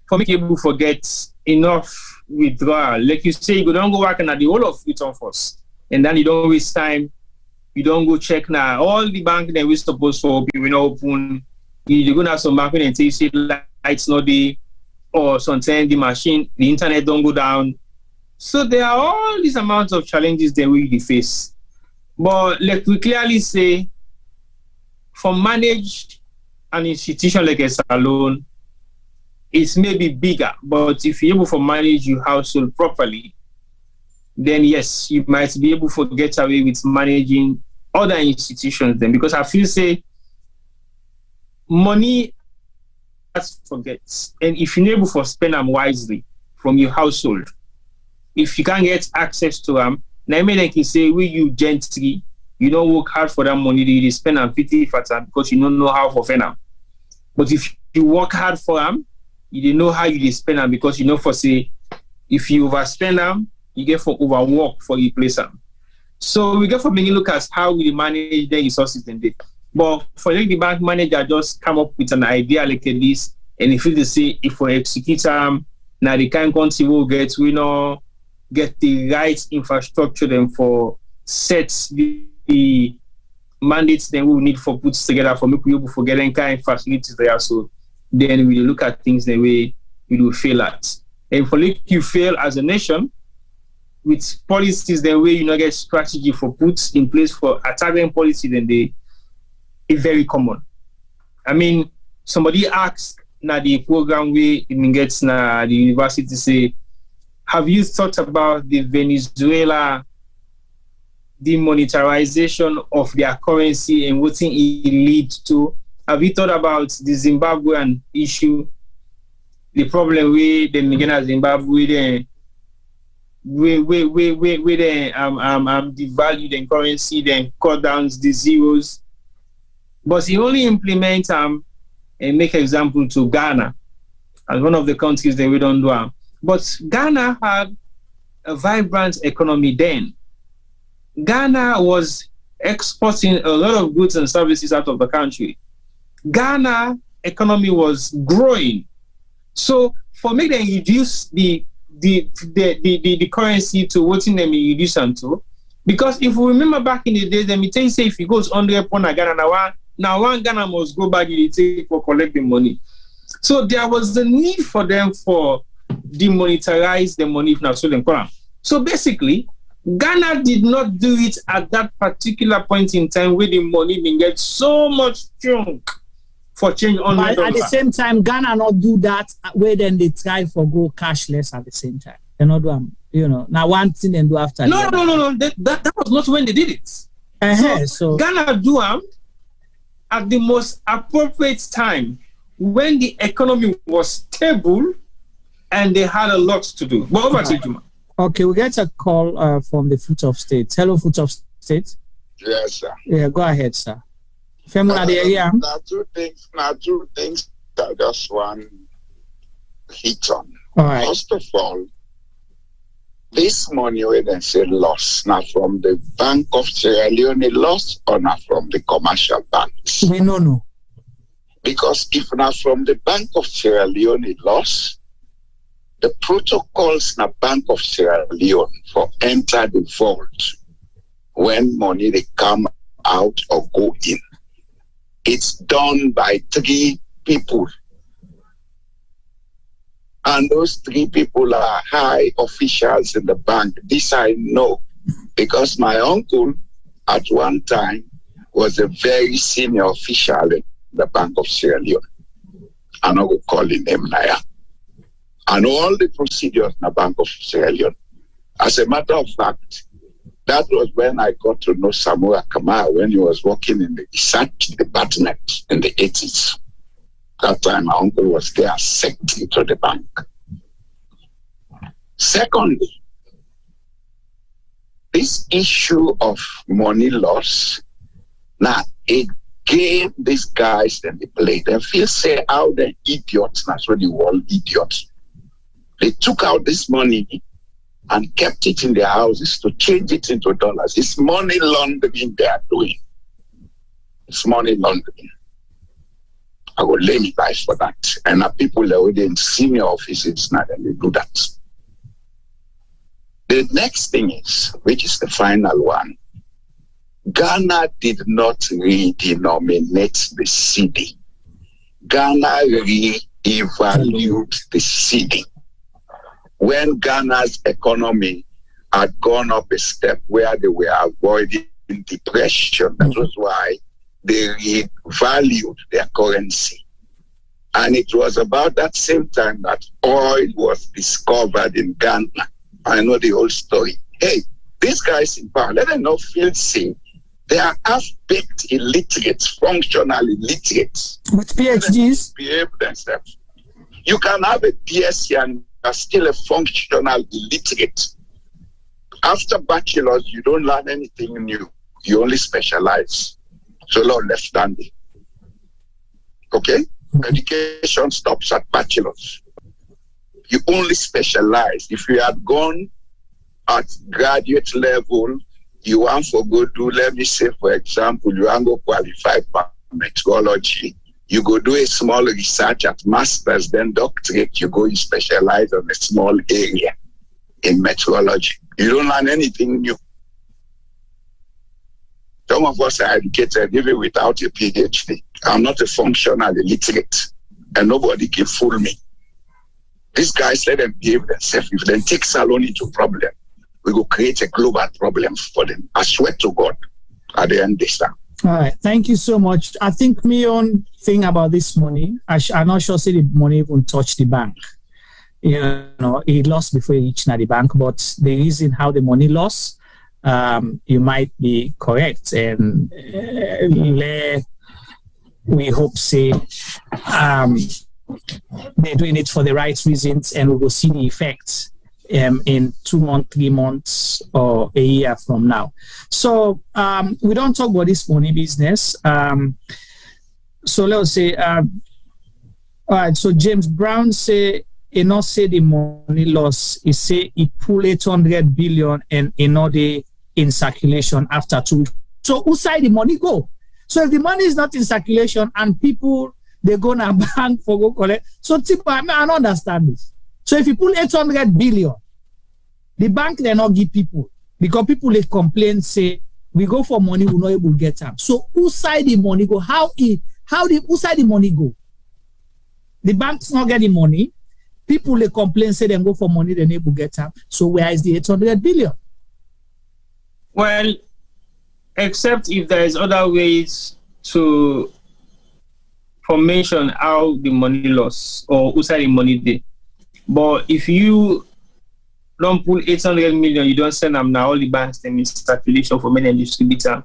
for me to be able to forget enough withdrawal. Like you say, you don't go working at the whole of Freetown first, and then you don't waste time. You don't go check now. All the bank that we're supposed to open, we not open. You're going to have some banking and you see lights not there, or sometimes the machine, the internet don't go down. So there are all these amounts of challenges that we face. But like we clearly say, for manage an institution like a salon, it's maybe bigger. But if you're able to manage your household properly, then yes, you might be able to get away with managing other institutions then, because I feel say money forgets, and if you're able to spend them wisely from your household, if you can't get access to them, now they can say we you gently, you don't work hard for that money, you spend them 50 fata because you don't know how to spend them. But if you work hard for them, you didn't know how you spend them because you know for say if you overspend them, you get for overwork for replace them. So we get for beginning look at how we manage the resources in there. But for the bank manager just come up with an idea like this, and if you say if we execute them, now the kind of country will get get the right infrastructure then for set the mandates then we will need for puts together for make people for getting kind of facilities there. So then we look at things the way we will fail at. And for you fail as a nation with policies the way you not get strategy for puts in place for attacking policy, then they is very common. I mean, somebody asked na the program we gets na the university say, have you thought about the Venezuela demonetization of their currency and what it leads to? Have you thought about the Zimbabwean issue? The problem with the Nigerian Zimbabwe we devalue the currency, then cut down the zeros. But he only implement and make example to Ghana as one of the countries that we don't do. But Ghana had a vibrant economy then. Ghana was exporting a lot of goods and services out of the country. Ghana economy was growing. So for me, they reduce the currency to what in them reduce them to. Because if we remember back in the days, then we tell you say if it goes 100 upon a Ghana now one Ghana must go back in the take for collecting money. So there was the need for them for demonetize the money if not stolen. So basically, Ghana did not do it at that particular point in time where the money didn't get so much chunk for change on. But at the same time, Ghana not do that where then they try for go cashless at the same time. They not do now one thing and do after. No. That was not when they did it. So Ghana do at the most appropriate time when the economy was stable and they had a lot to do. But over to Juma. Okay, we get a call from the Foot of State. Hello, Foot of State. Yes, sir. Yeah, go ahead, sir. Now two things I just want hit on. All right. First of all, this money when they say loss, now from the Bank of Sierra Leone loss or not from the commercial banks? We don't know. Because if not from the Bank of Sierra Leone loss, the protocols in the Bank of Sierra Leone for enter the vault when money they come out or go in, it's done by 3 people. And those 3 people are high officials in the bank. This I know because my uncle at one time was a very senior official in the Bank of Sierra Leone. I'm not going to call him name now. And all the procedures in the Bank of Sierra Leone. As a matter of fact, that was when I got to know Samura Kamara when he was working in the research department in the 80s. That time my uncle was there secretary to the bank. Secondly, this issue of money loss, now again, these guys then they play. They feel say how the idiots, that's what they call idiots. They took out this money and kept it in their houses to change it into dollars. It's money laundering they are doing. It's money laundering. I will lay my life for that. And people are already in senior offices now and they do that. The next thing is, which is the final one, Ghana did not redenominate the cedi. Ghana re-evaluated the cedi. When Ghana's economy had gone up a step where they were avoiding depression, that was why they revalued their currency. And it was about that same time that oil was discovered in Ghana. I know the whole story. Hey, these guys in power, let them not feel safe. They are half-baked illiterates, functional illiterates. With PhDs? Behave themselves. You can have a BSc and are still a functional illiterate. After bachelor's, you don't learn anything new. You only specialize. So Lord left standing. Okay? Education stops at bachelor's. You only specialize. If you had gone at graduate level, you want to go do, let me say, for example, you want to go qualify for meteorology. You go do a small research at master's, then doctorate, you go and specialize on a small area in meteorology. You don't learn anything new. Some of us are educated even without a PhD. I'm not a functional illiterate, and nobody can fool me. These guys, let them behave themselves. If they take Salon into problem, we will create a global problem for them. I swear to God, at the end this time. All right, thank you so much. I think my own thing about this money, I'm not sure say the money even touch the bank. You know, it lost before it reached the bank, but the reason how the money lost, you might be correct, and we hope say they're doing it for the right reasons, and we will see the effects in 2 months, 3 months, or a year from now. So we don't talk about this money business. So let's say, all right. So James Brown say, he not say the money loss. He say he pull 800 billion and another in circulation after 2 weeks. So who side the money go? So if the money is not in circulation and people they go to bank for go collect, so I don't understand this. So if you pull 800 billion, the bank they not give people because people they complain say we go for money we not able to get them. So who side the money go? Who side the money go? The banks not getting money. People they complain say they go for money they not able to get them. So where is the 800 billion? Well, except if there is other ways to mention how the money loss or who side the money there. But if you don't pull 800 million, you don't send them now, all the banks then in circulation for many distributor,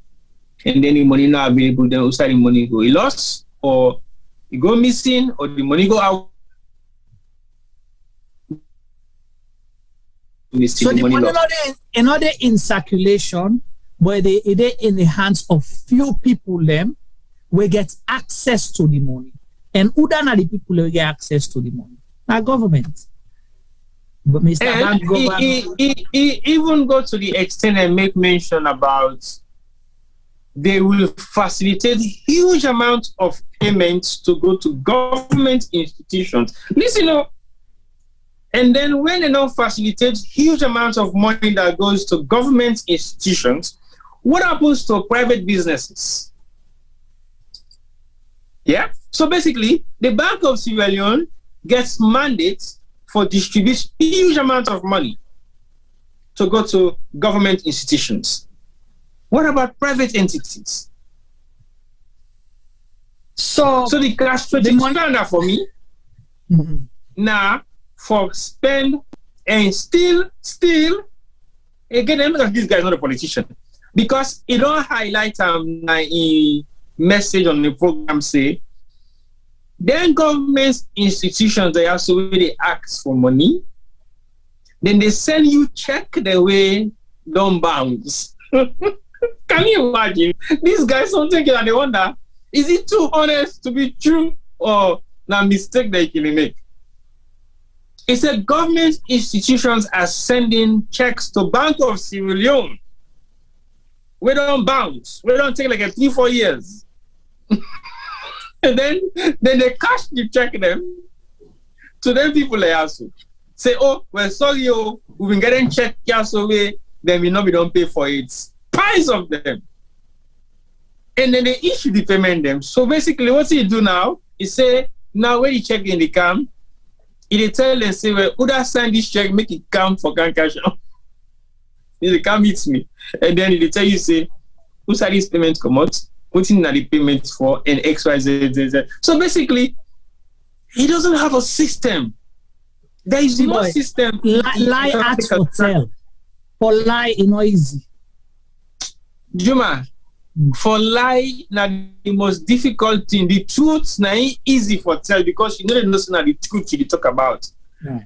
and then the money not available, then who side the money go? It lost, or it go missing, or the money go out. So the money not in circulation, but they in the hands of few people them will get access to the money. And who are the people who get access to the money? Our government. But Mr. Bank he even go to the extent and make mention about they will facilitate huge amount of payments to go to government institutions. Listen, and then when they don't facilitate huge amounts of money that goes to government institutions, what happens to private businesses? Yeah. So basically, the Bank of Sierra Leone gets mandates for distributing huge amounts of money to go to government institutions. What about private entities? So the cash standard for me now for spend and still again, remember that this guy is not a politician because he don't highlight a message on the program say then government institutions they also really ask for money, then they send you check the way don't bounce. Can you imagine? These guys something and they wonder, is it too honest to be true or a mistake they can make? It said government institutions are sending checks to Bank of Sierra Leone. We don't bounce. We don't take like 3-4 years. And then they cash the check them. So then people they ask say, oh, well, sorry, we've been getting check cash away, then we know we don't pay for it. Piles of them. And then they issue the payment them. So basically what he do now is say, now when you check in the camp, he tell them, say, well, who that sign this check, make it count for cash. He come meet me. And then he tell you, say, who said this payment come out? Putting in the payment for an XYZ. So basically, he doesn't have a system. There is no system. Lie at hotel. For lie, easy. Juma, For lie, now the most difficult thing. The truth now ain't easy for tell because you know the truth you talk about.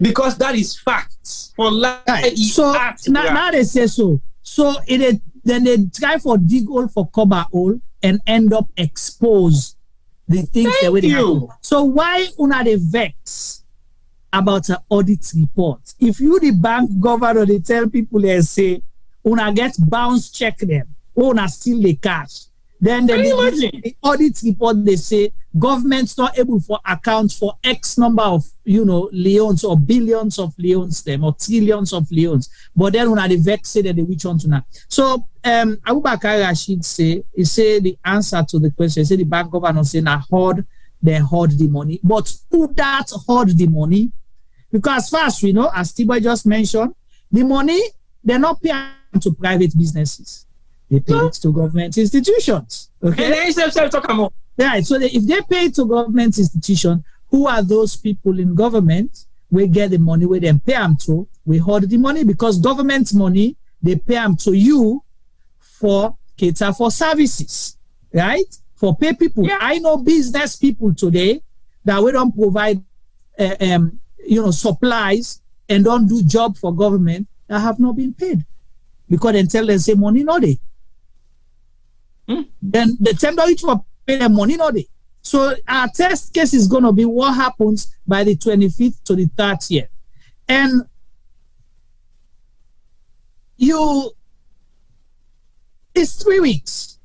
Because that is facts. For lie, so now they say so. So then they try for dig hole for cover hole and end up expose the things that way they happen. So why una the vex about an audit report? If you the bank governor, they tell people they say una get bounce check them, una steal the cash. Then the audit report they say government's not able to account for X number of leons or billions of leons them or trillions of leons. But then when the vex say that they which one to now. So Abubakar Rashid say the answer to the question, he say the bank governor say they hoard the money. But who that hoard the money? Because as far as we know, as Tiboy just mentioned, the money they're not paying to private businesses. They pay it to government institutions. Okay. Right. So if they pay to government institutions, who are those people in government? We get the money where they pay them to. We hoard the money because government money they pay them to you for cater for services, right? For pay people. Yeah. I know business people today that we don't provide, supplies and don't do job for government that have not been paid because they tell them say money no day. Then the temporary for pay them money no day. So our test case is going to be what happens by the 25th to the 30th. And it's 3 weeks.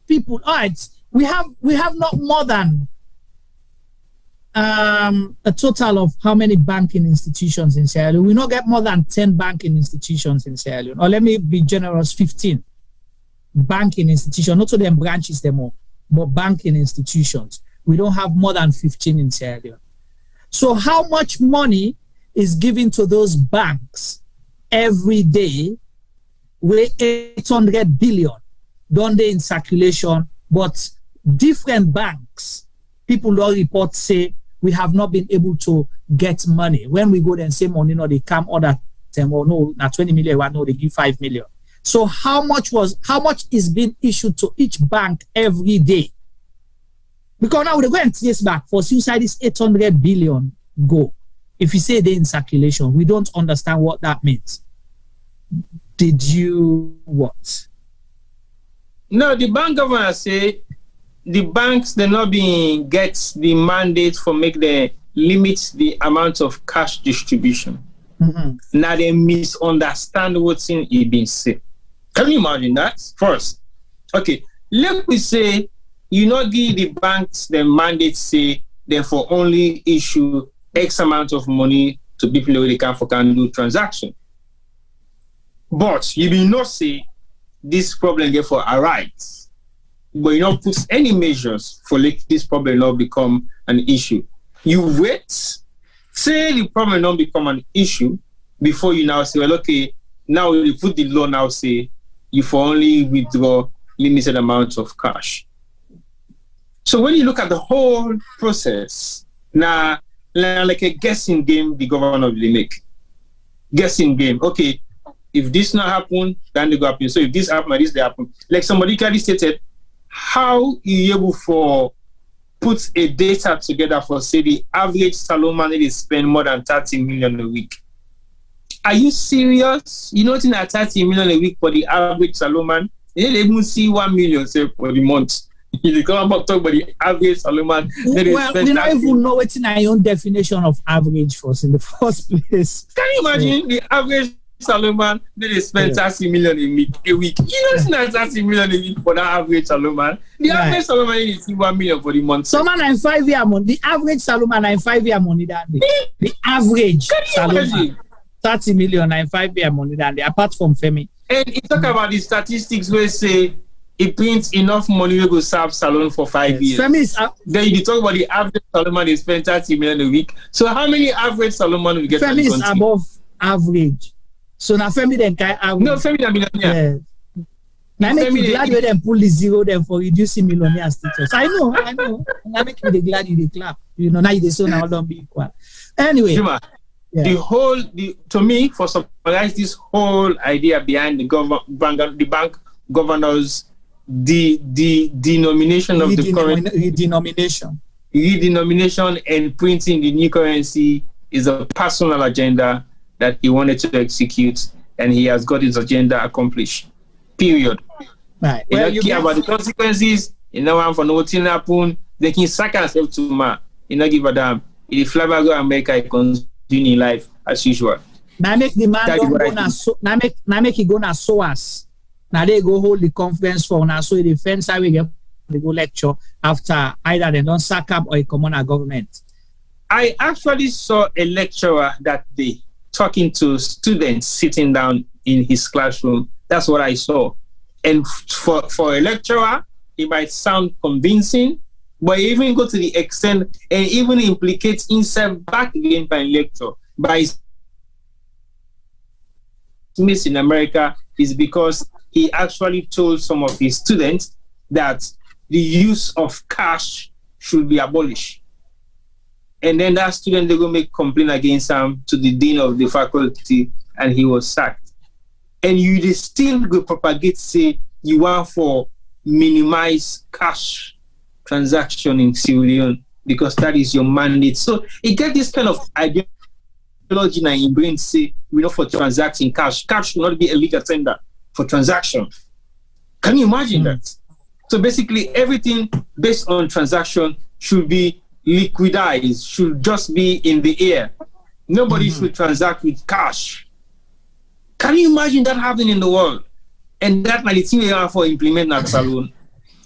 People, all right, we have not more than a total of how many banking institutions in Sierra Leone? We not get more than 10 banking institutions in Sierra Leone. Or let me be generous, 15 banking institutions, not to them branches them all, but banking institutions. We don't have more than 15 in Sierra Leone. So how much money is given to those banks every day? We're 800 billion, don't they, in circulation, but different banks, people don't report say we have not been able to get money. When we go there and say money, no, they come order them, or no, not 20 million, no, they give 5 million. So how much is being issued to each bank every day? Because now we go and trace back for suicide is 800 billion go. If you say they're in circulation, we don't understand what that means. Did you what? No, the bank governor say the banks they're not being gets the mandate for make the limit the amount of cash distribution. Now they misunderstand what's in it being said. Can you imagine that? First, okay, let me say you not give the banks the mandate say therefore only issue X amount of money to people who they can do transaction. But you will not say this problem therefore arise. But you don't put any measures for let this problem not become an issue. You wait, say the problem not become an issue before you now say, well, okay, now you put the law now say you for only withdraw limited amounts of cash. So when you look at the whole process, now like a guessing game the governor will make. Guessing game. Okay, if this not happen, then they go happen. So if this happen, this they happen. Like somebody clearly stated, how you able for put a data together for say the average Salomon is spend more than 30 million a week? Are you serious? You know what in at 30 million a week for the average Salomon? They even see 1 million say for the month. You come about talk about the average Salomon. Well, we don't even know what's in our own definition of average for us in the first place. Can you imagine the average Salomon? They spend 30 million a week. You know, it's not 30 million a week for the average Salomon. The average Salomon is 1 million for the month. Salomon and 5 year money. The average Salomon and 5 year money that day. The average Salomon 30 million and 5 year money that day. Apart from Femi. And you talk about the statistics where say it prints enough money to go serve salon for 5 years. Then you talk about the average Salomon they spend 30 million a week. So how many average Salomon will get? Femi is above average. So now Femi then can average. No, Femi is millionaire. Yeah. Now make you glad you then pull the zero then for reducing millionaire status. I know. Now make you glad you clap. You know now you say now don't be equal. Anyway. To me, for summarize this whole idea behind the bank governors, the denomination of the current redenomination and printing the new currency is a personal agenda that he wanted to execute, and he has got his agenda accomplished. Period. Right. He don't care about the consequences. He don't want for nothing happen. They can sack himself to ma. He don't give a damn. He fly back to America, he continue life as usual. Now make the man don't go now make he go na SOAS. Now they go hold the conference for now, so the defense I will get they go lecture after either they don't sack up or he come on a government. I actually saw a lecturer that day talking to students sitting down in his classroom. That's what I saw. And for a lecturer, it might sound convincing, but even go to the extent and even implicates himself back again by lecture. By Smith in America is because he actually told some of his students that the use of cash should be abolished. And then that student, they go make complaint against him to the dean of the faculty, and he was sacked. And you still go propagate, say, you want for minimize cash transaction in Sierra Leone because that is your mandate. So it get this kind of ideology now in brain say, we know for transacting cash. Cash should not be a legal tender for transaction. Can you imagine that? So basically everything based on transaction should be liquidized, should just be in the air. Nobody should transact with cash. Can you imagine that happening in the world? And that might be for implement that alone.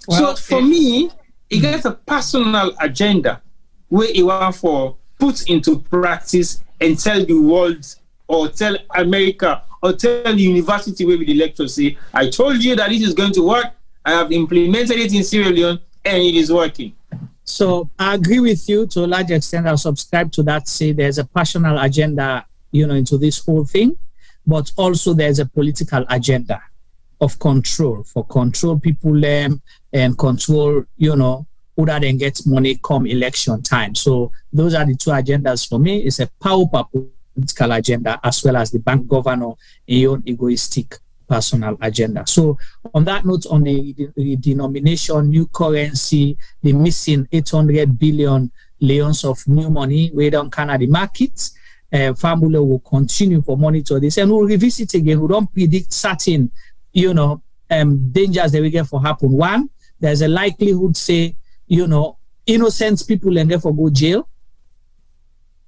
So for me, it gets a personal agenda where it want for put into practice and tell the world or tell America or tell the university where the lecturer say, I told you that this is going to work. I have implemented it in Sierra Leone and it is working. So I agree with you to a large extent. I'll subscribe to that. Say there's a personal agenda, into this whole thing, but also there's a political agenda of control people and control, who that then gets money come election time. So those are the two agendas for me. It's a powerful political agenda as well as the bank governor a own egoistic personal agenda. So on that note, on the denomination, new currency, the missing 800 billion leons of new money, we don't can the markets. Family will continue for monitor this and we'll revisit again. We don't predict certain, dangers that we get for happen. One, there's a likelihood, say, innocent people and therefore go jail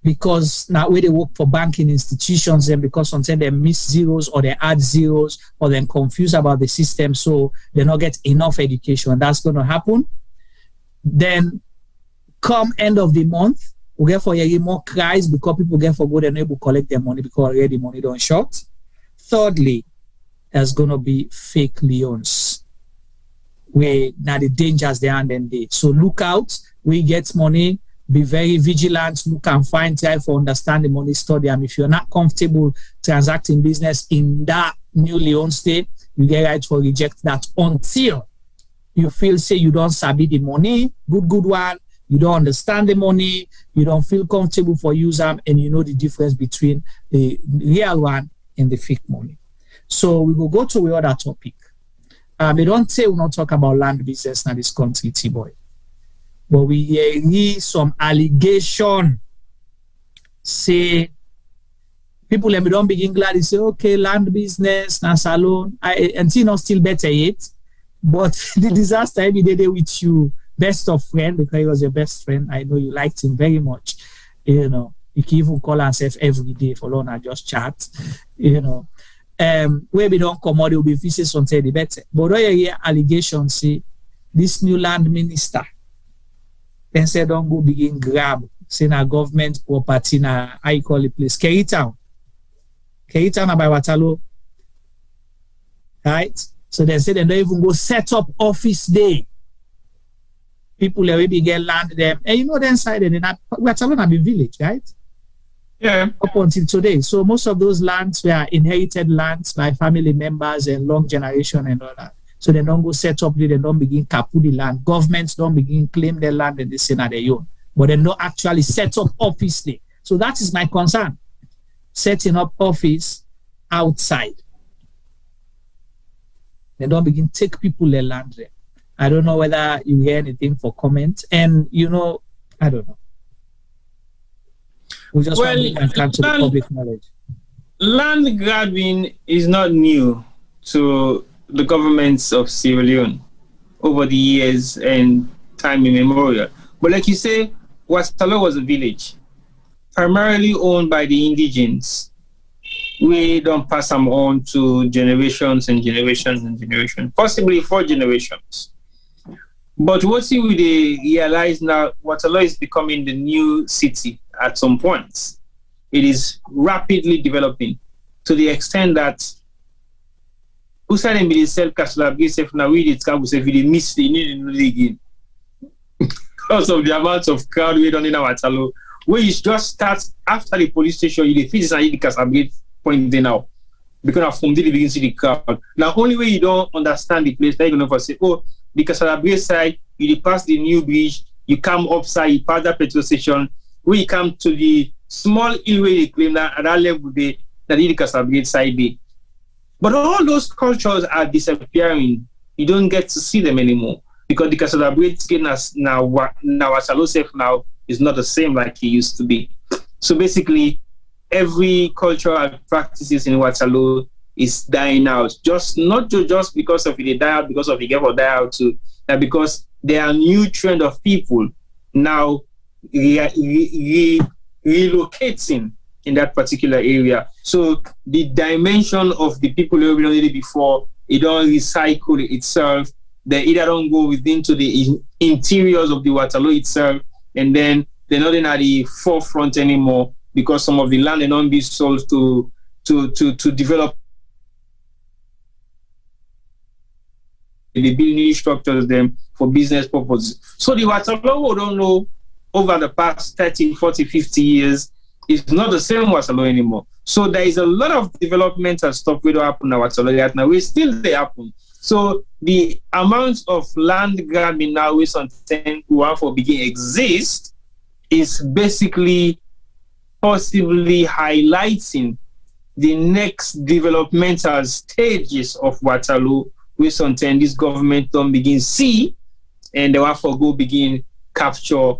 because now where they work for banking institutions and because sometimes they miss zeros or they add zeros or they're confused about the system, so they not get enough education. That's going to happen. Then come end of the month, we get for more cries because people get for good and able to collect their money because already money don't short. Thirdly, there's going to be fake leons where now the dangers there and then they. So look out, we get money, be very vigilant, look and find, try for understand the money, study. And if you're not comfortable transacting business in that new Leone state, you get right for reject that until you feel, say, you don't sabi the money, good one, you don't understand the money, you don't feel comfortable for use them, and you know the difference between the real one and the fake money. So we will go to the other topic. We don't say we'll not talk about land business in this country, T-boy. But we hear some allegation. Say, people let me don't begin glad. They say, okay, land business, na salon. Until not still better yet. But the disaster every day with you, best of friend, because he was your best friend. I know you liked him very much. You can even call himself every day for long and just chat. Where we don't come out, there will be visits on the better. But when you hear allegations, say this new land minister, then say don't go begin grab, say na government property na how you call the place, Kerry Town by Waterloo, right? So they say they don't even go set up office day. People already get land them, and the inside and Waterloo na be village, right? Yeah. Up until today. So most of those lands were inherited lands by family members and long generation and all that. So they don't go set up, they don't begin kapu the land. Governments don't begin claim their land and they say na their own. But they don't actually set up office there. So that is my concern. setting up office outside. They don't begin take people their land there. I don't know whether you hear anything for comment. And, I don't know. We just want to come to the public knowledge. Land grabbing is not new to the governments of Sierra Leone over the years and time immemorial. But like you say, Waterloo was a village, primarily owned by the indigenes. We don't pass them on to generations and generations and generations, possibly 4 generations. But what we realize now, Waterloo is becoming the new city at some point. It is rapidly developing to the extent that Usain be self-cashlab yourself now we miss the again because of the amount of crowd we don't in Waterloo. Where you just start after the police station, you defeat the Casablanca point there now. Because from the beginning to the crowd. Now only way you don't understand the place, that you're gonna say, oh, the Casablanca side, you pass the new bridge, you come upside, you pass that petrol station, where you come to the small hill where they claim that at that level they that the Casablanca side day. But all those cultures are disappearing. You don't get to see them anymore because the Casablanca now Waterloo safe now is not the same like it used to be. So basically, every cultural practices in Waterloo is dying out. Not just because of it die out, because of it get or die out too. That because there are new trend of people now relocating in that particular area. So the dimension of the people who were already before, it don't recycle itself. They either don't go within to the interiors of the Waterloo itself, and then they're not in at the forefront anymore because some of the land and not be sold to develop the building structures them for business purposes. So the Waterloo, we don't know, over the past 30, 40, 50 years, is not the same Waterloo anymore. So there is a lot of developmental stuff that happen in Waterloo right now. We still they happen. So the amount of land grabbing now with something who want for begin exist is basically possibly highlighting the next developmental stages of Waterloo with something this government don't begin see, and they want for go begin capture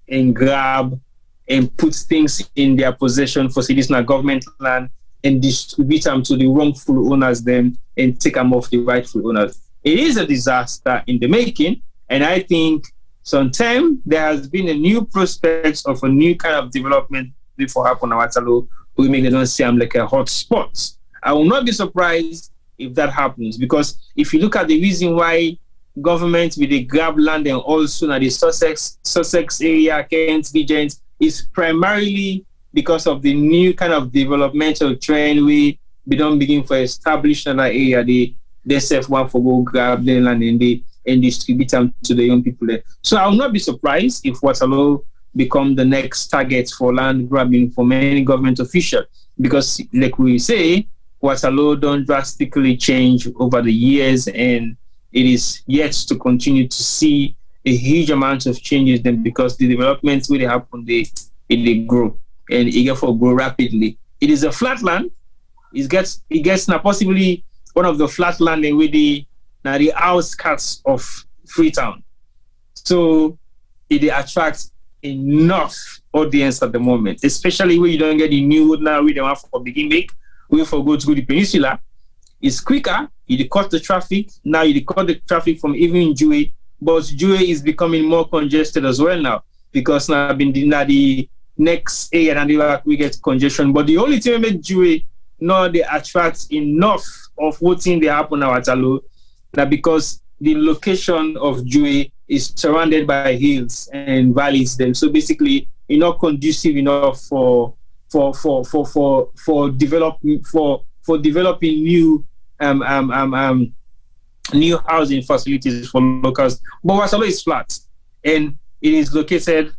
and grab and put things in their possession for cities na government land and distribute them to the wrongful owners then and take them off the rightful owners. It is a disaster in the making, and I think sometimes there has been a new prospect of a new kind of development before happen in Waterloo. We make it don't seem like a hot spot. I will not be surprised if that happens, because if you look at the reason why government with the grab land and also now the Sussex area, Kent regions, is primarily because of the new kind of developmental trend we don't begin for establish in that area. They self one for go grab the land and distribute them to the young people there. So I will not be surprised if Waterloo become the next target for land grabbing for many government officials, because like we say, Waterloo don't drastically change over the years, and it is yet to continue to see a huge amount of changes then, because the developments where they happen, they grow, and it gets grow rapidly. It is a flat land. It gets now possibly one of the flat land with the outskirts of Freetown. So it attracts enough audience at the moment, especially when you don't get the new wood now with the one for begin make. We for go to the peninsula. It's quicker. You cut the traffic. Now you cut the traffic from even Jue, but Jue is becoming more congested as well now, because now the next area and we get congestion. But the only thing make Jue now they attract enough of what thing they happen at Waterloo, that because the location of Jue is surrounded by hills and valleys then. So basically it's not conducive enough for developing new new housing facilities for locals. But Waterloo is flat, and it is located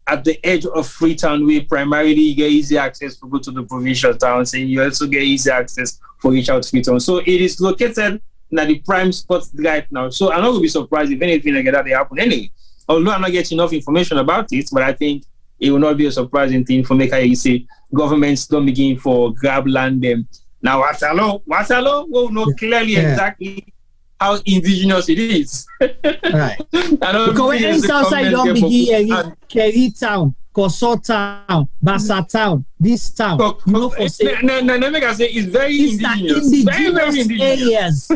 at the edge of Freetown, where primarily you get easy access to go to the provincial towns, and you also get easy access for reach out to Freetown. So it is located in the prime spot right now. So I'm not going to be surprised if anything like that happen anyway. Although I'm not getting enough information about it, but I think it will not be a surprising thing for make you say governments don't begin for grab land them. Now Waterloo will know clearly exactly how indigenous it is. Right. Because when Insai don't begin Kerry Town, Koso Town, Bassa Town, this town, you know for say it's very indigenous. Very areas.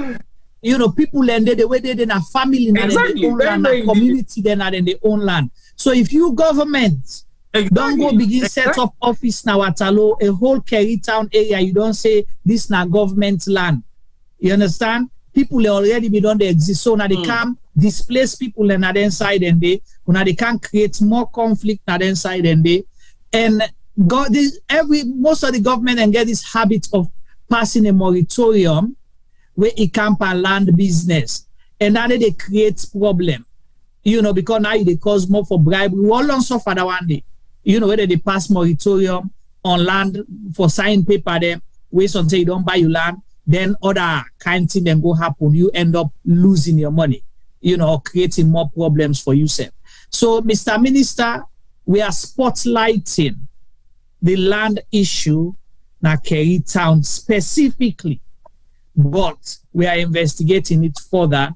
You know, people and the way they are family and they own land, and community then are in their own land. So if you government don't go begin set up office now at Waterloo, a whole Kerry Town area, you don't say this now government land. You understand? People already be done they exist. So now they can displace people and at inside and they can create more conflict at inside and and most of the government and get this habit of passing a moratorium where it camp and land business. And now they create problem. You know, because now they cause more for bribery. We all don't suffer that one day. You know, whether they pass moratorium on land for sign paper them, wait until you don't buy your land, then other kind of thing then go happen. You end up losing your money, you know, creating more problems for yourself. So, Mr. Minister, we are spotlighting the land issue na Kerry Town specifically, but we are investigating it further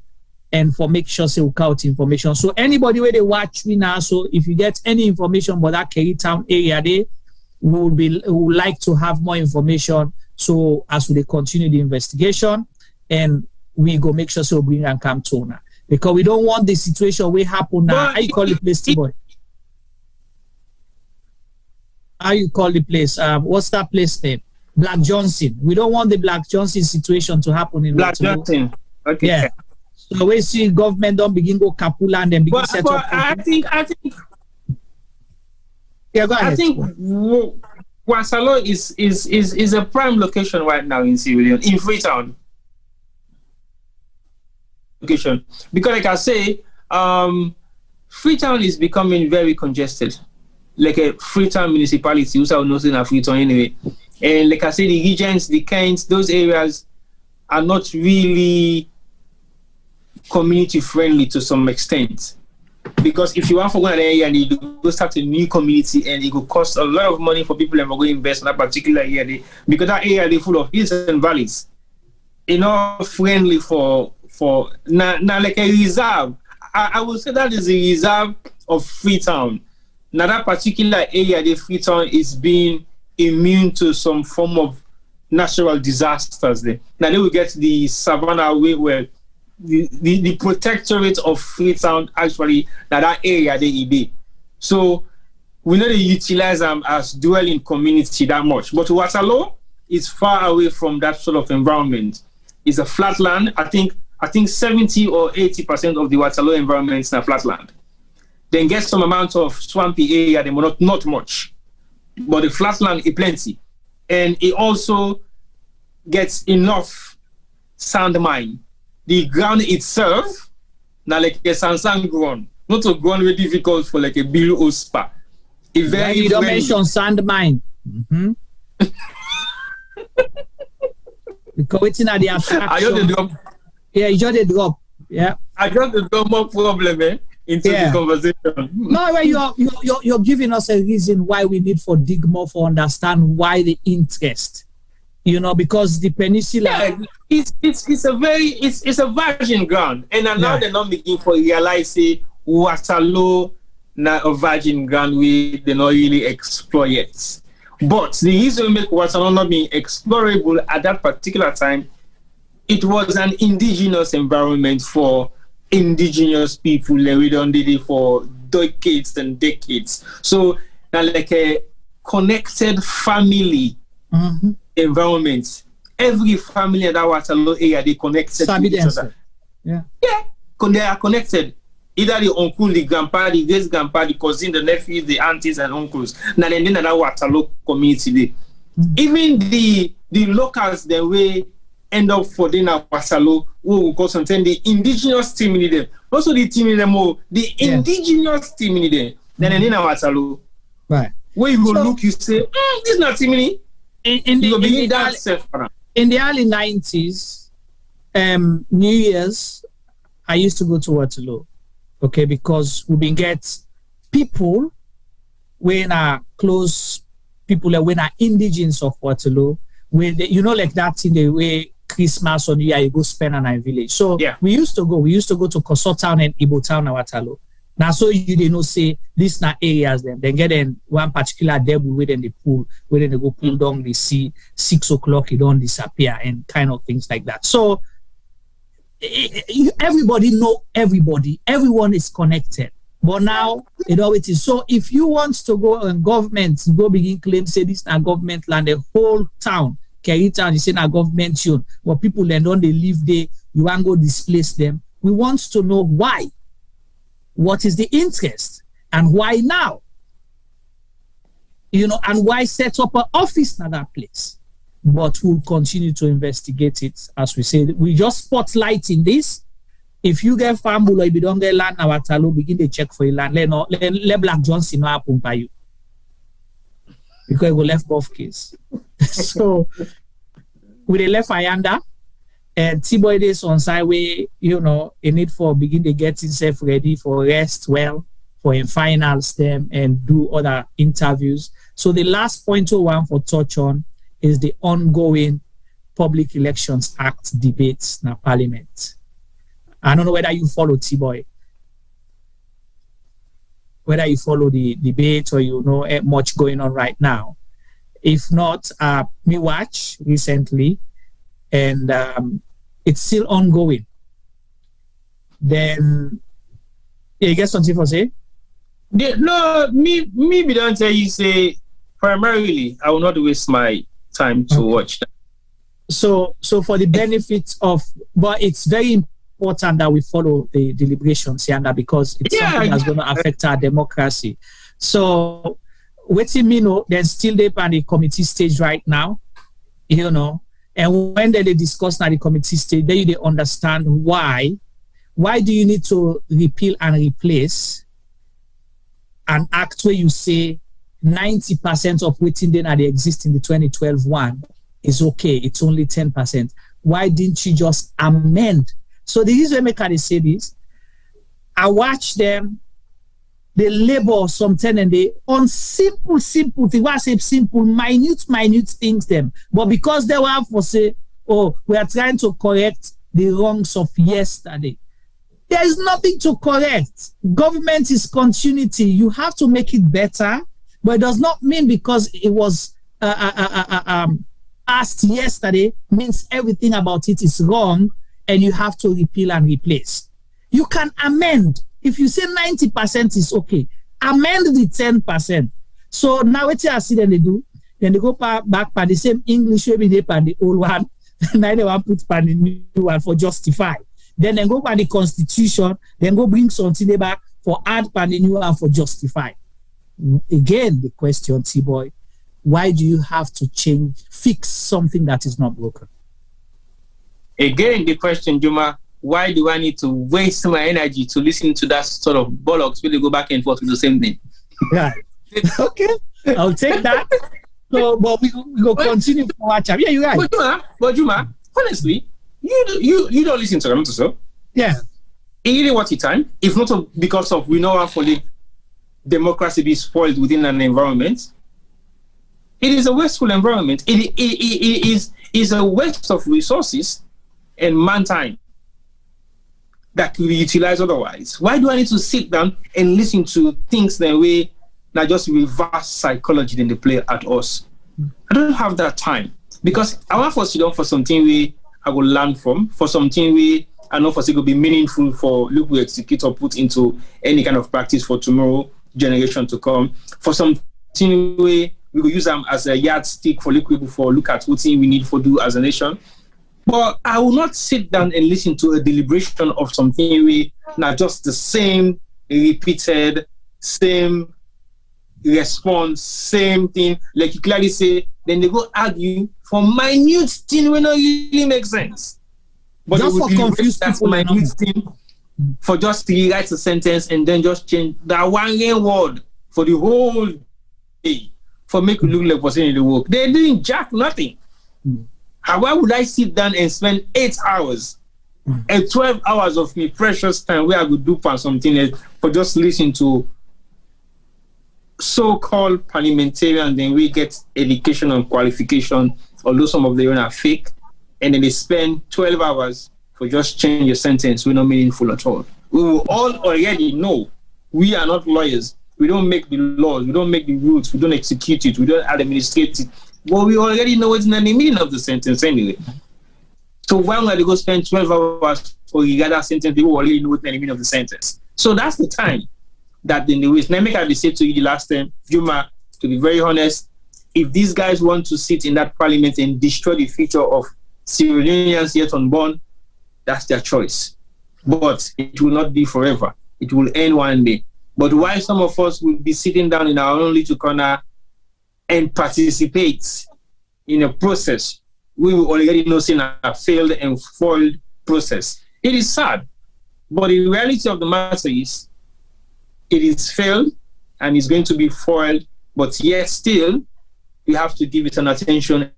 and for make sure say we count information. So anybody where they watch me now, so if you get any information about that Kerry Town area there, we would like to have more information. So as we continue the investigation, and we go make sure so we bring and come to now. Because we don't want the situation we happen now. How you call the place, boy? How you call the place? What's that place name? Black Johnson. We don't want the Black Johnson situation to happen in Black Johnson. Okay. Yeah. So we see government don't begin go kapula and then begin set up. I think. Yeah, go ahead. I think Waterloo is a prime location right now in Sierra Leone, in Freetown. Location. Because like I say, Freetown is becoming very congested. Like a Freetown municipality, who's out nothing at Freetown anyway. And like I say, the regions, the Kents, those areas are not really community friendly to some extent. Because if you want to go in an area and you go start a new community and it will cost a lot of money for people that are going to invest in that particular area, because that area is full of hills and valleys. It's not friendly for now like a reserve. I would say that is a reserve of Freetown. Now that particular area, the Freetown is being immune to some form of natural disasters there. Now they will get the savannah where the protectorate of Freetown actually that area they be. So we know they utilize them as dwelling community that much. But Waterloo is far away from that sort of environment. It's a flat land. I think 70 or 80% of the Waterloo environment is a flat land. Then get some amount of swampy area, they not much. But the flat land is plenty. And it also gets enough sand mine. The ground itself, now like a sand ground, not a ground very difficult for like a bill or spa. You don't mention sand mine. Mm-hmm. Because it's in the attraction. Yeah, you just drop. Yeah. I just drop more problem into the conversation. No, you're giving us a reason why we need for dig more for understand why the interest. You know, because the peninsula it's a virgin ground. And now they're not making for realize say Waterloo na a virgin ground we they not really explore yet. But the reason we make Waterloo not being explorable at that particular time, it was an indigenous environment for indigenous people, and we done did it for decades and decades. So now like a connected family environment. Every family in that Waterloo area they connected to each other. Yeah, they are connected. Either the uncle, the grandpa, the great grandpa, the cousin, the nephews, the aunties and uncles. Now then that Waterloo community even the locals the way end up for dinner Waterloo who will call something the indigenous team in them. Also the team in them the indigenous team in them. Then in Waterloo. Right. Where you go look, you say, this is not team in the early 90s, New Year's, I used to go to Waterloo, okay, because we been get people when are close people, when are indigenous of Waterloo, when they, like that in the way Christmas or New Year you go spend on our village. So we used to go to Koso Town and Ibo Town and Waterloo. Now, so you know, say these na areas then get in one particular debut within the pool, where they go pull down the sea, 6 o'clock, it don't disappear and kind of things like that. So everybody know everybody, everyone is connected. But now, it is. So if you want to go and government, go begin claim, say this na government land, the whole town, Kerry Town, you say na government tune, but people then don't they live there, you want to go displace them. We want to know why. What is the interest and why now? And why set up an office in that place? But we'll continue to investigate it. As we say, we just spotlighting this. If you get farm or if you don't get land, now Waterloo begin to check for your land. Let Black Johnson know happen by you. Because we left both case. So with the left Ayanda, and T-Boy days on sideway, a need for begin to get himself ready for rest well, for in finals them and do other interviews. So the last point one for touch on is the ongoing Public Elections Act debates in Parliament. I don't know whether you follow T-Boy, whether you follow the debate or you know much going on right now. If not, me watch recently, and it's still ongoing. Then, you get something for say? No, me don't tell you say, primarily, I will not waste my time to watch that. So for the benefits of, but it's very important that we follow the deliberations here, because it's something that's going to affect our democracy. So, waiting me know, then still they on the committee stage right now, and when they discuss at the committee stage, they understand why do you need to repeal and replace an act where you say 90% of waiting then at the existing the 2012 one is okay, it's only 10%. Why didn't you just amend? So the reason they say this, I watch them, they labor something and they on simple things. Why I say simple, minute things them. But because they were for say, we are trying to correct the wrongs of yesterday. There is nothing to correct. Government is continuity. You have to make it better, but it does not mean because it was asked yesterday means everything about it is wrong and you have to repeal and replace. You can amend. If you say 90% is okay, amend the 10%. So now what I see them they do, then they go back by the same English way they by the old one, now they want to put by the new one for justify. Then they go by the constitution, then go bring something back for add by the new one for justify. Again, the question, T-Boy, why do you have to fix something that is not broken? Again, the question, Juma, why do I need to waste my energy to listen to that sort of bollocks when they go back and forth with the same thing? Right. Okay. I'll take that. So, but we go continue for our chat. Yeah, you're right. But Juma, honestly, you don't listen to them, so yeah. You didn't watch the time. If not because of we know how for the democracy be spoiled within an environment. It is a wasteful environment. It is a waste of resources and man-time that could be utilized otherwise. Why do I need to sit down and listen to things that way, not just reverse psychology than they play at us? I don't have that time because I want to sit down for something we I will learn from, for something we I know for it will be meaningful for look we execute or put into any kind of practice for tomorrow generation to come. For something we will use them as a yardstick for people for look at what we need for do as a nation. But I will not sit down and listen to a deliberation of something we not just the same repeated, same response, same thing. Like you clearly say, then they go argue for minute thing when not really make sense. But just for confused people, minute thing for just to rewrite a sentence and then just change that one word for the whole day for make it look like what's in the work. They're doing jack nothing. Why would I sit down and spend 8 hours and 12 hours of my precious time where I could do for something else for just listening to so-called parliamentarians, then we get education and qualification, although some of them are fake, and then they spend 12 hours for just change your sentence. We're not meaningful at all. We will all already know we are not lawyers. We don't make the laws. We don't make the rules. We don't execute it. We don't administrate it. But we already know what's not the meaning of the sentence anyway. So why would they go spend 12 hours for the other sentence? They will already know what's the meaning of the sentence. So that's the time that in the waste. Let me say to you the last time, Juma, to be very honest, if these guys want to sit in that parliament and destroy the future of Sierra Leoneans yet unborn, that's their choice. But it will not be forever. It will end one day. But while some of us will be sitting down in our own little corner and participate in a process, we will already know seeing a failed and foiled process. It is sad, but the reality of the matter is it is failed and it's going to be foiled, but yet still we have to give it an attention.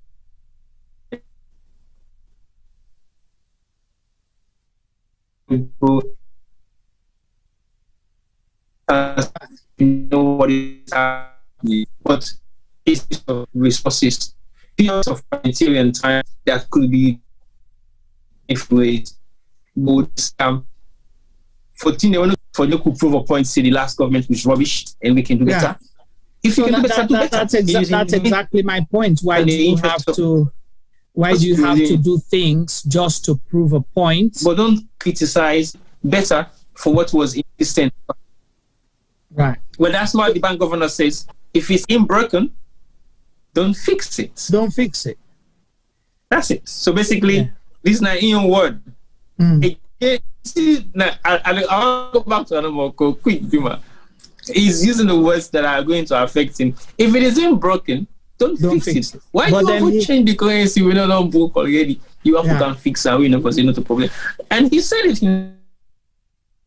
You know what is happening, but it's resources, periods of humanitarian time that could be if we would for you could prove a point, say the last government was rubbish and we can do better. If so you can do better, do better. That's exactly my point. Why do you have to do things just to prove a point? But don't criticize better for what was existent. Right. Well, that's why the bank governor says, if it's broken, don't fix it. Don't fix it. That's it. So basically, this is not in your word. I'll go back to another quick, Juma. He's using the words that are going to affect him. If it isn't broken, don't fix it. Why do you have to change the currency when you don't broke already? You have to come fix it, because it's not a problem. And he said it.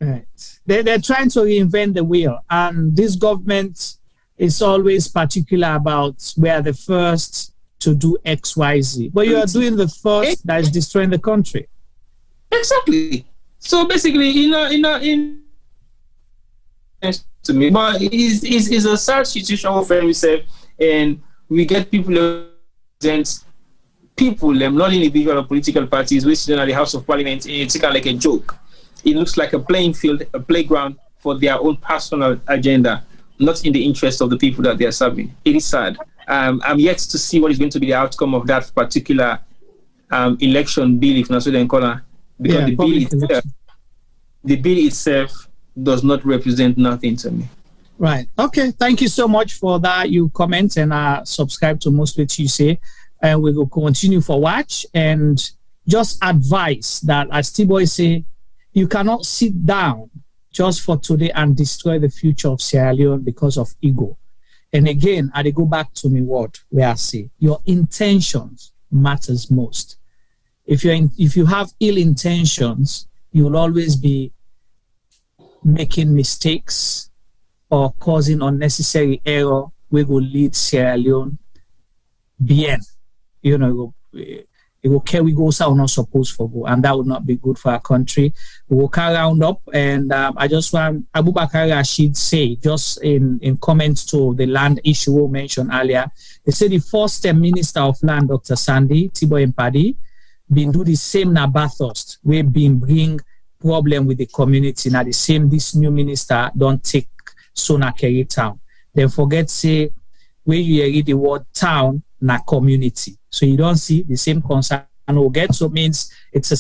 Right. They're trying to reinvent the wheel, and this government is always particular about we are the first to do X, Y, Z. But you are doing the first that is destroying the country. Exactly. So basically, to me, but it's a sad situation where we say, and we get people against people, not individual or political parties, which is in the House of Parliament, and it's kind of like a joke. It looks like a playing field, a playground for their own personal agenda, not in the interest of the people that they are serving. It is sad. I'm yet to see what is going to be the outcome of that particular election bill, if not so then call it, because the bill itself does not represent nothing to me. Right. Okay. Thank you so much for that. You comment and subscribe to most of what you say, and we will continue for watch and just advise that, as T-Boy say, you cannot sit down just for today and destroy the future of Sierra Leone because of ego. And again, I go back to me word where I say your intentions matters most. If you have ill intentions, you will always be making mistakes or causing unnecessary error, we will lead Sierra Leone bien. It will carry goes out not supposed for go, and that would not be good for our country. We will carry round up, and I just want Abubakar Rashid say, just in comments to the land issue we mentioned earlier, they say the first Minister of Land, Dr. Sandy Tibo Mpadi, been do the same na Bathurst. We've been bring problem with the community. Now the same, this new minister don't take Sona Kerry Town. They forget say where you read the word town na community. So you don't see the same concern will get. So it means it's a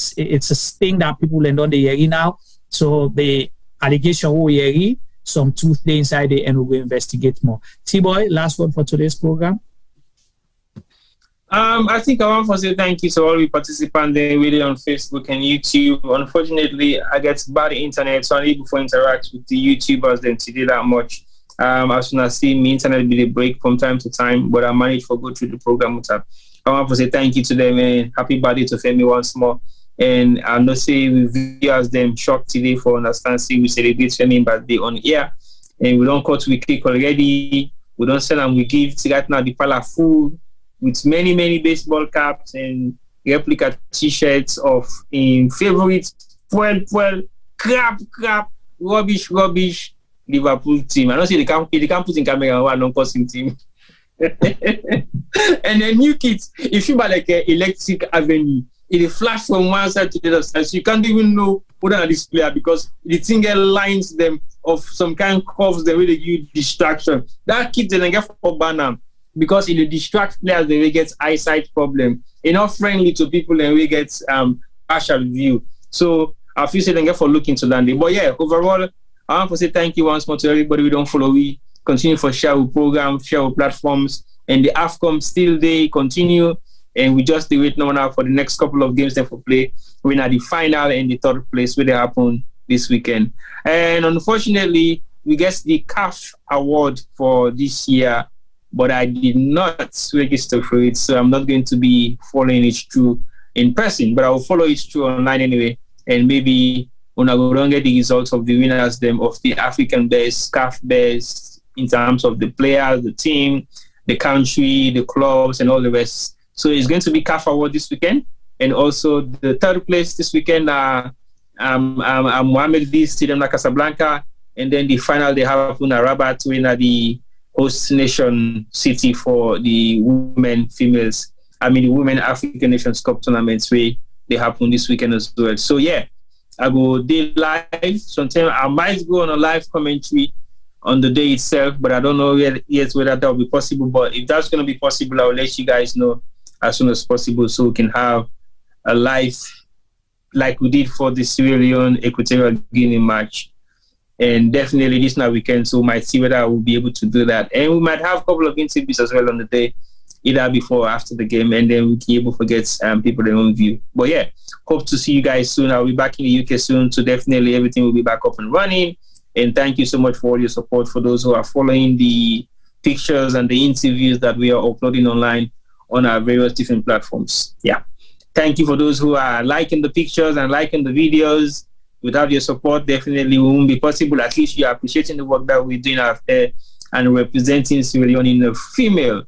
thing that people learn on the hearing now. So the allegation will hear some truth there inside there, and we will investigate more. T-Boy, last word for today's program. I think I want to say thank you to all the participants there really on Facebook and YouTube. Unfortunately, I get bad internet, so I need to interact with the YouTubers then today that much. As soon as I see me internet be the break from time to time, but I managed to go through the program with her. I want to say thank you to them and happy birthday to Femi once more. And I'm not saying we viewers them shocked today for understand. See, we celebrate Femi birthday on air, and we don't cut we click already. We don't sell them. We give right now the pala food with many baseball caps and replica T-shirts of in favorite crap rubbish. Liverpool team. I don't see they can't put in camera one non-causing team. And the new kits, it feel like an electric avenue. It flash from one side to the other side, so you can't even know who are this player because the thing lines them of some kind of curves that really give distraction. That kit then get for banner because it distract players they will get eyesight problem. It's not friendly to people and we get partial view. So I feel say they get for looking to that. But yeah, overall, I want to say thank you once more to everybody we don't follow. We continue for share our program, share our platforms, and the AFCON still they continue. And we just wait now for the next couple of games that for play. We're at the final and the third place where they happen this weekend. And unfortunately, we get the CAF award for this year, but I did not register for it, so I'm not going to be following it through in person, but I will follow it through online anyway. And maybe when I go and get the results of the winners them of the African best, CAF best, in terms of the players, the team, the country, the clubs, and all the rest. So it's going to be CAF Award this weekend. And also the third place this weekend, Mohamed V Stadium at Casablanca. And then the final they have in Rabat, in the host nation city for the the Women African Nations Cup tournaments where they happen this weekend as well. So yeah, I go day live. Sometimes I might go on a live commentary on the day itself, but I don't know yet whether that will be possible. But if that's going to be possible, I'll let you guys know as soon as possible so we can have a live like we did for the Sierra Leone Equatorial Guinea match. And definitely this now weekend, so we might see whether I will be able to do that. And we might have a couple of interviews as well on the day, either before or after the game, and then we can able to get people their own view. But yeah, hope to see you guys soon. I'll be back in the UK soon, so definitely everything will be back up and running. And thank you so much for all your support for those who are following the pictures and the interviews that we are uploading online on our various different platforms. Yeah. Thank you for those who are liking the pictures and liking the videos. Without your support, definitely it won't be possible. At least you are appreciating the work that we're doing out there and representing Sierra Leone in a female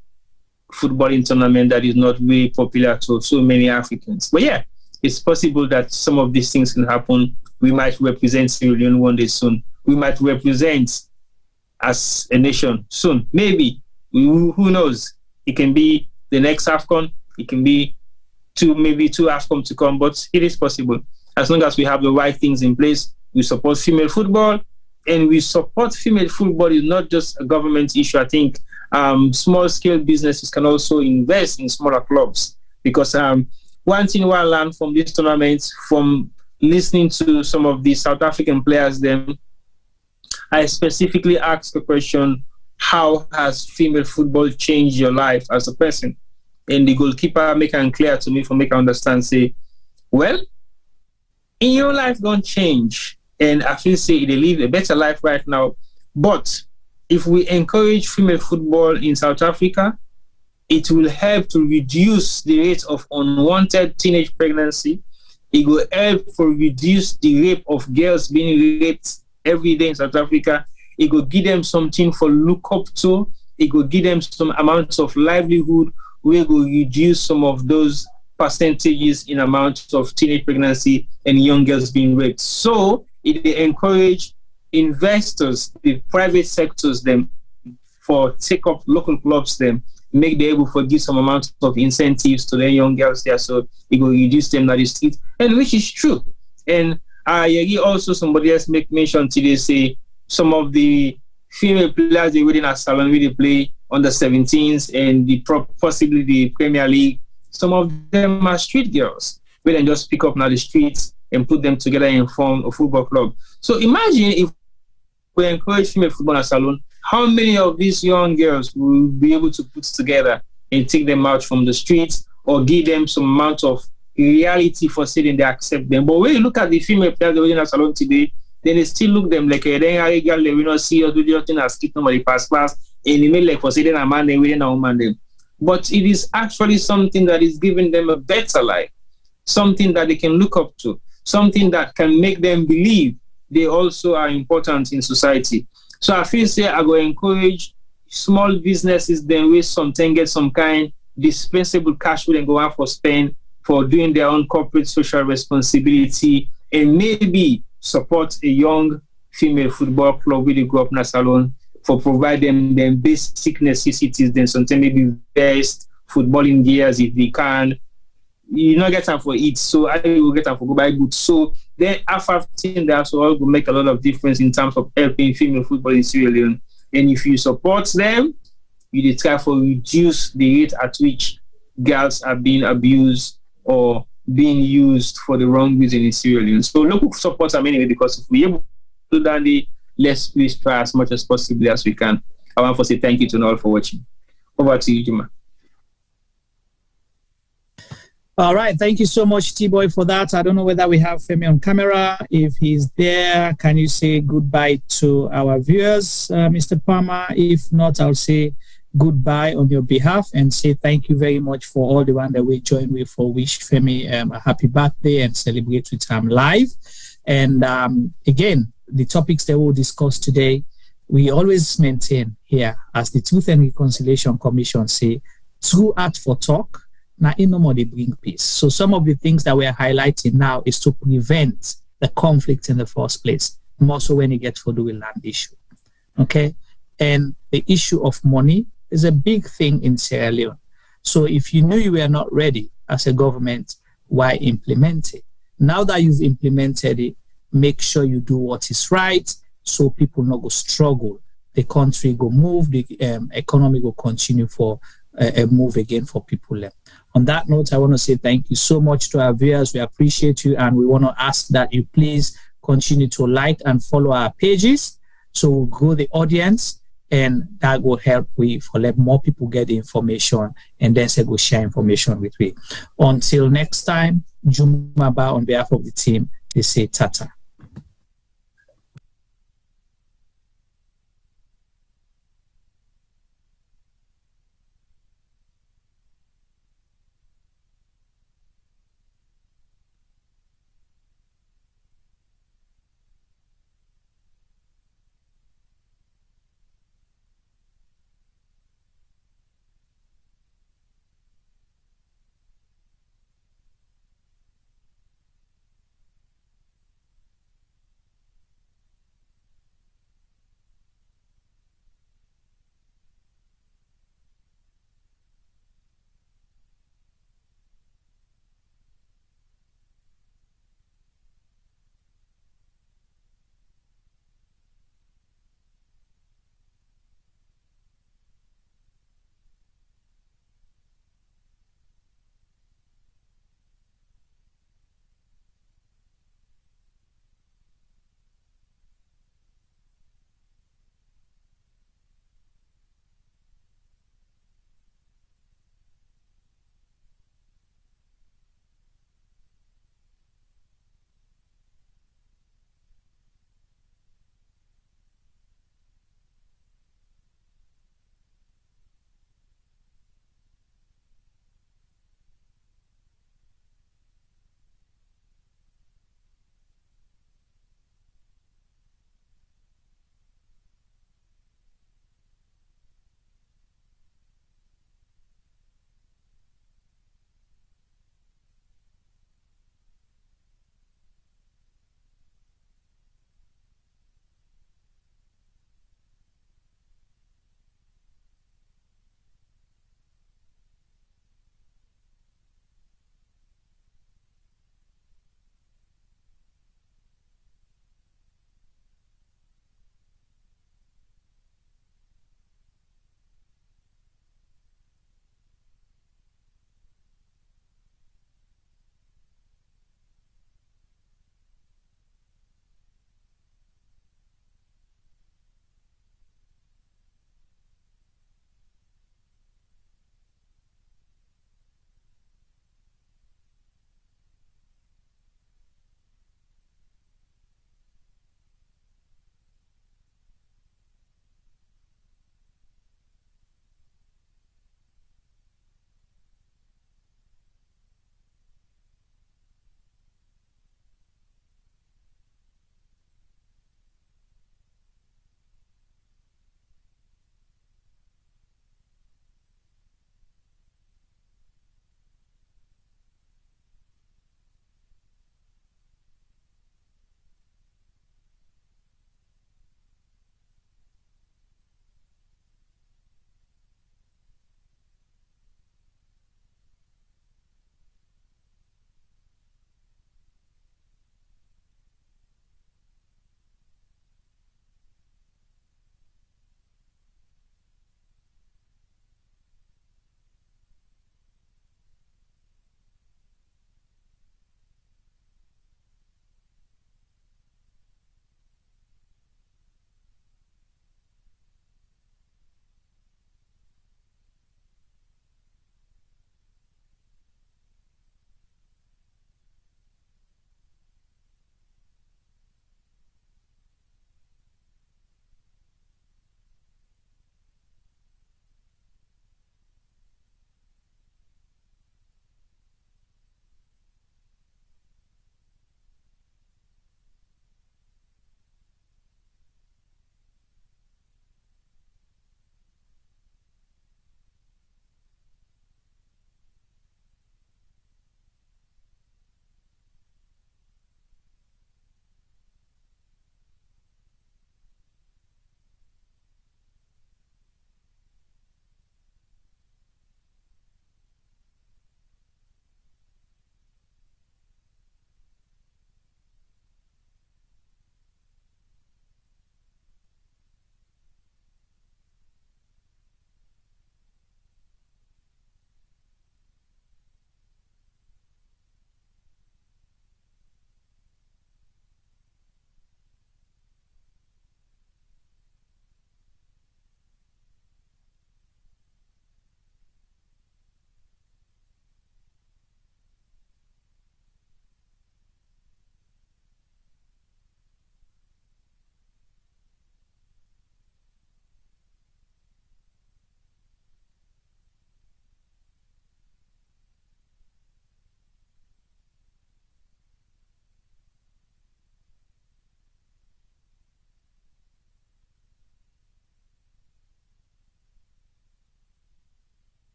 footballing tournament that is not really popular to so many Africans. But yeah, it's possible that some of these things can happen. We might represent Sierra Leone one day soon. We might represent as a nation soon. Maybe. Who knows? It can be the next AFCON. It can be two AFCON to come, but it is possible. As long as we have the right things in place, we support female football, and we support female football is not just a government issue. I think small-scale businesses can also invest in smaller clubs because one thing I learned from this tournament, from listening to some of the South African players, then I specifically asked the question, how has female football changed your life as a person? And the goalkeeper make it clear to me for make I understand, say, well, in your life don't change. And I feel say they live a better life right now. But if we encourage female football in South Africa, it will help to reduce the rate of unwanted teenage pregnancy. It will help to reduce the rape of girls being raped every day in South Africa. It will give them something for look up to. It will give them some amounts of livelihood. We will reduce some of those percentages in amounts of teenage pregnancy and young girls being raped. So it will encourage investors, the private sectors, them for take up local clubs, them make them able to give some amount of incentives to the young girls there, so it will reduce them at the street, and which is true. And also somebody else make mention today, say some of the female players they within a salon where they play under 17s and possibly the Premier League, some of them are street girls. We then just pick up now the streets and put them together and form a football club. So imagine if we encourage female football at salon, how many of these young girls will be able to put together and take them out from the streets or give them some amount of reality for saying they accept them. But when you look at the female players within a salon today, then they still look them like a girl they will not see or do the thing as skip nobody pass and they make like for saying a man they within a woman them. But it is actually something that is giving them a better life, something that they can look up to, something that can make them believe they also are important in society. So I feel say I go encourage small businesses then with something get some kind dispensable cash we then go out for spend for doing their own corporate social responsibility and maybe support a young female football club where they grow up in Salon, for providing them basic necessities, then sometimes maybe best footballing gears if they can. You not get time for it, so I will get time for go buy goods. So then after that, so will make a lot of difference in terms of helping female football in Sierra Leone. And if you support them, you try for reduce the rate at which girls are being abused or being used for the wrong reason in Sierra Leone. So local support them anyway, because if we're able to do that, let's please try as much as possible as we can. I want to say thank you to all for watching. Over to you, Juma. All right, thank you so much, T-Boy, for that. I don't know whether we have Femi on camera. If he's there, can you say goodbye to our viewers, Mr. Palmer? If not, I'll say goodbye on your behalf and say thank you very much for all the one that we joined with for wish Femi a happy birthday and celebrate with him live. And again, the topics that we'll discuss today, we always maintain here as the Truth and Reconciliation Commission say, true art for talk. Now, in no more they bring peace. So some of the things that we are highlighting now is to prevent the conflict in the first place, more so when it gets to do with land issue. Okay? And the issue of money is a big thing in Sierra Leone. So if you knew you were not ready as a government, why implement it? Now that you've implemented it, make sure you do what is right so people not go struggle. The country go move, the economy will continue for a move again for people. On that note, I want to say thank you so much to our viewers. We appreciate you, and we want to ask that you please continue to like and follow our pages so we'll grow the audience, and that will help for let more people get the information and then say go share information with we. Until next time, Jumaba on behalf of the team, they say tata.